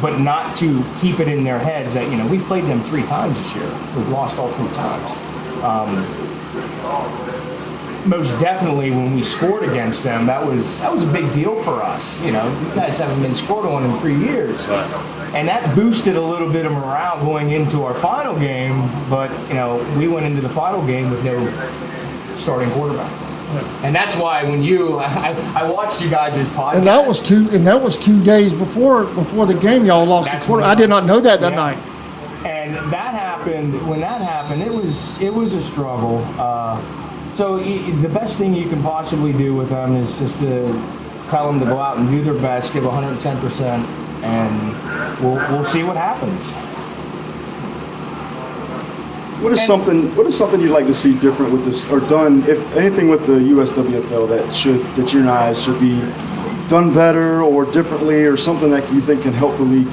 But not to keep it in their heads that, you know, we played them 3 times this year. We've lost all 3 times. Most definitely when we scored against them, that was a big deal for us. You know, you guys haven't been scored on in 3 years. And that boosted a little bit of morale going into our final game, but, you know, we went into the final game with no starting quarterback. And that's why when I watched you guys' podcast. And that was 2 days before the game y'all lost the quarter. I did not know that night. And that happened, when that happened, it was a struggle. So the best thing you can possibly do with them is just to tell them to go out and do their best, give 110%, and we'll see what happens. What is something you'd like to see different with this, or done, if anything, with the USWFL that in your eyes should be done better or differently, or something that you think can help the league?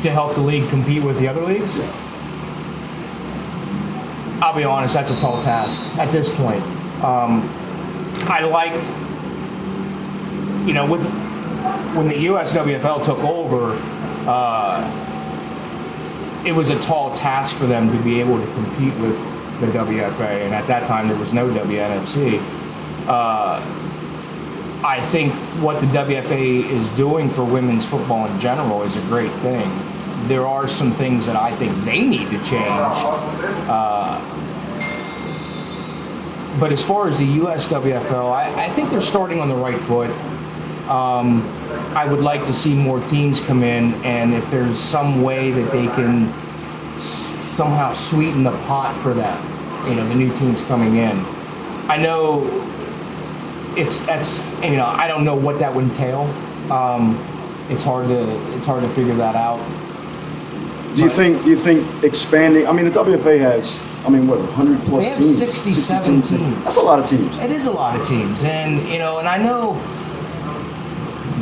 To help the league compete with the other leagues? I'll be honest, that's a tall task at this point. I like, when the USWFL took over, it was a tall task for them to be able to compete with the WFA, and at that time there was no WNFC. I think what the WFA is doing for women's football in general is a great thing. There are some things that I think they need to change. But as far as the USWFL, I think they're starting on the right foot. I would like to see more teams come in, and if there's some way that they can somehow sweeten the pot for that, the new teams coming in. I know I don't know what that would entail. It's hard to figure that out. Do you think expanding? I mean, the WFA has, 100 plus we have teams. 67 teams. That's a lot of teams. It is a lot of teams, and and I know.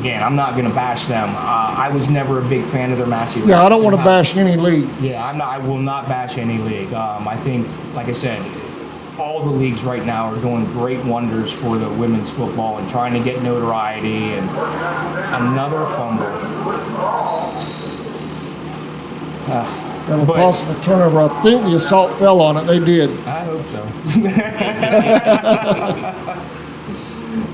Again, I'm not going to bash them. I was never a big fan of their massive. Yeah, I don't want to bash any league. Yeah, I will not bash any league. I think, like I said, all the leagues right now are doing great wonders for the women's football and trying to get notoriety. And another fumble. And a possible turnover. I think the assault fell on it. They did. I hope so.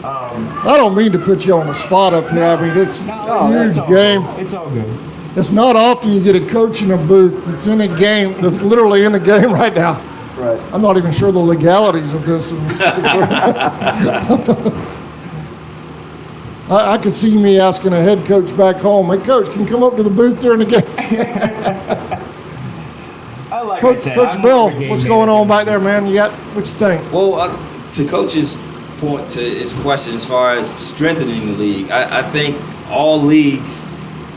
I don't mean to put you on the spot up here. I mean, it's a huge game. It's all good. It's not often you get a coach in a booth that's in a game, that's literally in the game right now. Right. I'm not even sure the legalities of this. I could see me asking a head coach back home, "Hey, coach, can you come up to the booth during the game?" Coach Bell, what's going on back there, man? What you think? Well, to Coach's point, to his question as far as strengthening the league, I think all leagues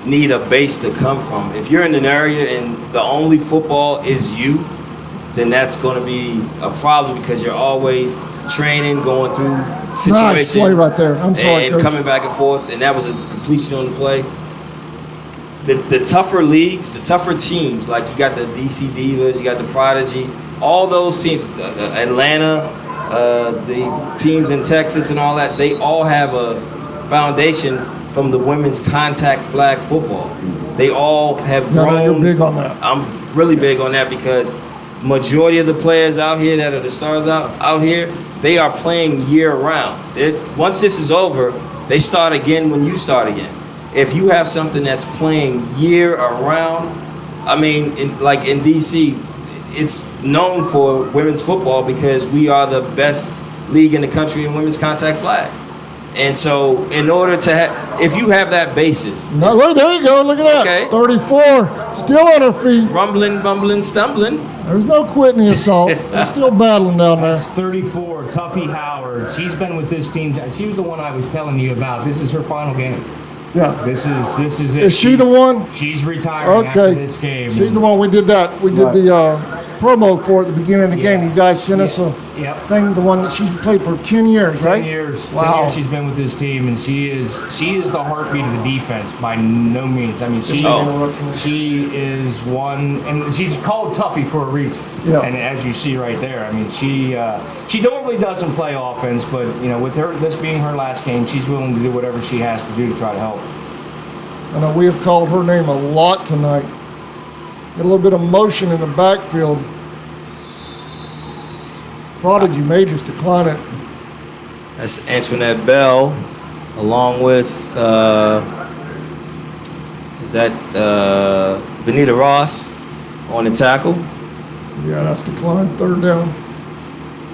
need a base to come from. If you're in an area and the only football is you, then that's going to be a problem because you're always training, going through situations. Nice play right there. I'm sorry, and Coach. coming back and forth, and that was a completion on the play. The tougher leagues, the tougher teams, like you got the DC Divas, you got the Prodigy, all those teams, Atlanta, the teams in Texas and all that, they all have a foundation from the women's contact flag football. They all have grown. No, you're big on that. I'm really big on that because majority of the players out here that are the stars out here, they are playing year round. Once this is over, they start again when you start again. If you have something that's playing year around, like in DC, it's known for women's football because we are the best league in the country in women's contact flag. And so in order to if you have that basis. No, look, there you go. Look at that. Okay. 34, still on her feet. Rumbling, bumbling, stumbling. There's no quitting the assault. They're still battling down there. That's 34, Tuffy Howard. She's been with this team. She was the one I was telling you about. This is her final game. Yeah. This is it. Is she the one? She's retiring after this game. She's the one. We did that. We did the promo for at the beginning of the game. You guys sent us a thing. The one that she's played for 10 years, right? 10 years. Wow. 10 years she's been with this team, and she is the heartbeat of the defense by no means. She is one, and she's called Tuffy for a reason. Yeah. And as you see right there, she normally doesn't play offense, but with this being her last game, she's willing to do whatever she has to do to try to help. I know we have called her name a lot tonight. Got a little bit of motion in the backfield. Prodigy may just decline it. That's Antoinette Bell, along with Benita Ross on the tackle. Yeah, that's declined. Third down.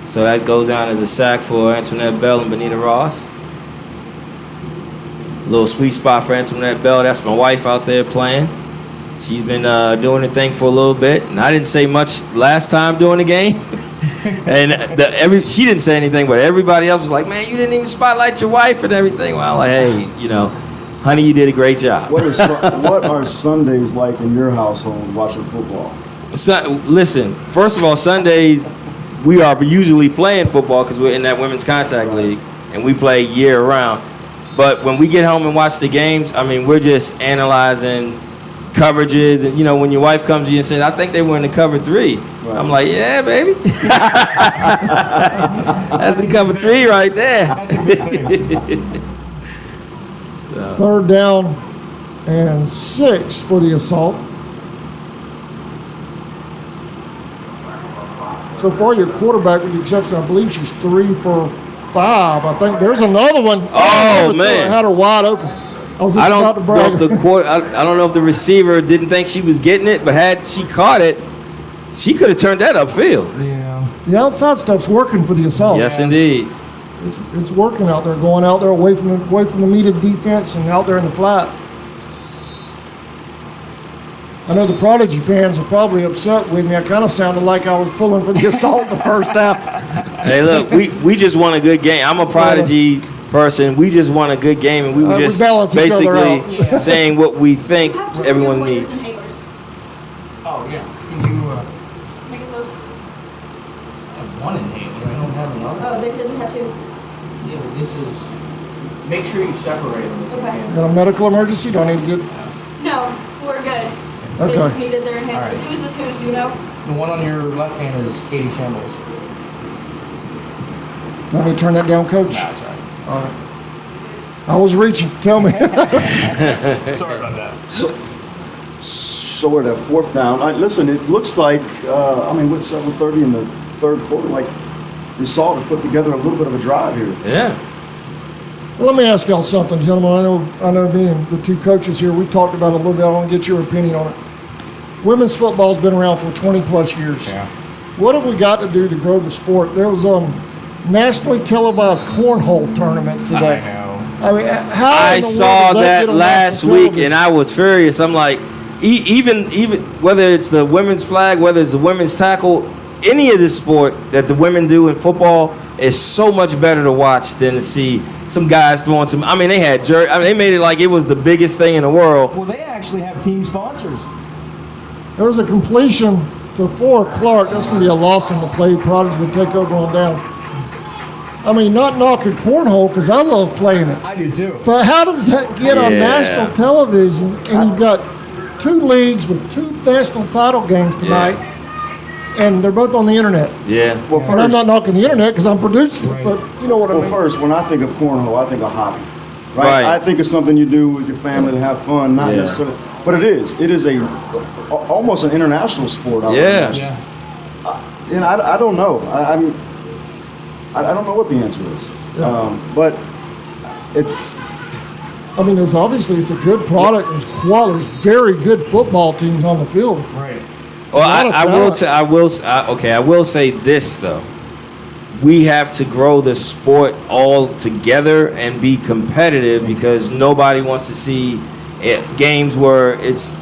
So that goes down as a sack for Antoinette Bell and Benita Ross. Little sweet spot for Antoinette Bell. That's my wife out there playing. She's been doing the thing for a little bit, and I didn't say much last time during the game. And she didn't say anything, but everybody else was like, "Man, you didn't even spotlight your wife and everything." Well, I'm like, hey, honey, you did a great job. What are Sundays like in your household watching football? Listen, first of all, Sundays we are usually playing football because we're in that women's contact league and we play year round. But when we get home and watch the games, I mean, we're just analyzing coverages. And, you know, when your wife comes to you and says, I think they were in the cover 3. Right. I'm like, yeah, baby. That's the cover 3 right there. So. 3rd down and 6 for the assault. So far, your quarterback, with the exception, I believe she's 3 for 5. I think there's another one. Oh, man. Had her wide open. I don't know if the receiver didn't think she was getting it, but had she caught it, she could have turned that upfield. Yeah. The outside stuff's working for the assault. Yes, indeed. It's working out there, going out there away from the meted defense and out there in the flat. I know the Prodigy fans are probably upset with me. I kind of sounded like I was pulling for the assault the first half. Hey, look, we just won a good game. I'm a Prodigy person. We just won a good game, and we were just basically saying what we think everyone needs. Oh, yeah. Can you make those? I have one inhaler. I don't have another. Oh, they said you had 2. Yeah, but this is. Make sure you separate them. Okay. Got a medical emergency? Do I need to get? No, we're good. Okay. They just needed their inhalers. Right. Who's this? Do you know? The one on your left hand is Katie Shambles. Want me to turn that down, Coach? Nah, it's all right. All right. I was reaching. Tell me. Sorry about that. So we're at 4th down. Listen, it looks like, with 7:30 in the 3rd quarter, like the Assault have put together a little bit of a drive here. Yeah. Well, let me ask y'all something, gentlemen. I know being the 2 coaches here, we talked about it a little bit. I want to get your opinion on it. Women's football's been around for 20 plus years. Yeah. What have we got to do to grow the sport? There was nationally televised cornhole tournament today. I know. I mean, how I saw that last week, and I was furious. I'm like, even whether it's the women's flag, whether it's the women's tackle, any of this sport that the women do in football is so much better to watch than to see some guys throwing some. I mean, they had they made it like it was the biggest thing in the world. Well, they actually have team sponsors. There was a completion to Fork Clark. That's going to be a loss on the play. Prodigy will take over on down. I mean, not knocking cornhole because I love playing it. I do too. But how does that get on national television? And you've got 2 leagues with 2 national title games tonight, and they're both on the internet. Yeah. Well, and I'm not knocking the internet because I'm producing it, but you know what I mean. Well, first, when I think of cornhole, I think of hobby. Right? I think it's something you do with your family to have fun, not necessarily. But it is almost an international sport. I would imagine. And I don't know. I don't know what the answer is. But it's. I mean, it's a good product. There's very good football teams on the field. Right. Well, I will say this though. We have to grow the sport all together and be competitive because nobody wants to see games where it's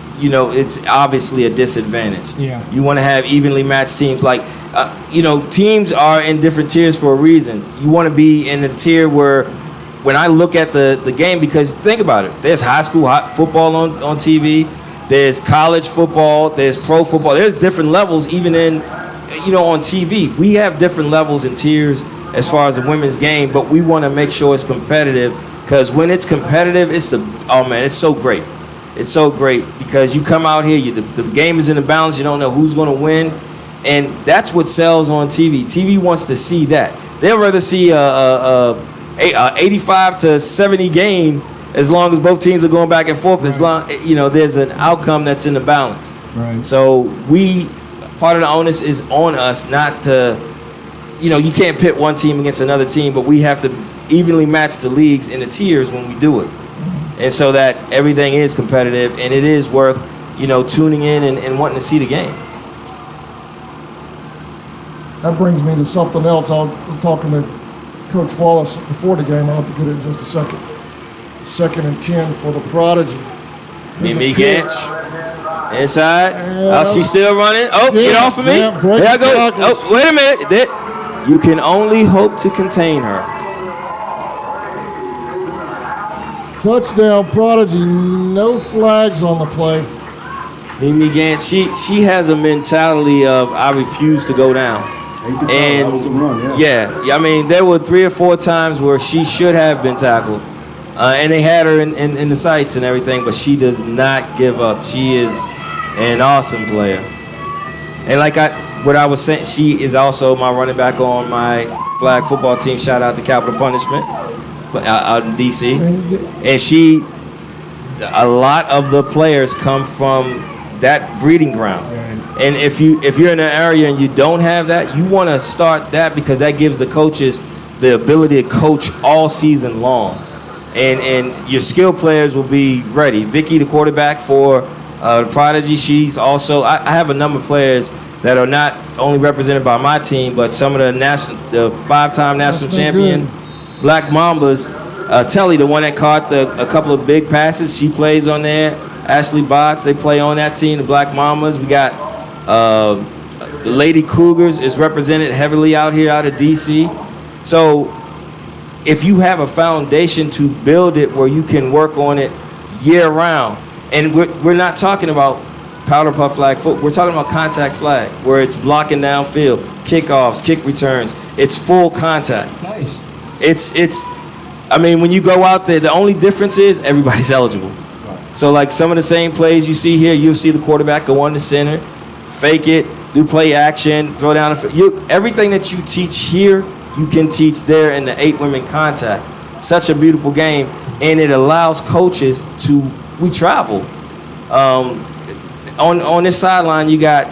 obviously a disadvantage. Yeah. You want to have evenly matched teams. Like, teams are in different tiers for a reason. You want to be in the tier where when I look at the game, because think about it, there's high school football on TV, there's college football, there's pro football, there's different levels even on TV. We have different levels and tiers as far as the women's game, but we want to make sure it's competitive because when it's competitive, it's so great. It's so great because you come out here, the game is in the balance, you don't know who's going to win, and that's what sells on TV. TV wants to see that. They'll rather see a 85 to 70 game as long as both teams are going back and forth. As long there's an outcome that's in the balance. Right. So part of the onus is on us not to, you can't pit one team against another team, but we have to evenly match the leagues in the tiers when we do it, and so that everything is competitive and it is worth tuning in and wanting to see the game. That brings me to something else. I was talking to Coach Wallace before the game. I'll have to get it in just a second. 2nd and 10 for the Prodigy. Mimi Gant inside. She's still running. Oh, get off of me. There I go. Oh, wait a minute. You can only hope to contain her. Touchdown, Prodigy. No flags on the play. Mimi Gant, she has a mentality of I refuse to go down. You could tell that was a run, yeah. I mean, there were 3 or 4 times where she should have been tackled, and they had her in the sights and everything, but she does not give up. She is an awesome player. And what I was saying, she is also my running back on my flag football team. Shout out to Capital Punishment out in D.C. And a lot of the players come from that breeding ground. And if you're in an area and you don't have that, you want to start that because that gives the coaches the ability to coach all season long. And your skill players will be ready. Vicky, the quarterback for the Prodigy, she's also, I have a number of players that are not only represented by my team, but some of the 5-time national champion Black Mambas. Telly, the one that caught a couple of big passes, she plays on there. Ashley Botts, they play on that team, the Black Mamas. We got the Lady Cougars is represented heavily out here out of D.C. So if you have a foundation to build it where you can work on it year round, and we're not talking about powder puff flag football, we're talking about contact flag, where it's blocking downfield, kickoffs, kick returns. It's full contact. Nice. It's I mean, when you go out there, the only difference is everybody's eligible. So like some of the same plays you see here, you'll see the quarterback go on the center, fake it, do play action, throw down everything that you teach here, you can teach there in the 8 women contact. Such a beautiful game, and it allows coaches we travel. On this sideline, you got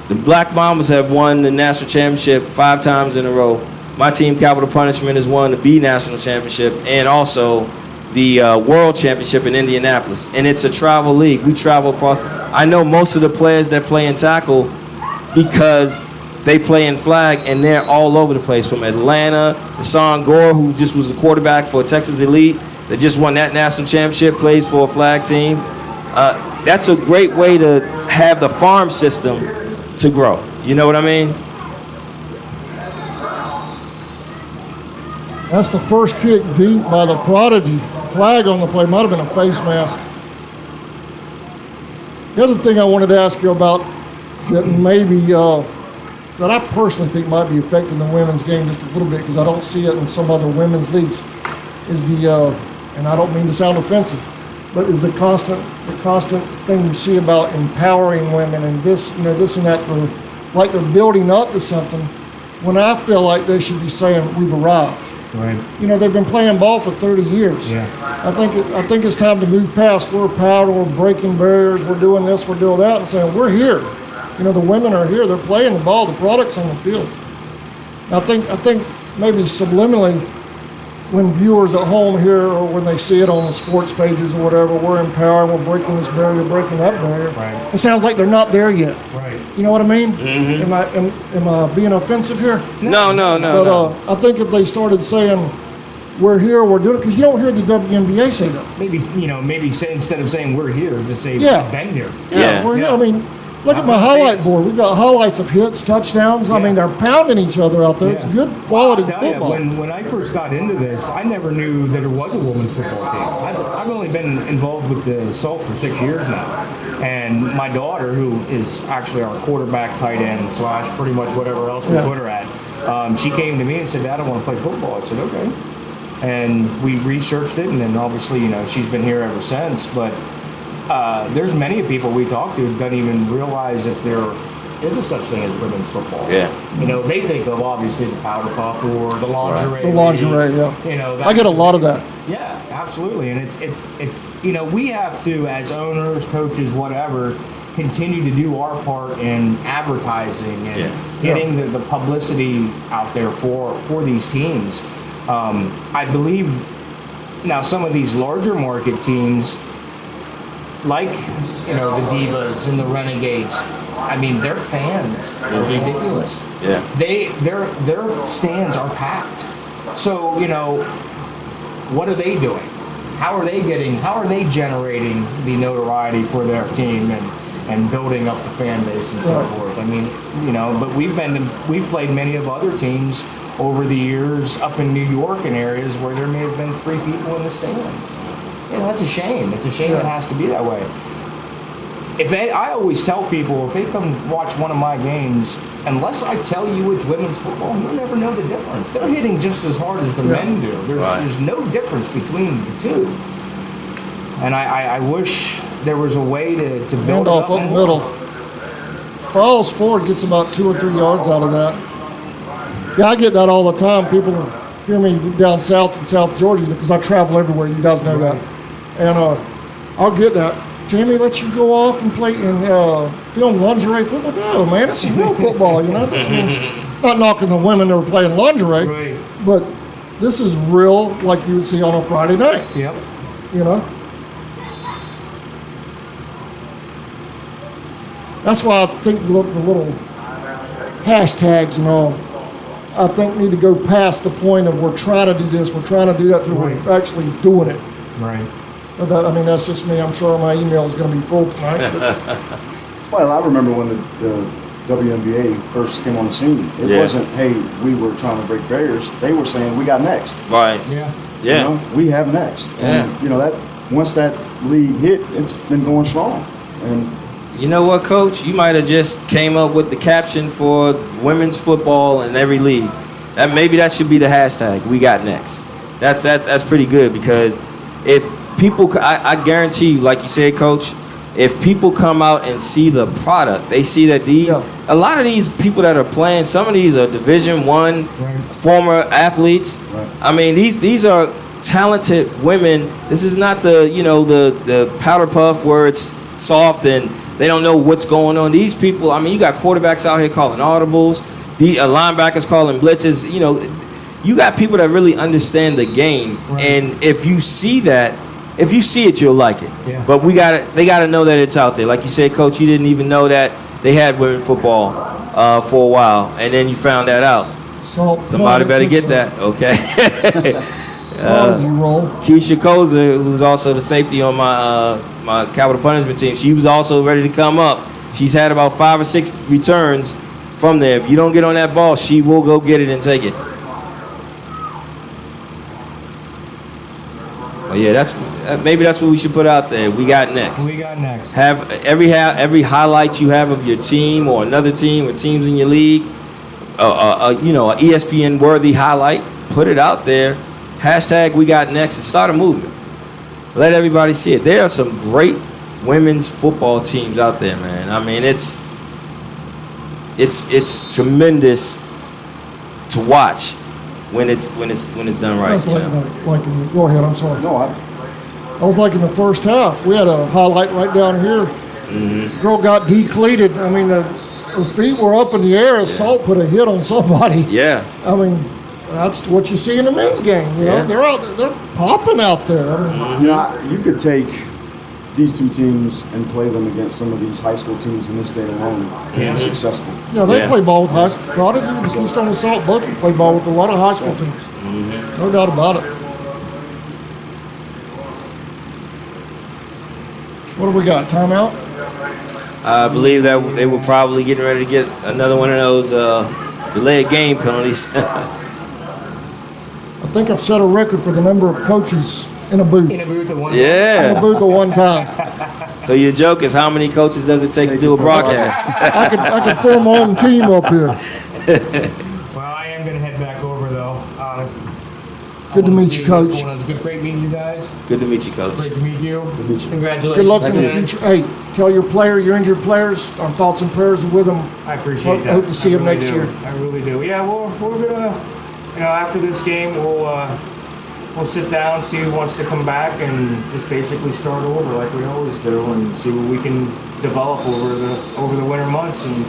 the Black Mamas have won the national championship 5 times in a row. My team, Capital Punishment, has won the B National Championship and also the World Championship in Indianapolis. And it's a travel league. We travel across. I know most of the players that play in tackle because they play in flag, and they're all over the place. From Atlanta, Rashawn Gore, who just was the quarterback for Texas Elite, that just won that national championship, plays for a flag team. That's a great way to have the farm system to grow. You know what I mean? That's the first kick deep by the Prodigy. Flag on the play. Might have been a face mask. The other thing I wanted to ask you about that maybe, that I personally think might be affecting the women's game just a little bit because I don't see it in some other women's leagues, is and I don't mean to sound offensive, but is the constant thing you see about empowering women and this and that, like they're building up to something when I feel like they should be saying we've arrived. Right. They've been playing ball for 30 years. Yeah. I think it's time to move past we're proud, we're breaking barriers, we're doing this, we're doing that, and saying we're here. The women are here, they're playing the ball, the product's on the field. I think maybe subliminally when viewers at home hear or when they see it on the sports pages or whatever, we're empowering, we're breaking this barrier, breaking that barrier. Right. It sounds like they're not there yet. Right. You know what I mean? Mm-hmm. Am I being offensive here? No. But I think if they started saying we're here, we're doing it, because you don't hear the WNBA say that. Maybe say, instead of saying we're here, just say bang here. Yeah, we're here. I mean, look at my highlight board. We've got highlights of hits, touchdowns. Yeah. I mean, they're pounding each other out there. Yeah. It's good quality football. When I first got into this, I never knew that there was a women's football team. I've only been involved with the Salt for 6 years now. And my daughter, who is actually our quarterback, tight end, / pretty much whatever else we put her at, she came to me and said, Dad, I want to play football. I said, okay. And we researched it, and then obviously, she's been here ever since. But there's many people we talk to who don't even realize that there is a such thing as women's football. Yeah. They think of obviously the powder puff or the lingerie. The lingerie, yeah. I get a lot of that. Yeah, absolutely. And it's we have to, as owners, coaches, whatever, continue to do our part in advertising and getting the publicity out there for these teams. I believe now some of these larger market teams, like the Divas and the Renegades, I mean, their fans are ridiculous. Yeah. Their stands are packed. So what are they doing? How are they generating the notoriety for their team and building up the fan base and so forth? I mean, but we've played many of other teams over the years up in New York and areas where there may have been 3 people in the stands. That's a shame. It's a shame it has to be that way. I always tell people, if they come watch one of my games, unless I tell you it's women's football, you'll never know the difference. They're hitting just as hard as the men do. There's no difference between the two. And I wish there was a way to build Handoff it up the middle. Falls forward, gets about 2 or 3 yards out of that. Yeah, I get that all the time. People hear me down south in South Georgia because I travel everywhere. You guys know that. And I'll get that. Tammy lets you go off and play and film lingerie football. No, man, this is real football, Not knocking the women that were playing lingerie, but this is real, like you would see on a Friday night. Yep. That's why I think the little hashtags and all, I think need to go past the point of we're trying to do this, we're trying to do that, till we're actually doing it. Right. That's just me. I'm sure my email is going to be full tonight. Well, I remember when the WNBA first came on the scene. It wasn't, hey, we were trying to break barriers. They were saying, we got next. Right. Yeah. We have next. And, that once that league hit, it's been going strong. And you know what, Coach? You might have just came up with the caption for women's football in every league. Maybe that should be the hashtag. We got next. That's pretty good, because if people, I guarantee you, like you said, Coach, if people come out and see the product, they see that a lot of these people that are playing, some of these are Division I former athletes. Right. I mean, these are talented women. This is not the powder puff where it's soft and they don't know what's going on. These people, I mean, you got quarterbacks out here calling audibles, linebackers calling blitzes. You got people that really understand the game. Right. And if you see it, you'll like it. Yeah. But they got to know that it's out there. Like you said, Coach, you didn't even know that they had women football for a while, and then you found that out. Somebody better get that, okay? Keisha Koza, who's also the safety on my capital punishment team, she was also ready to come up. She's had about 5 or 6 returns from there. If you don't get on that ball, she will go get it and take it. Oh yeah, maybe that's what we should put out there. We got next. We got next. Have every highlight you have of your team or another team or teams in your league, an ESPN worthy highlight. Put it out there. Hashtag we got next and start a movement. Let everybody see it. There are some great women's football teams out there, man. I mean, it's tremendous to watch when it's done right. Go ahead. I'm sorry. No, I was like in the first half. We had a highlight right down here. Mm-hmm. Girl got decleated. I mean, her feet were up in the air. Assault put a hit on somebody. Yeah. I mean, that's what you see in the men's game. They're out there. They're popping out there. I mean, you could take these two teams and play them against some of these high school teams in this state alone and be successful. Yeah, they play ball with high school. Prodigy and Keystone Assault both play ball with a lot of high school teams. Mm-hmm. No doubt about it. What have we got? Timeout? I believe that they were probably getting ready to get another one of those delayed game penalties. I think I've set a record for the number of coaches in a booth. In a booth at one time. In a booth at one time. So your joke is, how many coaches does it take to do a broadcast? I could form my own team up here. Well, I am going to head back over, though. Good to meet you, Coach. Great meeting you guys. Good to meet you, Coach. Great to meet you. Congratulations. Good luck in the future. Hey, tell your injured players, our thoughts and prayers are with them. I appreciate that. Hope to see them next year. I really do. Yeah, we're gonna, after this game, we'll sit down, see who wants to come back, and just basically start over like we always do, and see what we can develop over the winter months, and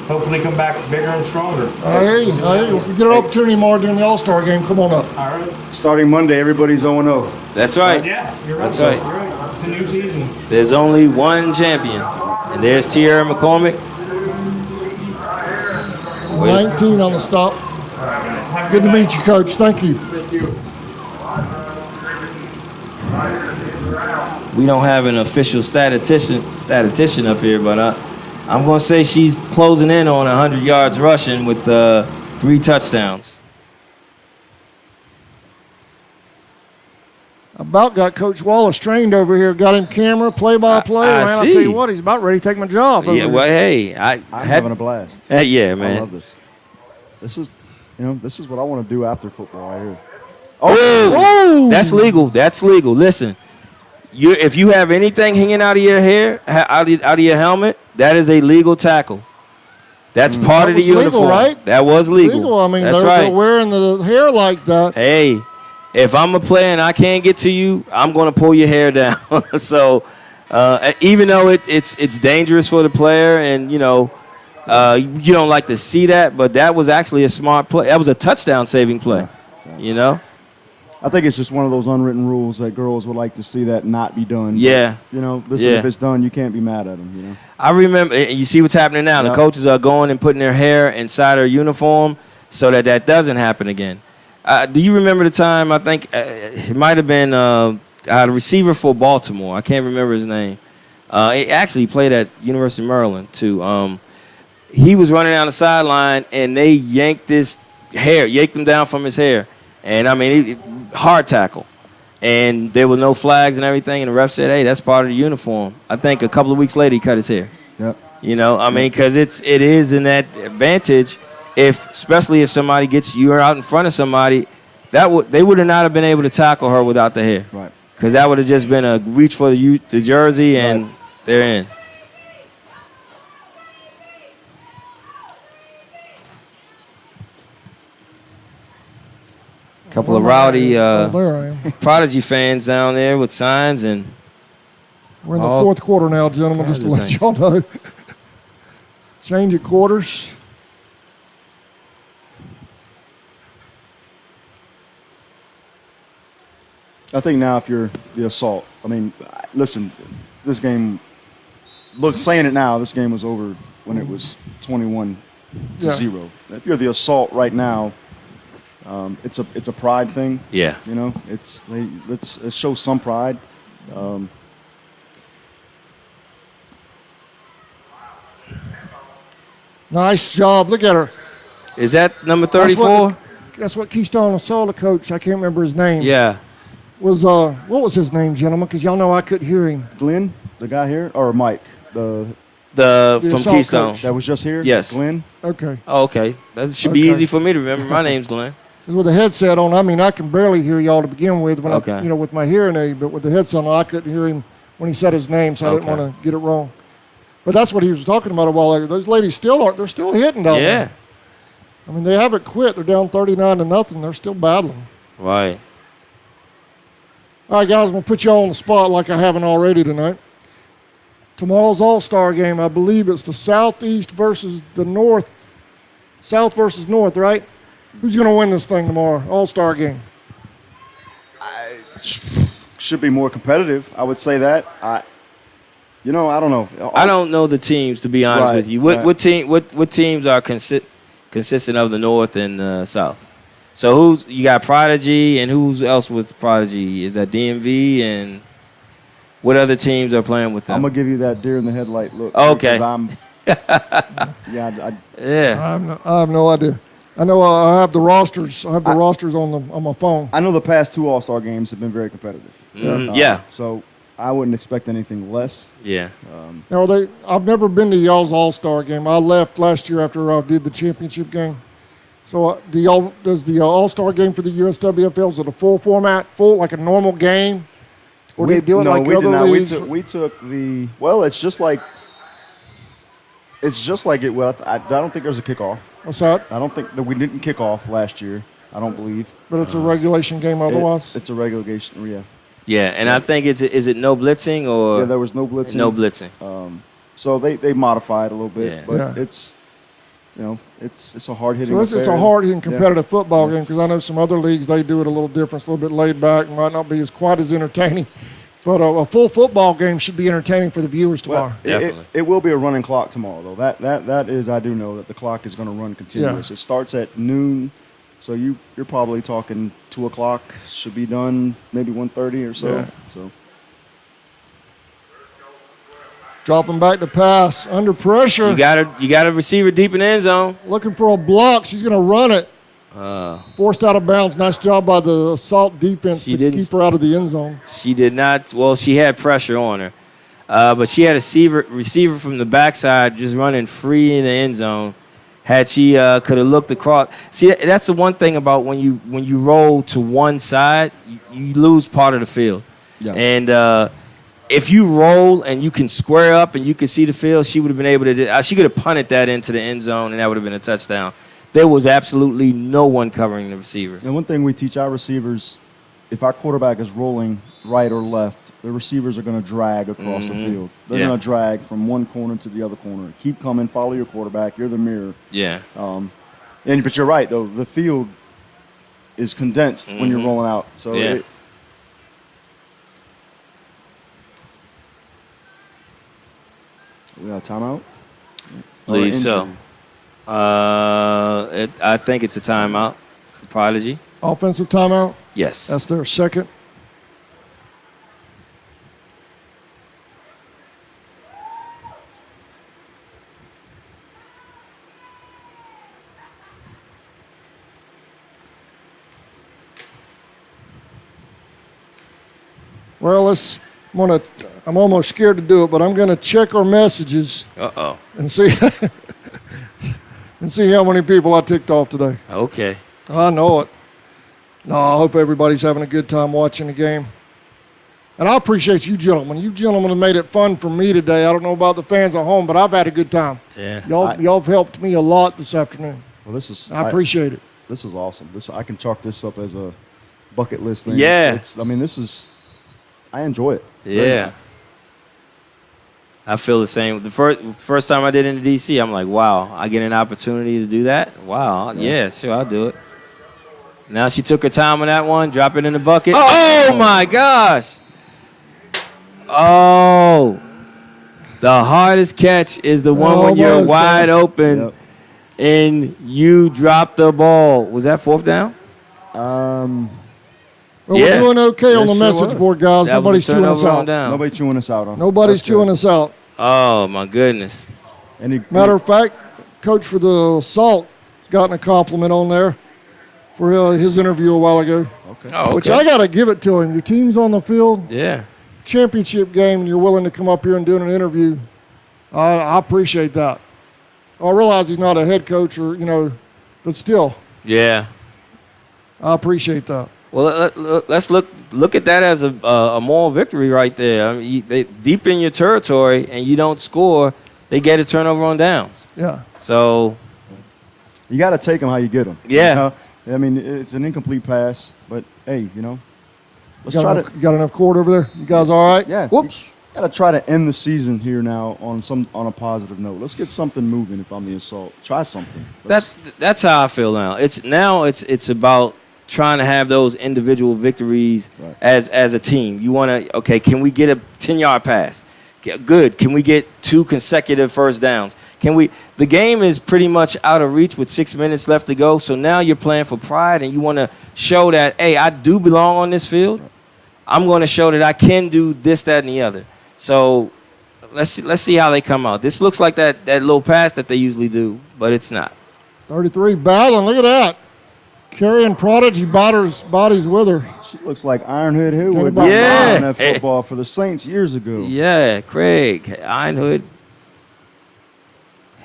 hopefully come back bigger and stronger. Hey, if we get an opportunity more during the All-Star game, come on up. All right. Starting Monday, everybody's 0-0. That's right. Yeah, you're right. That's right. You're right. It's a new season. There's only one champion, and there's Tierra McCormick. 19 on the stop. Good to meet you, Coach. Thank you. Thank you. We don't have an official statistician up here, but I'm going to say she's closing in on 100 yards rushing with 3 touchdowns. About got Coach Wallace trained over here. Got him camera, play-by-play. I Man, I'll see. tell you what, he's about ready to take my job. Yeah, well, hey, I'm having a blast. Yeah, man. I love this. This is what I want to do after football right here. Oh, that's legal. That's legal. Listen, if you have anything hanging out of your hair, out of your helmet, that is a legal tackle. That's part of the uniform. Legal, right? That was legal. I mean, that's they're wearing the hair like that. Hey, if I'm a player and I can't get to you, I'm going to pull your hair down. So, even though it's dangerous for the player, and you don't like to see that, but that was actually a smart play. That was a touchdown-saving play. I think it's just one of those unwritten rules that girls would like to see that not be done. Yeah. But, if it's done, you can't be mad at them. I remember. You see what's happening now. The coaches are going and putting their hair inside their uniform so that doesn't happen again. Do you remember the time? I think it might have been a receiver for Baltimore. I can't remember his name. He actually played at University of Maryland too. He was running down the sideline and they yanked him down from his hair, and I mean, hard tackle. And there were no flags and everything, and the ref said, "Hey, that's part of the uniform." I think a couple of weeks later he cut his hair. Yep. Because it is in that advantage. Especially if somebody gets you out in front of somebody, they would have not have been able to tackle her without the hair. Right. Because that would have just been a reach for the jersey, and they're in. Couple of rowdy Prodigy fans down there with signs, and we're in the fourth quarter now, gentlemen. Just to let y'all know, change of quarters. I think now if you're the assault, I mean, listen, this game, saying it now, this game was over when it was 21-0. If you're the assault right now, it's a pride thing. Yeah. Let's show some pride. Nice job. Look at her. Is that number 34? That's what Keystone saw the coach. I can't remember his name. Yeah. What was his name, gentlemen? Because y'all know I couldn't hear him. Glenn, the guy here, or Mike, the from Keystone coach that was just here. Yes, Glenn. Okay. Oh, okay, that should be easy for me to remember. My name's Glenn. With the headset on, I mean, I can barely hear y'all to begin with when I, with my hearing aid. But with the headset on, I couldn't hear him when he said his name, so I didn't want to get it wrong. But that's what he was talking about a while ago. Those ladies they're still hitting down there. I mean, they haven't quit. They're down 39-0. They're still battling. Right. All right, guys, I'm going to put y'all on the spot like I haven't already tonight. Tomorrow's All-Star game, I believe it's the Southeast versus the North. South versus North, right? Who's going to win this thing tomorrow? All-Star game. Should be more competitive. I would say that. I don't know. I don't know the teams, to be honest with you. What teams are consistent of the North and the South? So you got Prodigy, and who's else with Prodigy? Is that DMV, and what other teams are playing with them? I'm gonna give you that deer in the headlight look. Okay. I have no idea. I know I have the rosters. I have the rosters on my phone. I know the past two All-Star games have been very competitive. Yeah. So I wouldn't expect anything less. Yeah. I've never been to y'all's All-Star game. I left last year after I did the championship game. So does the All-Star game for the USWFL, is it a full format, like a normal game? Or do you do it like other leagues? We took it's just like it. Well, I don't think there's a kickoff. What's that? I don't think that we didn't kick off last year. I don't believe. But it's a regulation game otherwise? It's a regulation, yeah. Yeah, and I think is it no blitzing or? Yeah, there was no blitzing. No blitzing. So they modified a little bit, but it's a hard hitting. So it's a hard hitting competitive football game, because I know some other leagues they do it a little different, it's a little bit laid back, might not be quite as entertaining. But a full football game should be entertaining for the viewers tomorrow. Definitely. It will be a running clock tomorrow, though. That is, I do know that the clock is going to run continuous. It starts at noon, so you're probably talking 2 o'clock. Should be done maybe 1:30 or so. Yeah. So dropping back to pass under pressure. You got a receiver deep in the end zone. Looking for a block. She's going to run it. Forced out of bounds. Nice job by the Assault defense to keep her out of the end zone. She did not. Well, she had pressure on her. But she had a receiver from the backside just running free in the end zone. Had she could have looked across. See, that's the one thing about when you roll to one side, you lose part of the field. Yeah. And if you roll and you can square up and you can see the field, she would have been able to. She could have punted that into the end zone, and that would have been a touchdown. There was absolutely no one covering the receiver. And one thing we teach our receivers, if our quarterback is rolling right or left, the receivers are going to drag across the field. They're going to drag from one corner to the other corner. Keep coming, follow your quarterback. You're the mirror. Yeah. But you're right, though. The field is condensed when you're rolling out. So yeah. We got a timeout? Believe so. I think it's a timeout for Prodigy. Offensive timeout? Yes. That's their second. Well, I'm almost scared to do it, but I'm going to check our messages and see how many people I ticked off today. Okay. I know it. No, I hope everybody's having a good time watching the game. And I appreciate you gentlemen. You gentlemen have made it fun for me today. I don't know about the fans at home, but I've had a good time. Yeah. Y'all have helped me a lot this afternoon. Well, I appreciate it. This is awesome. I can chalk this up as a bucket list thing. Yeah. I enjoy it. Yeah. I feel the same. The first time I did it in DC, I'm like, wow, I get an opportunity to do that? Wow. Yeah, sure, I'll do it. Now she took her time on that one, drop it in the bucket. Oh my gosh. Oh. The hardest catch is the one when you're wide open and you drop the ball. Was that fourth down? Well, we're doing okay on the message board, guys. Nobody's chewing us out. Nobody's chewing us out. Nobody's chewing us out. Oh, my goodness. Matter of fact, coach for the Assault has gotten a compliment on there for his interview a while ago. Okay. Oh, okay. Which I got to give it to him. Your team's on the field. Yeah. Championship game, and you're willing to come up here and do an interview. I appreciate that. I realize he's not a head coach but still. Yeah. I appreciate that. Well, let's look at that as a moral victory right there. I mean, they deep in your territory and you don't score, they get a turnover on downs. Yeah. So you got to take them how you get them. Yeah. I mean, it's an incomplete pass, but hey, let's You got enough court over there? You guys all right? Yeah. Whoops. Got to try to end the season here now on a positive note. Let's get something moving. If I'm the Assault, try something. That's how I feel now. It's about trying to have those individual victories as a team. You want to, can we get a 10-yard pass? Good. Can we get 2 consecutive first downs? The game is pretty much out of reach with 6 minutes left to go, so now you're playing for pride and you want to show that, hey, I do belong on this field. I'm going to show that I can do this, that, and the other. So let's see how they come out. This looks like that little pass that they usually do, but it's not. 33 battling. Look at that. Carrying Prodigy bodies with her. She looks like Iron Hood Haywood. Yeah. On that football for the Saints years ago. Yeah, Craig, Iron Hood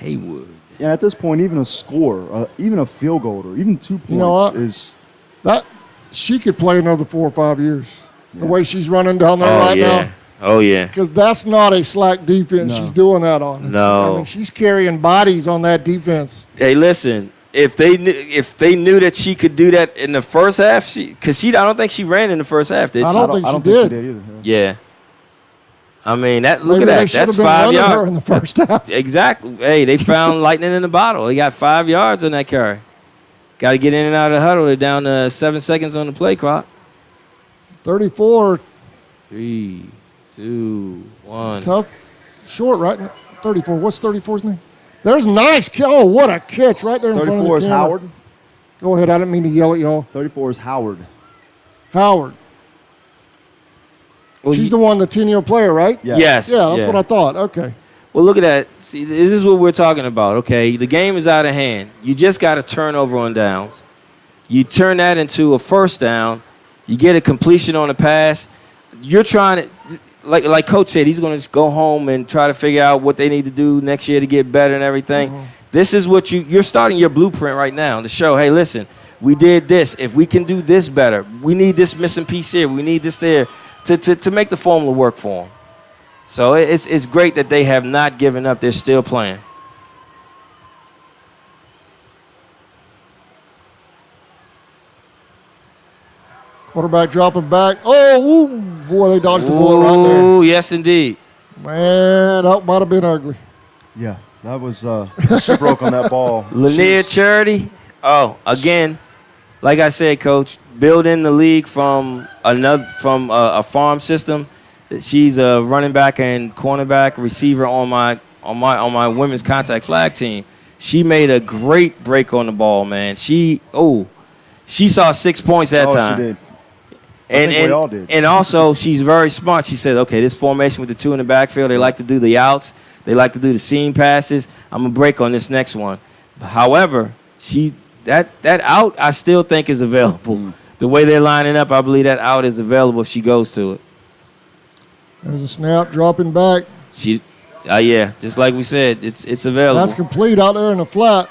Haywood. Yeah, at this point, even a score, even a field goal, or even 2 points is that she could play another 4 or 5 years. Yeah. The way she's running down there now. Oh yeah. Because that's not a slack defense she's doing that on. No. She's carrying bodies on that defense. Hey, listen. If they knew that she could do that in the first half, I don't think she ran in the first half, did she? I don't think she did either. Yeah. I mean, look at that. That's 5 yards. Her in the first half. Exactly. Hey, they found lightning in the bottle. They got 5 yards on that carry. Got to get in and out of the huddle. They're down to 7 seconds on the play clock. 34. 3, 2, 1. Tough. Short, right? 34. What's 34's name? There's nice. Oh, what a catch right there in front of the camera. 34 is Howard. Go ahead. I didn't mean to yell at y'all. 34 is Howard. Howard. Well, she's the one, the 10-year player, right? Yeah. Yes. Yeah, that's what I thought. Okay. Well, look at that. See, this is what we're talking about, okay? The game is out of hand. You just got a turnover on downs. You turn that into a first down. You get a completion on the pass. You're trying to, like Coach said, he's going to go home and try to figure out what they need to do next year to get better and everything. Mm-hmm. This is what you're starting your blueprint right now to show, hey, listen, we did this. If we can do this better, we need this missing piece here. We need this there to make the formula work for them. So it's great that they have not given up. They're still playing. Quarterback dropping back. Oh, ooh, boy, they dodged the bullet right there. Oh, yes, indeed. Man, that might have been ugly. Yeah, that was she broke on that ball. Lanier Charity. Oh, again, like I said, Coach, building the league from a farm system. She's a running back and cornerback receiver on my women's contact flag team. She made a great break on the ball, man. She saw 6 points that time. She did. And we all did. And also, she's very smart. She said, okay, this formation with the two in the backfield, they like to do the outs. They like to do the seam passes. I'm going to break on this next one. However, that out, I still think is available. The way they're lining up, I believe that out is available if she goes to it. There's a snap, dropping back. Yeah, just like we said, it's available. That's complete out there in the flat.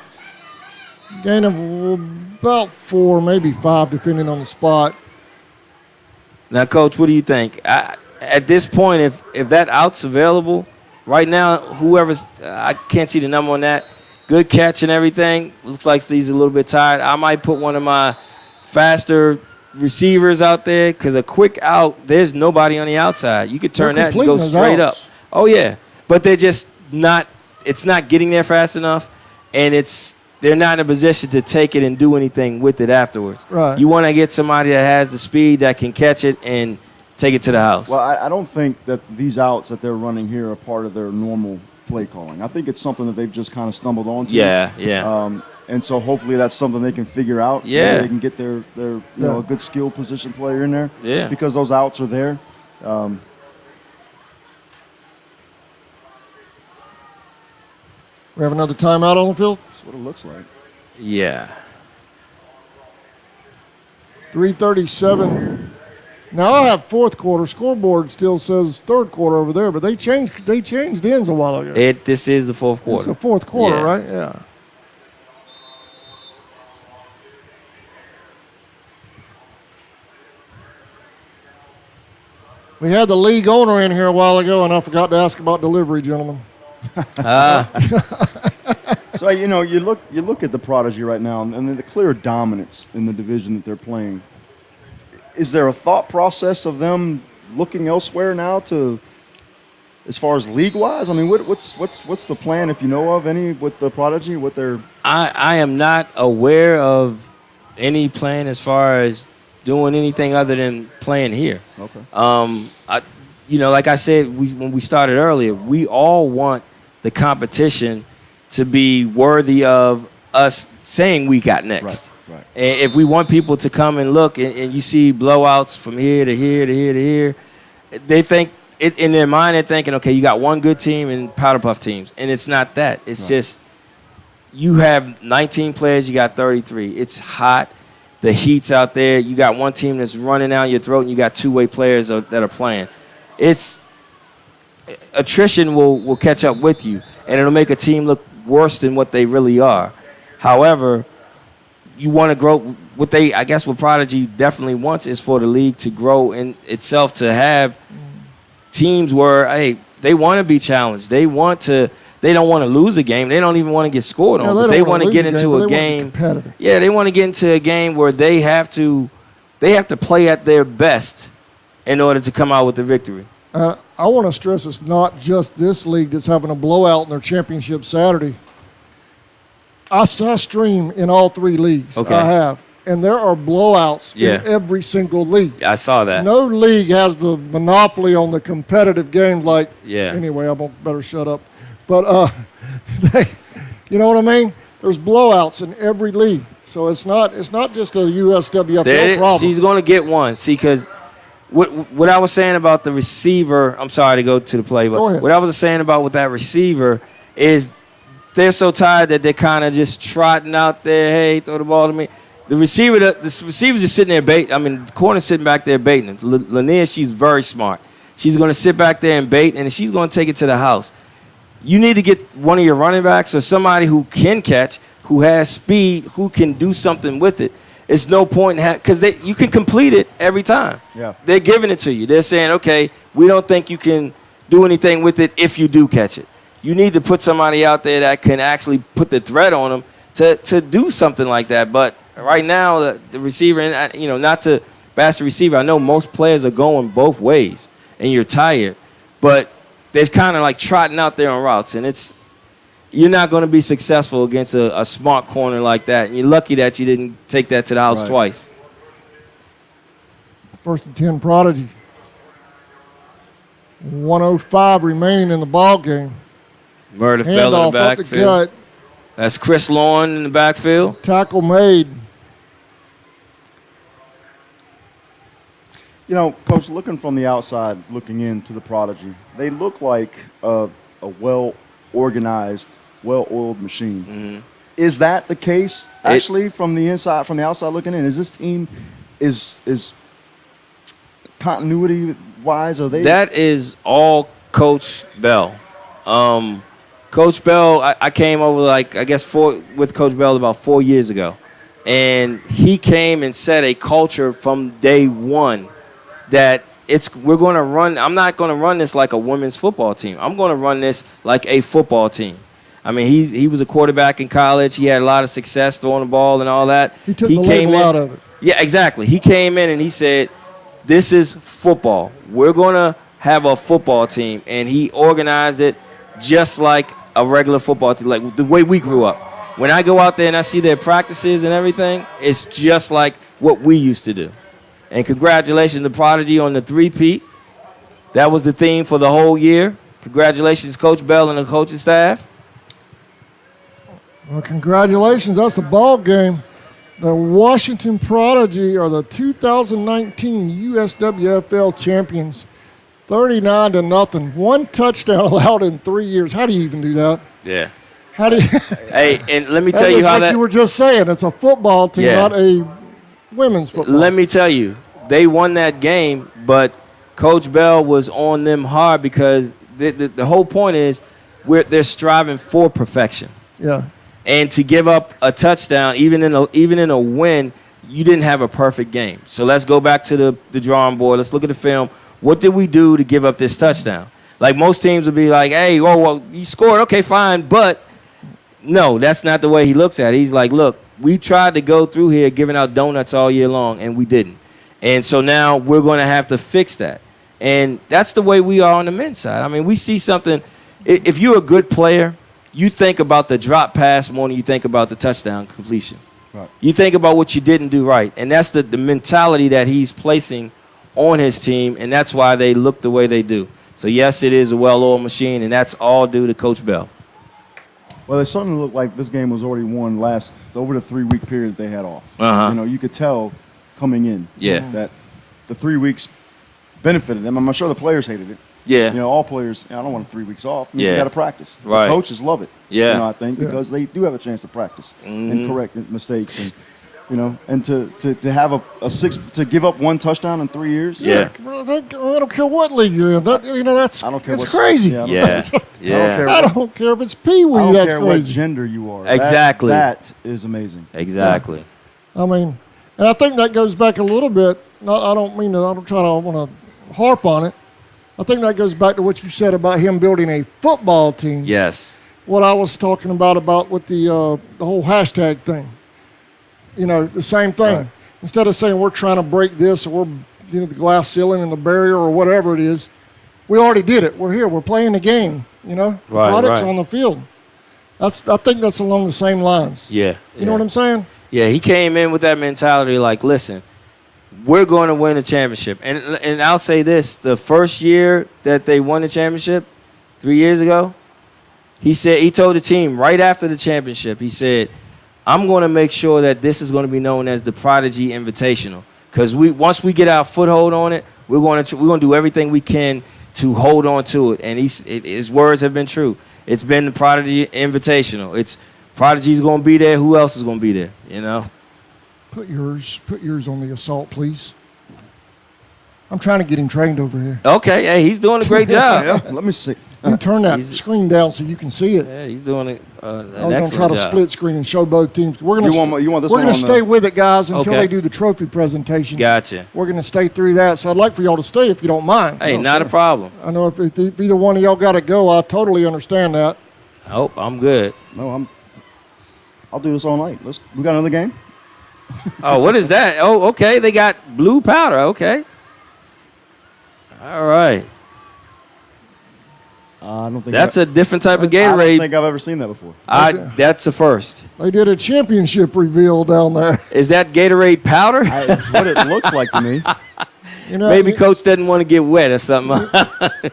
Gain of about 4, maybe 5, depending on the spot. Now, Coach, what do you think? At this point, if that out's available, right now, I can't see the number on that. Good catch and everything. Looks like he's a little bit tired. I might put one of my faster receivers out there because a quick out, there's nobody on the outside. You could turn that and go straight up. Oh, yeah. But they're just not – it's not getting there fast enough, and they're not in a position to take it and do anything with it afterwards. Right. You want to get somebody that has the speed that can catch it and take it to the house. Well, I don't think that these outs that they're running here are part of their normal play calling. I think it's something that they've just kind of stumbled onto. Yeah. And so hopefully that's something they can figure out. Yeah. They can get their a good skill position player in there. Yeah. Because those outs are there. We have another timeout on the field. That's what it looks like. Yeah. 3:37. Now I have fourth quarter. Scoreboard still says third quarter over there, but they changed ends a while ago. This is the fourth quarter. It's the fourth quarter, right? Yeah. We had the league owner in here a while ago, and I forgot to ask about delivery, gentlemen. So you look at the Prodigy right now, and the clear dominance in the division that they're playing. Is there a thought process of them looking elsewhere now as far as league wise? I mean, what's the plan, if you know of any, with the Prodigy? What they're I am not aware of any plan as far as doing anything other than playing here. Okay. Like I said, when we started earlier, we all want the competition to be worthy of us saying we got next. Right. And if we want people to come and look and you see blowouts from here to here to here to here, they think, in their mind, they're thinking, okay, you got one good team and powder puff teams. And it's not that. It's just you have 19 players, you got 33. It's hot. The heat's out there. You got one team that's running down your throat, and you got two-way players that are playing. Attrition will catch up with you, and it'll make a team look worse than what they really are. However, you want to grow. What Prodigy definitely wants is for the league to grow in itself, to have teams where, hey, they want to be challenged. They don't want to lose a game. They don't even want to get scored on. But they want to get into a game. Yeah, they want to get into a game where they have to play at their best in order to come out with the victory. I want to stress it's not just this league that's having a blowout in their championship Saturday. I stream in all three leagues. Okay. I have. And there are blowouts in every single league. I saw that. No league has the monopoly on the competitive games like, yeah. Anyway, I better shut up. But, you know what I mean? There's blowouts in every league. So it's not just a USWFL problem. She's going to get one. See, because what I was saying about the receiver, I'm sorry to go to the play, but what I was saying about with that receiver is they're so tired that they're kind of just trotting out there, hey, throw the ball to me. The receiver's just sitting there baiting. I mean, the corner's sitting back there baiting him. Lanier, she's very smart. She's going to sit back there and bait, and she's going to take it to the house. You need to get one of your running backs or somebody who can catch, who has speed, who can do something with it. It's no point in because you can complete it every time. Yeah. They're giving it to you. They're saying, okay, we don't think you can do anything with it if you do catch it. You need to put somebody out there that can actually put the threat on them to do something like that. But right now, the receiver, and not to bash the receiver, I know most players are going both ways, and you're tired. But they're kind of like trotting out there on routes, and you're not going to be successful against a smart corner like that. And you're lucky that you didn't take that to the house twice. 1st and 10 Prodigy. 1:05 remaining in the ball game. Meredith Bell in the Handoff up the gut. backfield. That's Chris Lauren in the backfield. Tackle made. Coach, looking from the outside, looking into the Prodigy, they look like a well-organized, well-oiled machine. Mm-hmm. Is that the case, actually, from the outside looking in? Is this team is continuity-wise? Are they? That is all Coach Bell. Coach Bell, I came over with Coach Bell about 4 years ago, and he came and set a culture from day one that we're going to run. I'm not going to run this like a women's football team. I'm going to run this like a football team. I mean, he was a quarterback in college. He had a lot of success throwing the ball and all that. He took the label out of it. Yeah, exactly. He came in and he said, this is football. We're going to have a football team. And he organized it just like a regular football team, like the way we grew up. When I go out there and I see their practices and everything, it's just like what we used to do. And congratulations to Prodigy on the three-peat. That was the theme for the whole year. Congratulations, Coach Bell and the coaching staff. Well, congratulations. That's the ball game. The Washington Prodigy are the 2019 USWFL champions. 39-0. One touchdown allowed in 3 years. How do you even do that? Yeah. How do you? Hey, and let me tell you how that. You were just saying it's a football team, not a women's football. Let me tell you, they won that game, but Coach Bell was on them hard because the whole point is they're striving for perfection. Yeah. And to give up a touchdown, even in a win, you didn't have a perfect game. So let's go back to the drawing board. Let's look at the film. What did we do to give up this touchdown? Like most teams would be like, hey, you scored. Okay, fine. But no, that's not the way he looks at it. He's like, look, we tried to go through here giving out donuts all year long, and we didn't. And so now we're going to have to fix that. And that's the way we are on the men's side. I mean, we see something. If you're a good player, you think about the drop pass more than you think about the touchdown completion. Right. You think about what you didn't do right. And that's the mentality that he's placing on his team, and that's why they look the way they do. So, yes, it is a well-oiled machine, and that's all due to Coach Bell. Well, it certainly looked like this game was already won over the 3-week period that they had off. Uh-huh. You could tell coming in that the 3 weeks benefited them. I'm sure the players hated it. Yeah. All players, I don't want 3 weeks off. You got to practice. Right. The coaches love it. Yeah. I think because they do have a chance to practice and correct mistakes and to have to give up one touchdown in 3 years. Yeah. I don't care what league you're in. That's I don't care. It's crazy. Yeah. I don't care if it's Pee Wee. I don't That's care crazy. what gender you are. Exactly. That is amazing. Exactly. Yeah. I mean, and I think that goes back a little bit. I don't want to harp on it. I think that goes back to what you said about him building a football team. Yes. What I was talking about with the whole hashtag thing. The same thing. Right. Instead of saying we're trying to break this or we're the glass ceiling and the barrier or whatever it is, we already did it. We're here. We're playing the game. The product's on the field. I think that's along the same lines. Yeah. You know what I'm saying? Yeah, he came in with that mentality like, listen, we're going to win a championship. And I'll say this, the first year that they won the championship, 3 years ago, he told the team right after the championship, he said, I'm going to make sure that this is going to be known as the Prodigy Invitational. Because once we get our foothold on it, we're going to do everything we can to hold on to it. And his words have been true. It's been the Prodigy Invitational. Prodigy's going to be there. Who else is going to be there, Put yours on the assault, please. I'm trying to get him trained over here. Okay, hey, he's doing a great job. Yeah, let me see. You turn that screen down so you can see it. Yeah, he's doing an I was excellent going to try to job. split screen and show both teams. We're going You want this we're one going to on stay the- with it, guys, until Okay. they do the trophy presentation. Gotcha. We're going to stay through that. So I'd like for y'all to stay if you don't mind. Hey, not a problem. I know if either one of y'all got to go, I totally understand that. Oh, I'm good. No, I'll do this all night. We got another game? Oh, what is that? Oh, okay. They got blue powder. Okay. All right. I don't think That's a different type of I don't Gatorade. think I've ever seen that before. That's a first. They did a championship reveal down there. Is that Gatorade powder? It's what it looks like to me. You know, Maybe Coach doesn't want to get wet or something.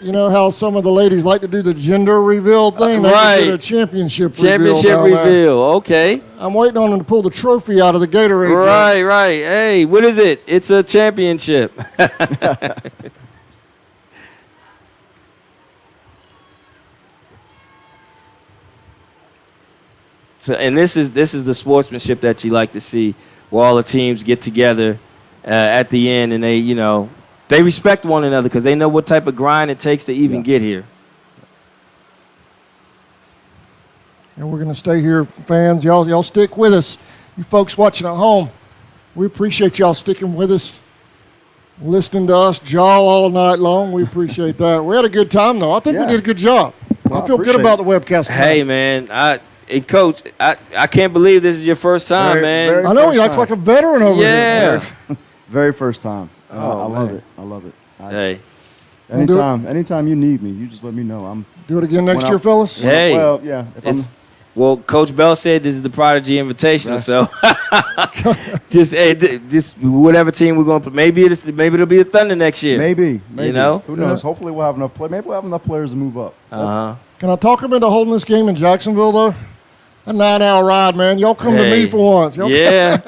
You know how some of the ladies like to do the gender reveal thing? They Right. did a championship Championship reveal down there. reveal. Okay. I'm waiting on them to pull the trophy out of the Gatorade jar. Right. Hey, what is it? It's a championship. So, and this is the sportsmanship that you like to see, where all the teams get together at the end, and they respect one another because they know what type of grind it takes to even get here. And we're going to stay here, fans. Y'all stick with us. You folks watching at home, we appreciate y'all sticking with us, listening to us jaw all night long. We appreciate that. We had a good time, though. I think we did a good job. Well, I feel good about the webcast tonight. Hey, man, Coach, I can't believe this is your first time, man. I know he acts like a veteran over Yeah. here. Very first time. Oh, I love man. it. I love it. Hey. Anytime you need me, you just let me know. Do it again next year, fellas? Hey. Well, yeah. If Well, Coach Bell said this is the Prodigy Invitational, so just whatever team we're going to play. Maybe it'll be the Thunder next year. Maybe. You know? Who knows? Hopefully we'll have enough play. Maybe we'll have enough players to move up. Can I talk them into holding this game in Jacksonville, though? A 9-hour ride, man. Y'all come to me for once. Yeah.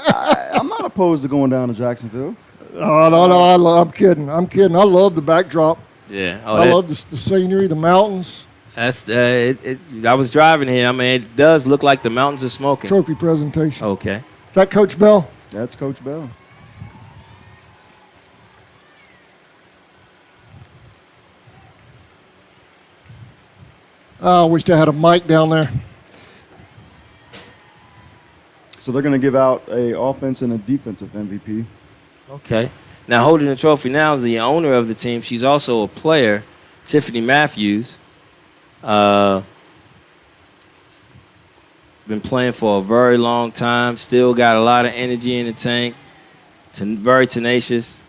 I'm not opposed to going down to Jacksonville. Oh, no, I'm kidding. I love the backdrop. Yeah. I love the scenery, the mountains. That's I was driving here. I mean, it does look like the mountains are smoking. Trophy presentation. Okay. Is that Coach Bell? That's Coach Bell. I wish I had a mic down there. So they're going to give out a offense and a defensive MVP. Okay. Now, holding the trophy now is the owner of the team. She's also a player, Tiffany Matthews. Been playing for a very long time. Still got a lot of energy in the tank. Very tenacious.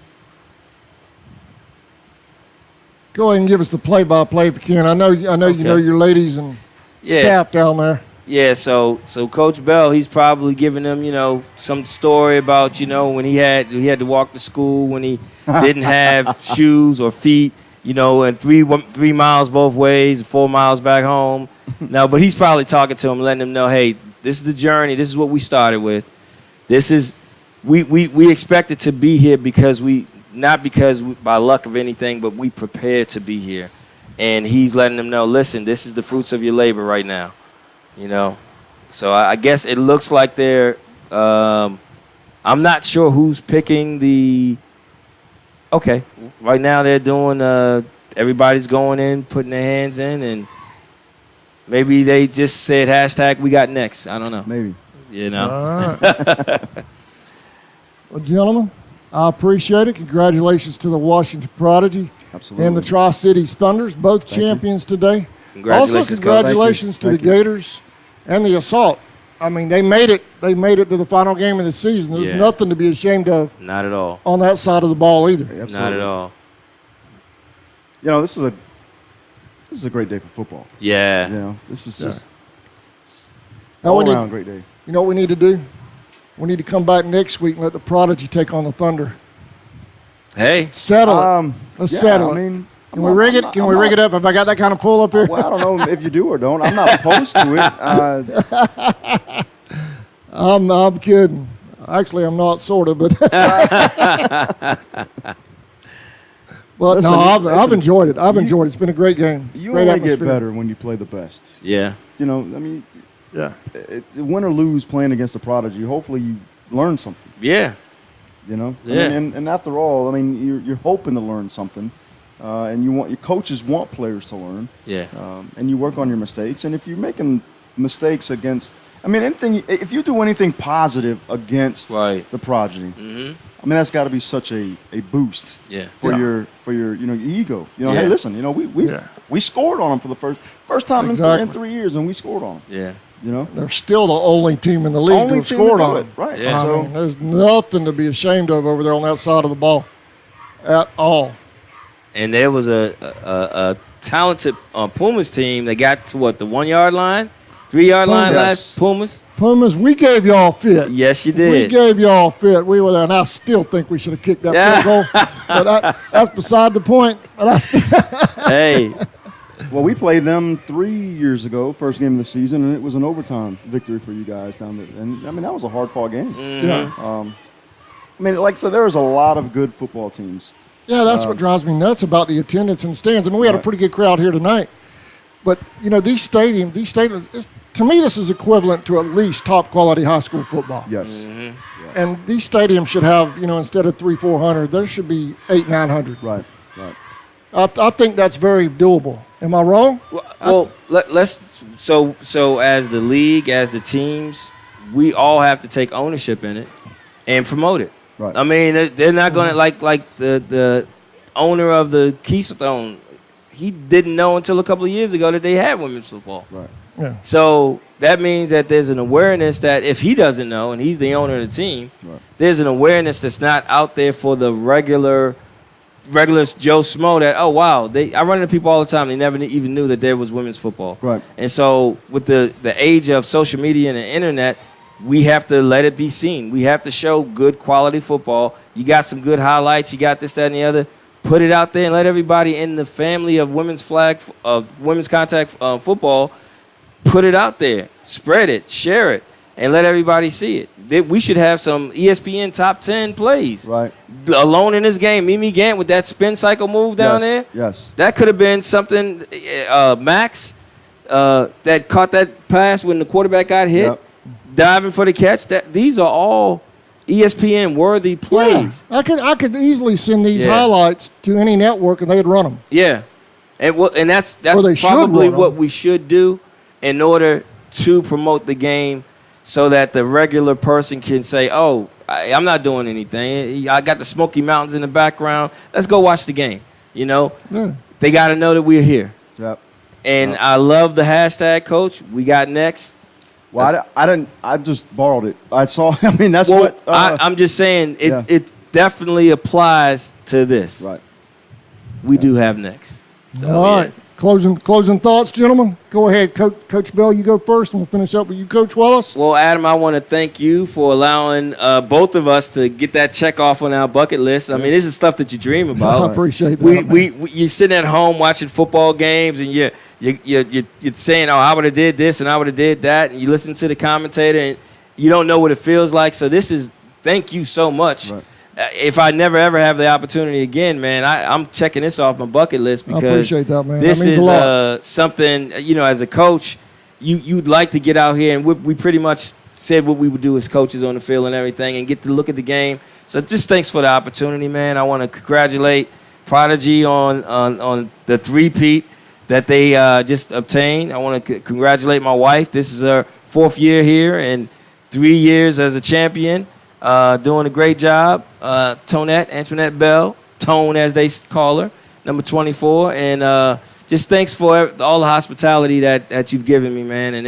Go ahead and give us the play-by-play if you can. I know you know your ladies and staff down there. Yeah, so Coach Bell, he's probably giving them, some story about, when he had to walk to school when he didn't have shoes or feet, and 3 miles both ways, 4 miles back home. No, but he's probably talking to him, letting him know, hey, this is the journey. This is what we started with. This is we expected to be here because not because by luck of anything, but we prepared to be here. And he's letting them know, listen, this is the fruits of your labor right now. So I guess it looks like they're I'm not sure who's picking the okay. Right now they're doing everybody's going in, putting their hands in, and maybe they just said hashtag we got next. I don't know. Maybe. All right. Well, gentlemen, I appreciate it. Congratulations to the Washington Prodigy and the Tri-Cities Thunders, both champions today. Congratulations, also, congratulations to the Gators and the Assault. I mean, they made it. They made it to the final game of the season. There's nothing to be ashamed of. Not at all. On that side of the ball either. Absolutely. Not at all. This is a great day for football. Yeah. This is just all around great day. You know what we need to do? We need to come back next week and let the Prodigy take on the Thunder. Hey. Settle it. Let's settle it. Can we rig it? Can we rig it up? Have I got that kind of pull up here? Well, I don't know if you do or don't. I'm not opposed to it. I'm kidding. Actually, I'm not, sort of, but but Listen, no, I've enjoyed it. I've enjoyed it. It's been a great game. You Great only get atmosphere. better when you play the best. Yeah. Win or lose playing against the Prodigy, hopefully learn something. Yeah. You know? Yeah. I mean, and after all, I mean, you're hoping to learn something. And your coaches want players to learn. Yeah. And you work on your mistakes. And if you're making mistakes against, I mean, if you do anything positive against the Prodigy, I mean, that's got to be such a boost for your your ego. You know, hey, listen, you know, we scored on them for the first time in 3 years, and we scored on them. Yeah. You know, they're still the only team in the league to have scored on them. Right. Yeah. I mean, there's nothing to be ashamed of over there on that side of the ball at all. And there was a talented Pumas team that got to the 1 yard line, 3 yard line last Pumas. Pumas, we gave y'all fit. Yes, you We did. gave y'all fit. We were there, and I still think we should have kicked that field goal. But that's beside the point. But Hey. Well, we played them 3 years ago, first game of the season, and it was an overtime victory for you guys down there. And I mean, that was a hard-fought game. Yeah. I mean, like I said, there's a lot of good football teams. Yeah, that's what drives me nuts about the attendance in the stands. I mean, we had a pretty good crowd here tonight. But, you know, these stadiums, to me, this is equivalent to at least top-quality high school football. Yes. And these stadiums should have, you know, instead of 300-400, there should be 800-900. Right. I think that's very doable. Am I wrong? Well, let's so as the league, as the teams, we all have to take ownership in it and promote it. Right. I mean, they're not going to like the owner of the Keystone. He didn't know until a couple of years ago that they had women's football. Right. Yeah. So that means that there's an awareness that if he doesn't know and he's the owner of the team, there's an awareness that's not out there for the regular Joe Schmo that, oh, wow, I run into people all the time. They never even knew that there was women's football. Right. And so with the age of social media and the internet, we have to let it be seen. We have to show good quality football. You got some good highlights. You got this, that, and the other. Put it out there and let everybody in the family of women's contact football put it out there. Spread it. Share it. And let everybody see it. We should have some ESPN top 10 plays. Right. Alone in this game, Mimi Gant with that spin cycle move down there. Yes. That could have been something. Max that caught that pass when the quarterback got hit, diving for the catch. These are all ESPN worthy plays. Yeah, I could easily send these highlights to any network and they'd run them. Yeah, and that's Or probably what we should do in order to promote the game, so that the regular person can say, "Oh, I'm not doing anything. I got the Smoky Mountains in the background. Let's go watch the game." You know, they got to know that we're here. Yep. And I love the hashtag, Coach. We got next. Well, I didn't. I just borrowed it. I saw. I mean, that's what I'm just saying. It definitely applies to this. Right. We do have next. So, all right. Closing thoughts, gentlemen. Go ahead, Coach Bell. You go first, and we'll finish up with you, Coach Wallace. Well, Adam, I want to thank you for allowing both of us to get that check off on our bucket list. I mean, this is stuff that you dream about. I appreciate that. You're sitting at home watching football games, and you're saying, "Oh, I would have did this, and I would have did that," and you listen to the commentator, and you don't know what it feels like. So thank you so much. Right. If I never ever have the opportunity again, man, I'm checking this off my bucket list because I appreciate that, man. This that means is a lot. something, as a coach, you'd like to get out here, and we pretty much said what we would do as coaches on the field and everything, and get to look at the game. So just thanks for the opportunity, man. I want to congratulate Prodigy on the three-peat that they just obtained. I want to congratulate my wife. This is her 4th year here and 3 years as a champion. Doing a great job. Antoinette Bell, Tone as they call her, number 24. And just thanks for all the hospitality that you've given me, man. And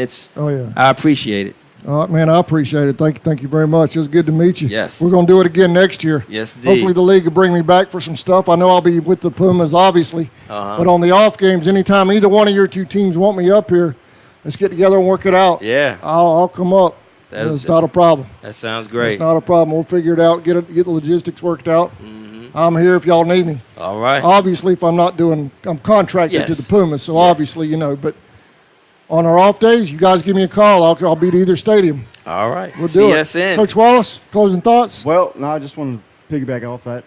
I appreciate it. All right, man, I appreciate it. Thank you very much. It was good to meet you. Yes. We're going to do it again next year. Yes, indeed. Hopefully the league will bring me back for some stuff. I know I'll be with the Pumas, obviously. But on the off games, anytime either one of your two teams want me up here, let's get together and work it out. Yeah. I'll come up. It's not a problem. That sounds great. It's not a problem. We'll figure it out, get the logistics worked out. Mm-hmm. I'm here if y'all need me. All right. Obviously, if I'm contracted to the Pumas, so obviously, but on our off days, you guys give me a call. I'll be to either stadium. All right. We'll do it. CSN. Coach Wallace, closing thoughts? Well, no, I just want to piggyback off that.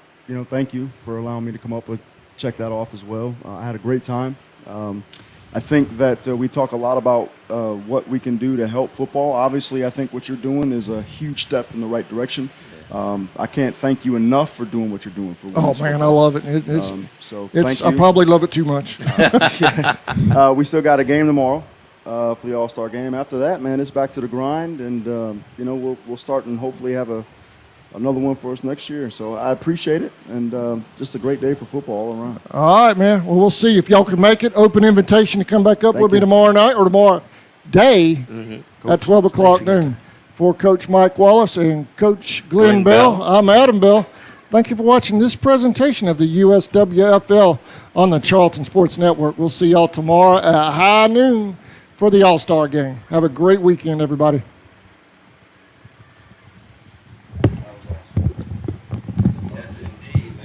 Thank you for allowing me to come up with check that off as well. I had a great time. I think that we talk a lot about what we can do to help football. Obviously, I think what you're doing is a huge step in the right direction. I can't thank you enough for doing what you're doing for women's man, football. I love it. Thank you. I probably love it too much. We still got a game tomorrow for the All-Star game. After that, man, it's back to the grind, and we'll start and hopefully have another one for us next year. So I appreciate it, and just a great day for football all around. All right, man. Well, we'll see if y'all can make it. Open invitation to come back up with me tomorrow night or tomorrow day at 12 o'clock noon. For Coach Mike Wallace and Coach Glenn Bell, I'm Adam Bell. Thank you for watching this presentation of the USWFL on the Charlton Sports Network. We'll see y'all tomorrow at high noon for the All-Star game. Have a great weekend, everybody.